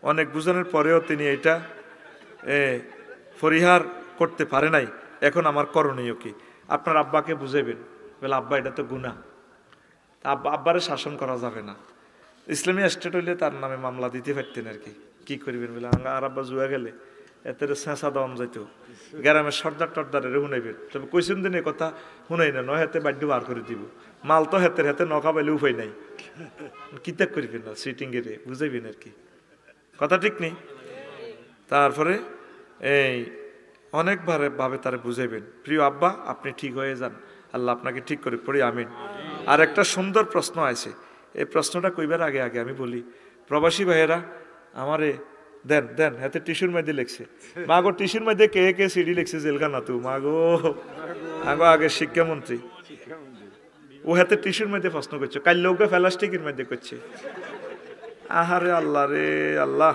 [SPEAKER 1] অনেক বুঝানোর পরেও তিনি এটা পরিহার করতে পারে নাই। এখন আমার করণীয় কি? আপনার আব্বাকে বুঝাইবেন, বলে আব্বা এটা তো গুনাহ, আব্বারে শাসন করা যাবে না। ইসলামী স্টেট হইলে তার নামে মামলা দিতে পারতেন আর কি করবেন বলে, আর আব্বা জুয়া গেলে এতে চেঁচা দম যাইতো, গ্রামের সর্দার টর্দারে শুনাইবেন। তবে কইছেন দিন এই কথা শুনাই না, নয় হাতে বাড্য বার করে দিব, মাল তো হাতের হাতে নখা পাইলে উপায় নাই, কিতাব করবেন না, সিটিং এর বুঝাইবেন আর কি, কথা ঠিক নেই। তারপরে এই অনেকভাবে ভাবে তারে বুঝাইবেন, প্রিয় আব্বা আপনি ঠিক হয়ে যান, আল্লাহ আপনাকে ঠিক করে পড়ি, আমিন। আর একটা সুন্দর প্রশ্ন আছে, এই প্রশ্নটা কইবার আগে আগে আমি বলি, প্রবাসী ভাইয়েরা আমারে দেন দেন, হাতে টিস্যুর মধ্যে লিখছে, মাগো টিস্যুর মধ্যে কে কে সিডি লিখছে জেলখানা তু মাগো, আগো আগে শিক্ষামন্ত্রী ও হাতে টিস্যুর মধ্যে প্রশ্ন করছে, কাল লোকে প্লাস্টিকের মধ্যে করছে। আহারে আল্লাহ রে আল্লাহ।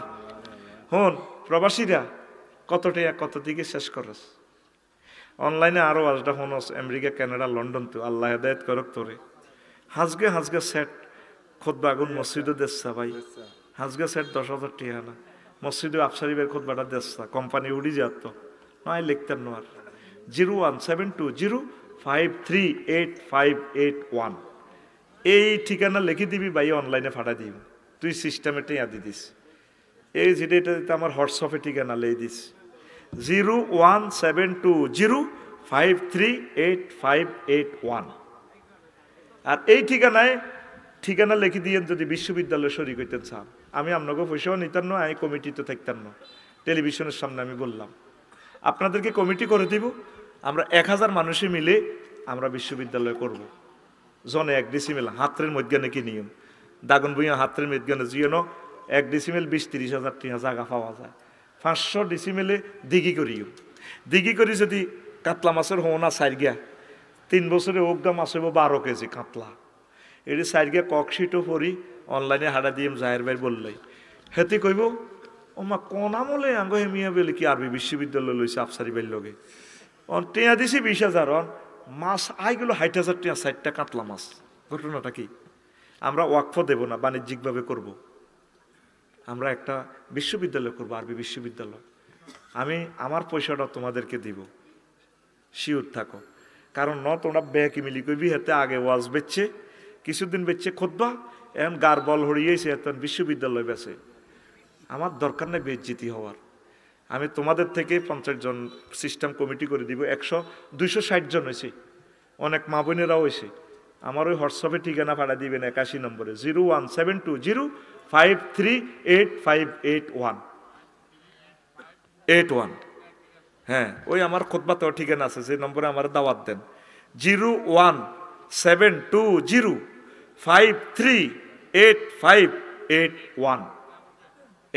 [SPEAKER 1] হন প্রবাসীরা কত টাকা কত দিকে শেষ করস, অনলাইনে আরো আসটা হনস, আমেরিকা কানাডা লন্ডন, তো আল্লাহ হেদায়েত করক তোরে। হাজগে হাজগে সেট খুতবা আগুন মসজিদও দেশা ভাই, হাজগে সেট 10,000 টাকা না, মসজিদে আফসারিবের খুতবাটা দেশা, কোম্পানি উড়ি যাত নয় লিখতেন নোয়ার। 01720538581 এই ঠিকানা লিখে দিবি ভাই, অনলাইনে ফাটা দিব, তুই সিস্টেমে টিয়া দি দিস। এই যেটা আমার হোয়াটসঅ্যাপে ঠিকানা লিয়ে দিস, 01720538581। আর এই ঠিকানা লিখে দিয়ে যদি বিশ্ববিদ্যালয়ে শরীক হইতেন চান, আমি আপনাকে পয়সাও নিতাম না, আমি কমিটিতে থাকতাম না, টেলিভিশনের সামনে আমি বললাম আপনাদেরকে কমিটি করে দিব, আমরা 1000 মানুষে মিলে আমরা বিশ্ববিদ্যালয় করব। জনে 1 ডিসিমেল হাতের মধ্যে নাকি নিয়ম, দাগন বইয়া হাতের মধ্যে জিয়েন 1 ডিসিমেল 20-30 হাজার টাকা জায়গা পাওয়া যায়। 500 ডিসিমেলে দিঘি করিও, দিঘি করি যদি কাতলা মাছের হোনা সাইরগিয়া 3 বছরে ওগা মাছ হইব 12 কেজি কাতলা, এটি সাইরগিয়া ককশিটও পরি অনলাইনে হাঁটা দিয়ে জাহের ভাই বললেই হেতে কইব ও মা কোন আমলে আঙ্গ হেমিয়া বলে কি আরবি বিশ্ববিদ্যালয় লইছে আফসারি বাইর লগে, টেয়া দিছি 20,000, মাছ আইগুলো 60,000 টাকা 60টা কাতলা মাছ। ঘটনাটা কি, আমরা ওয়াকফ দেব না, বাণিজ্যিকভাবে করব, আমরা একটা বিশ্ববিদ্যালয় করব, আরবি বিশ্ববিদ্যালয়। আমি আমার পয়সাটা তোমাদেরকে দিব, শিওর থাকো, কারণ তোমরা ব্যাকি মিলি কইবি হাতে আগে ওয়াজ বেচছে, কিছুদিন বেচছে খুতবা, এখন গার বল হরিয়েছে, এখন বিশ্ববিদ্যালয় বেছে। আমার দরকার নেই বেজ্জিতি হওয়ার, আমি তোমাদের থেকে 50 জন সিস্টেম কমিটি করে দিব, 100-260 জন হয়েছে, অনেক মা বোনেরাও হয়েছে। আমার ওই হোয়াটসঅ্যাপে ঠিকানা পাঠা দিবেন 81 নম্বরে 01720538581। হ্যাঁ, ওই আমার খুতবাতেও ঠিকানা আছে, যে নম্বরে আমার দাওয়াত দেন, 01720538581।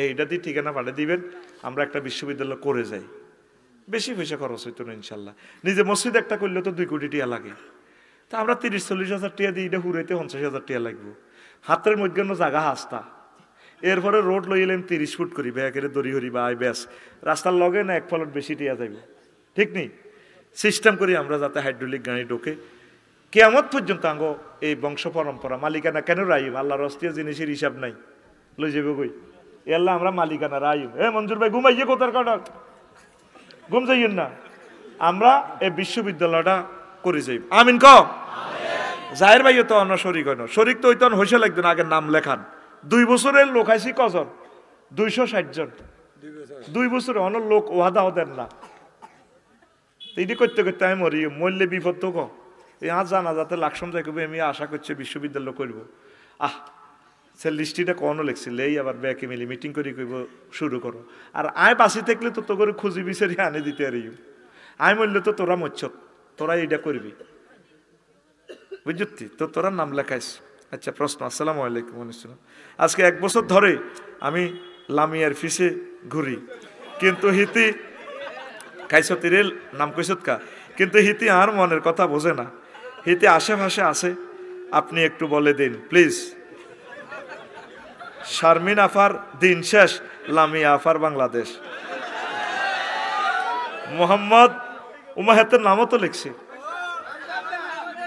[SPEAKER 1] এইটা দিয়ে ঠিকানা পাঠিয়ে দিবেন, আমরা একটা বিশ্ববিদ্যালয় করে যাই। বেশি পয়সা খরচ হইতো না ইনশাল্লাহ, নিজে মসজিদ একটা করলে তো 2 কোটি টাকা লাগে, তা আমরা 30-40 হাজার টাকা দিই, এটা হুড়াইতে 50 হাজার টাকা লাগবো। হাতের মধ্যে জায়গা হাসতা, এরপরে রোড লই এলাম 30 ফুট করি, ব্যাগের দড়ি হরি বা ব্যাস রাস্তার লগে না 1 ফলট বেশি টিয়া যাইব, ঠিক নেই? সিস্টেম করি আমরা যাতে হাইড্রোলিক গাড়ি ঢোকে, কিয়ামত পর্যন্ত আঙ্গ এই বংশ পরম্পরা মালিকানা কেন রাইম, আল্লাহর অস্তিয়া জিনিসের হিসাব নাই, লই যাবে কই এল্লা আমরা মালিকানা রাইম। মঞ্জুর ভাই ঘুমাইয়ে কোথার কাটা ঘুম যাইয়েন না, আমরা এই বিশ্ববিদ্যালয়টা করে যাই, আমিন ক জাহের ভাইও তো অন্য শরিক হয় না, শরিক তো ওইতন হইসে লাগতো না, আগে নাম লেখান। 2 বছরের লোক আইসি কজন, 260 জন, 2 বছরে অন্য লোক ওয়াদা দেন না, এটি করতে করতে আমি মরি, মরলে বিপদ তো কম। জানা যাতে লাকসম যাই কবে আমি আশা করছি বিশ্ববিদ্যালয় করব। সে লিস্টিটা কখনো লেখছিল, এই আবার ব্যাকে মিলি মিটিং করি কইব শুরু করো, আর আয় বাসি থাকলে তো তো করে খুঁজি বিচারি আনে দিতে আর আয় মরলে তো তোরা মরছ, তোরা এইটা করবি, বুঝতি তো তোরা নাম লেখাইস। আচ্ছা প্রশ্ন, আসসালামু আলাইকুম। আজকে 1 বছর ধরে আমি লামিয়ার ফিসে ঘুরি, কিন্তু হিতি কাইসতিরের নাম কইসত কা, কিন্তু হিতি আর মনের কথা বোঝে না, হিতি আশেপাশে আছে, আপনি একটু বলে দিন প্লিজ। শারমিন আফার দিন শেষ, লামিয়া আফার বাংলাদেশ। মোহাম্মদ উমা হাতের নামও তো লিখছি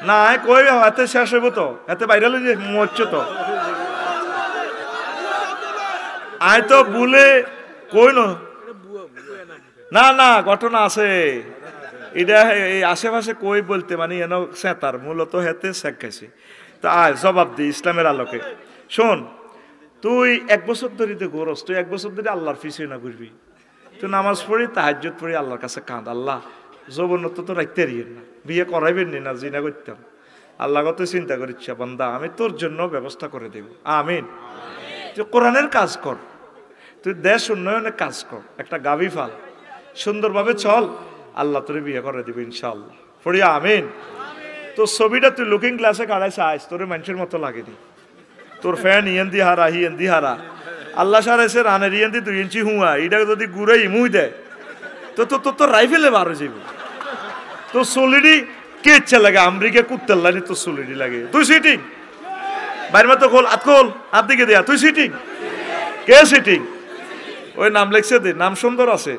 [SPEAKER 1] না, কই হাতে শেষ হইব তো, হাতে বাইরে লই যে মরছ তো, আয় তো ভুলে কই না না ঘটনা আছে, এটা এই আশেপাশে কই বলতে মানে এন সেতার মূলত হেতে শেখ খাইছি। তা আয় জবাব দি ইসলামের আলোকে। শোন, তুই 1 বছর ধরে তো ঘোরস, তুই 1 বছর ধরে আল্লাহর পিছিয়ে না ঘুরবি, তুই নামাজ পড়ি তাহাজ্জুদ পড়ি আল্লাহর কাছে কাঁদ, আল্লাহ যৌবনত্ব তো রাখতে পারিয়েন না, বিয়ে করাইবেন না, জিনা করতাম, আল্লাহ কত চিন্তা করিচ্ছা বান্দা, আমি তোর জন্য ব্যবস্থা করে দেব, আমিন। তুই কোরআনের কাজ কর, তুই দেশ উন্নয়নের কাজ কর, একটা গাভী ফাল, সুন্দরভাবে চল, আল্লাহ তোরে বিয়ে করে দিবে ইনশাআল্লাহ। পড়ি আমিন। তো ছবিটা তুই লুকিং গ্লাসে কাড়াইছে আইস, তোরে মানুষের মতো লাগেনি। তোর ফ্যান ইয়েন্দি হারা হিয়েন্দি হারা আল্লাহ সারাইছে রানের ইয়েন্দি 2 ইঞ্চি হুয়া, এটা যদি গুড়ে ইমুই দেয় তো তোর রাইফেলে বারো যাবে। তো সলিডি কে ইচ্ছা লাগে আমেরিকা কুত্তার লাইনি তোর সলিডি লাগে। তুই সিটিং বাইর মতো খোল, হাত দিকে দেয়া, তুই সিটিং কে সিটিং? ওই নাম লেখছে দে, নাম সুন্দর আছে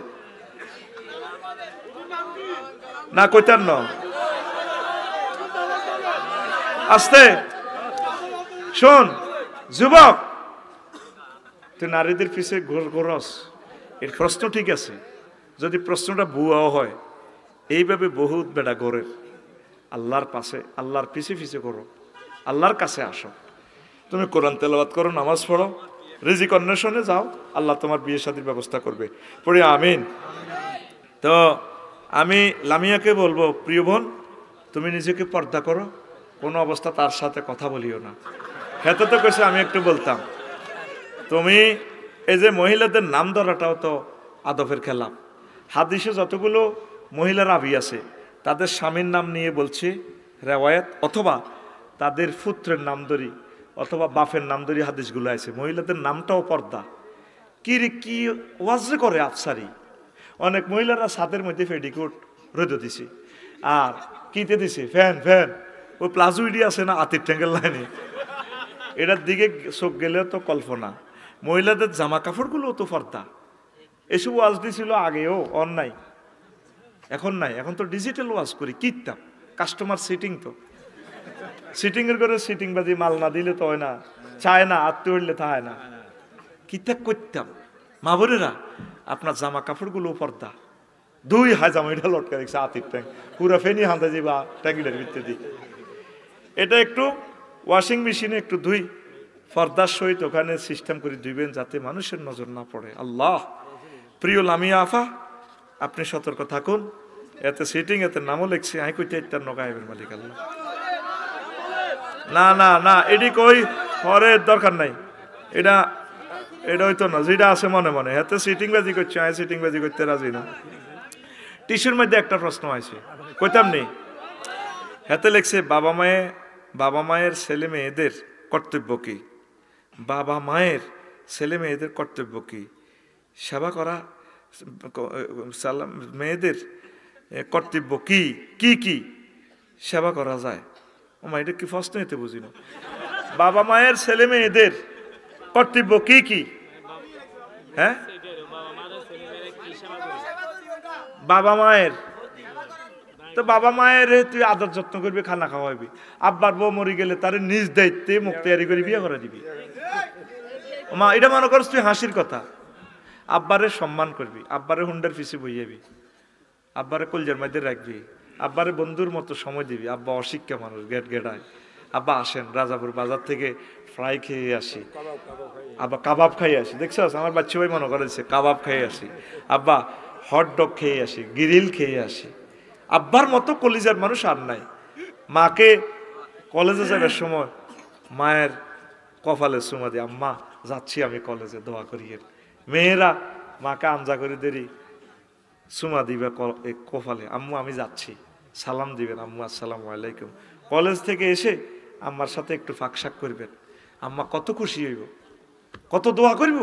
[SPEAKER 1] না কইতার ন আস্তে শোন যুবক, তুই নারীদের পিছে ঘোরস, এর প্রশ্ন ঠিক আছে, যদি প্রশ্নটা ভুয়াও হয়, এইভাবে বহুত বেড়া ঘোরের। আল্লাহর পাশে আল্লাহর পিছে পিছে করো, আল্লাহর কাছে আসো, তুমি কোরআন তেলাওয়াত করো, নামাজ পড়ো, রিজিক অন্বেষণে যাও, আল্লাহ তোমার বিয়ে শাদীর ব্যবস্থা করবে। পড়ি আমিন। তো আমি লামিয়াকে বলবো, প্রিয় বোন, তুমি নিজেকে পর্দা করো, কোনো অবস্থা তার সাথে কথা বলিও না। হেতে তো কেছে আমি একটু বলতাম, তুমি এই যে মহিলাদের নাম ধরাটাও তো আদবের খেলাম। হাদিসে যতগুলো মহিলার রাবি আছে তাদের স্বামীর নাম নিয়ে বলছে রেওয়ায়াত, অথবা তাদের পুত্রের নাম ধরি অথবা বাপের নাম ধরি হাদিসগুলো আছে। মহিলাদের নামটাও পর্দা। কি ওয়াজে করে আফসারি, অনেক মহিলারা ছাদের মধ্যে পেডিকোট রোদে দিছে, আর কিতে দিছে ফ্যান ওই প্লাজুইডি আছে না আতির ট্যাঙ্গের লাইনে, এটার দিকে চোখ গেলেও তো কল্পনা। মহিলাদের জামা কাপড়গুলোও তো পর্দা। এসব ওয়াজ দিছিল আগেও, অন্যায় এখন নাই, এখন তো ডিজিটাল ওয়াজ করি। কিতাম কাস্টমার সিটিং, তো সিটিং এর করে সিটিং বাজি মাল না দিলে তো হয় না, চায় না, আত্মীয় হইলে তা হয় না। কিতাব করতাম মা বোনেরা, আপনার জামা কাপড়গুলো পর্দা। 2 হাজার জামা এটা লটকা দেখছে আতির ট্যাঙ্ক, পুরা ফেনি হাতে যাবা ট্যাঙ্কিটার ভিতরে দিই। এটা একটু ওয়াশিং মেশিনে একটু ধুই, পর্দার সহিত ওখানে সিস্টেম করে ধুইবেন যাতে মানুষের নজর না পড়ে। আল্লাহ। প্রিয় লামিয়া আফা, আপনি সতর্ক থাকুন। এতে সিটিং, এতে নামও লেখছে, আই কইতে ইত্যার নগায়েবের মালিক আল্লাহ। না না না, এটি কই পরে দরকার নাই, এটা হইতো না, যেটা আছে মনে মনে। এতে সিটিং বাজি করছে, আই সিটিং বাজি করতে রাজি না। টিস্যুর মধ্যে একটা প্রশ্ন আছে, কইতাম নেই। হাতে লেখছে বাবা মায়ের ছেলে মেয়েদের কর্তব্য কি? বাবা মায়ের ছেলে মেয়েদের কর্তব্য কি? সেবা করা মেয়েদের কর্তব্য কি কি কি সেবা করা যায়? ও মা, এটা কি প্রশ্ন হইতে বুঝি না। বাবা মায়ের ছেলে মেয়েদের কর্তব্য কি কি? হ্যাঁ, বাবা মায়ের তো বাবা মায়ের তুই আদর যত্ন করবি, খানা খাওয়াবি। আব্বার বউ মরি গেলে তার নিজ দায়িত্বে মুখ তৈরি করে বিয়ে করে দিবি। মা, এটা মনে করছ তুই হাসির কথা। আব্বারে সম্মান করবি, আব্বারে হুন্ডার পিছিয়ে বইয়াবি, আব্বারে কলজার মধ্যে রাখবি, আব্বারে বন্ধুর মতো সময় দিবি। আব্বা অশিক্ষা মানুষ, গেটায়। আব্বা আসেন রাজাপুর বাজার থেকে ফ্রাই খেয়ে আসি, আব্বা কাবাব খাইয়ে আসি। দেখছো আমার বাচ্চা ভাই মনে করেছে কাবাব খেয়ে আসি, আব্বা হট ডগ খেয়ে আসি, গ্রিল খেয়ে আসি। আব্বার মতো কলিজার মানুষ আর নাই। মাকে কলেজে যাবার সময় মায়ের কপালে চুমা দিয়ে, আম্মা যাচ্ছি আমি কলেজে, দোয়া করিয়ে। মেয়েরা মাকে আমজা করে দেরি চুমা দিবে কপালে, আম্মু আমি যাচ্ছি, সালাম দিবেন, আম্মু আসসালামু আলাইকুম। কলেজ থেকে এসে আম্মার সাথে একটু ফাঁকশাক করবেন, আম্মা কত খুশি হইব, কত দোয়া করব।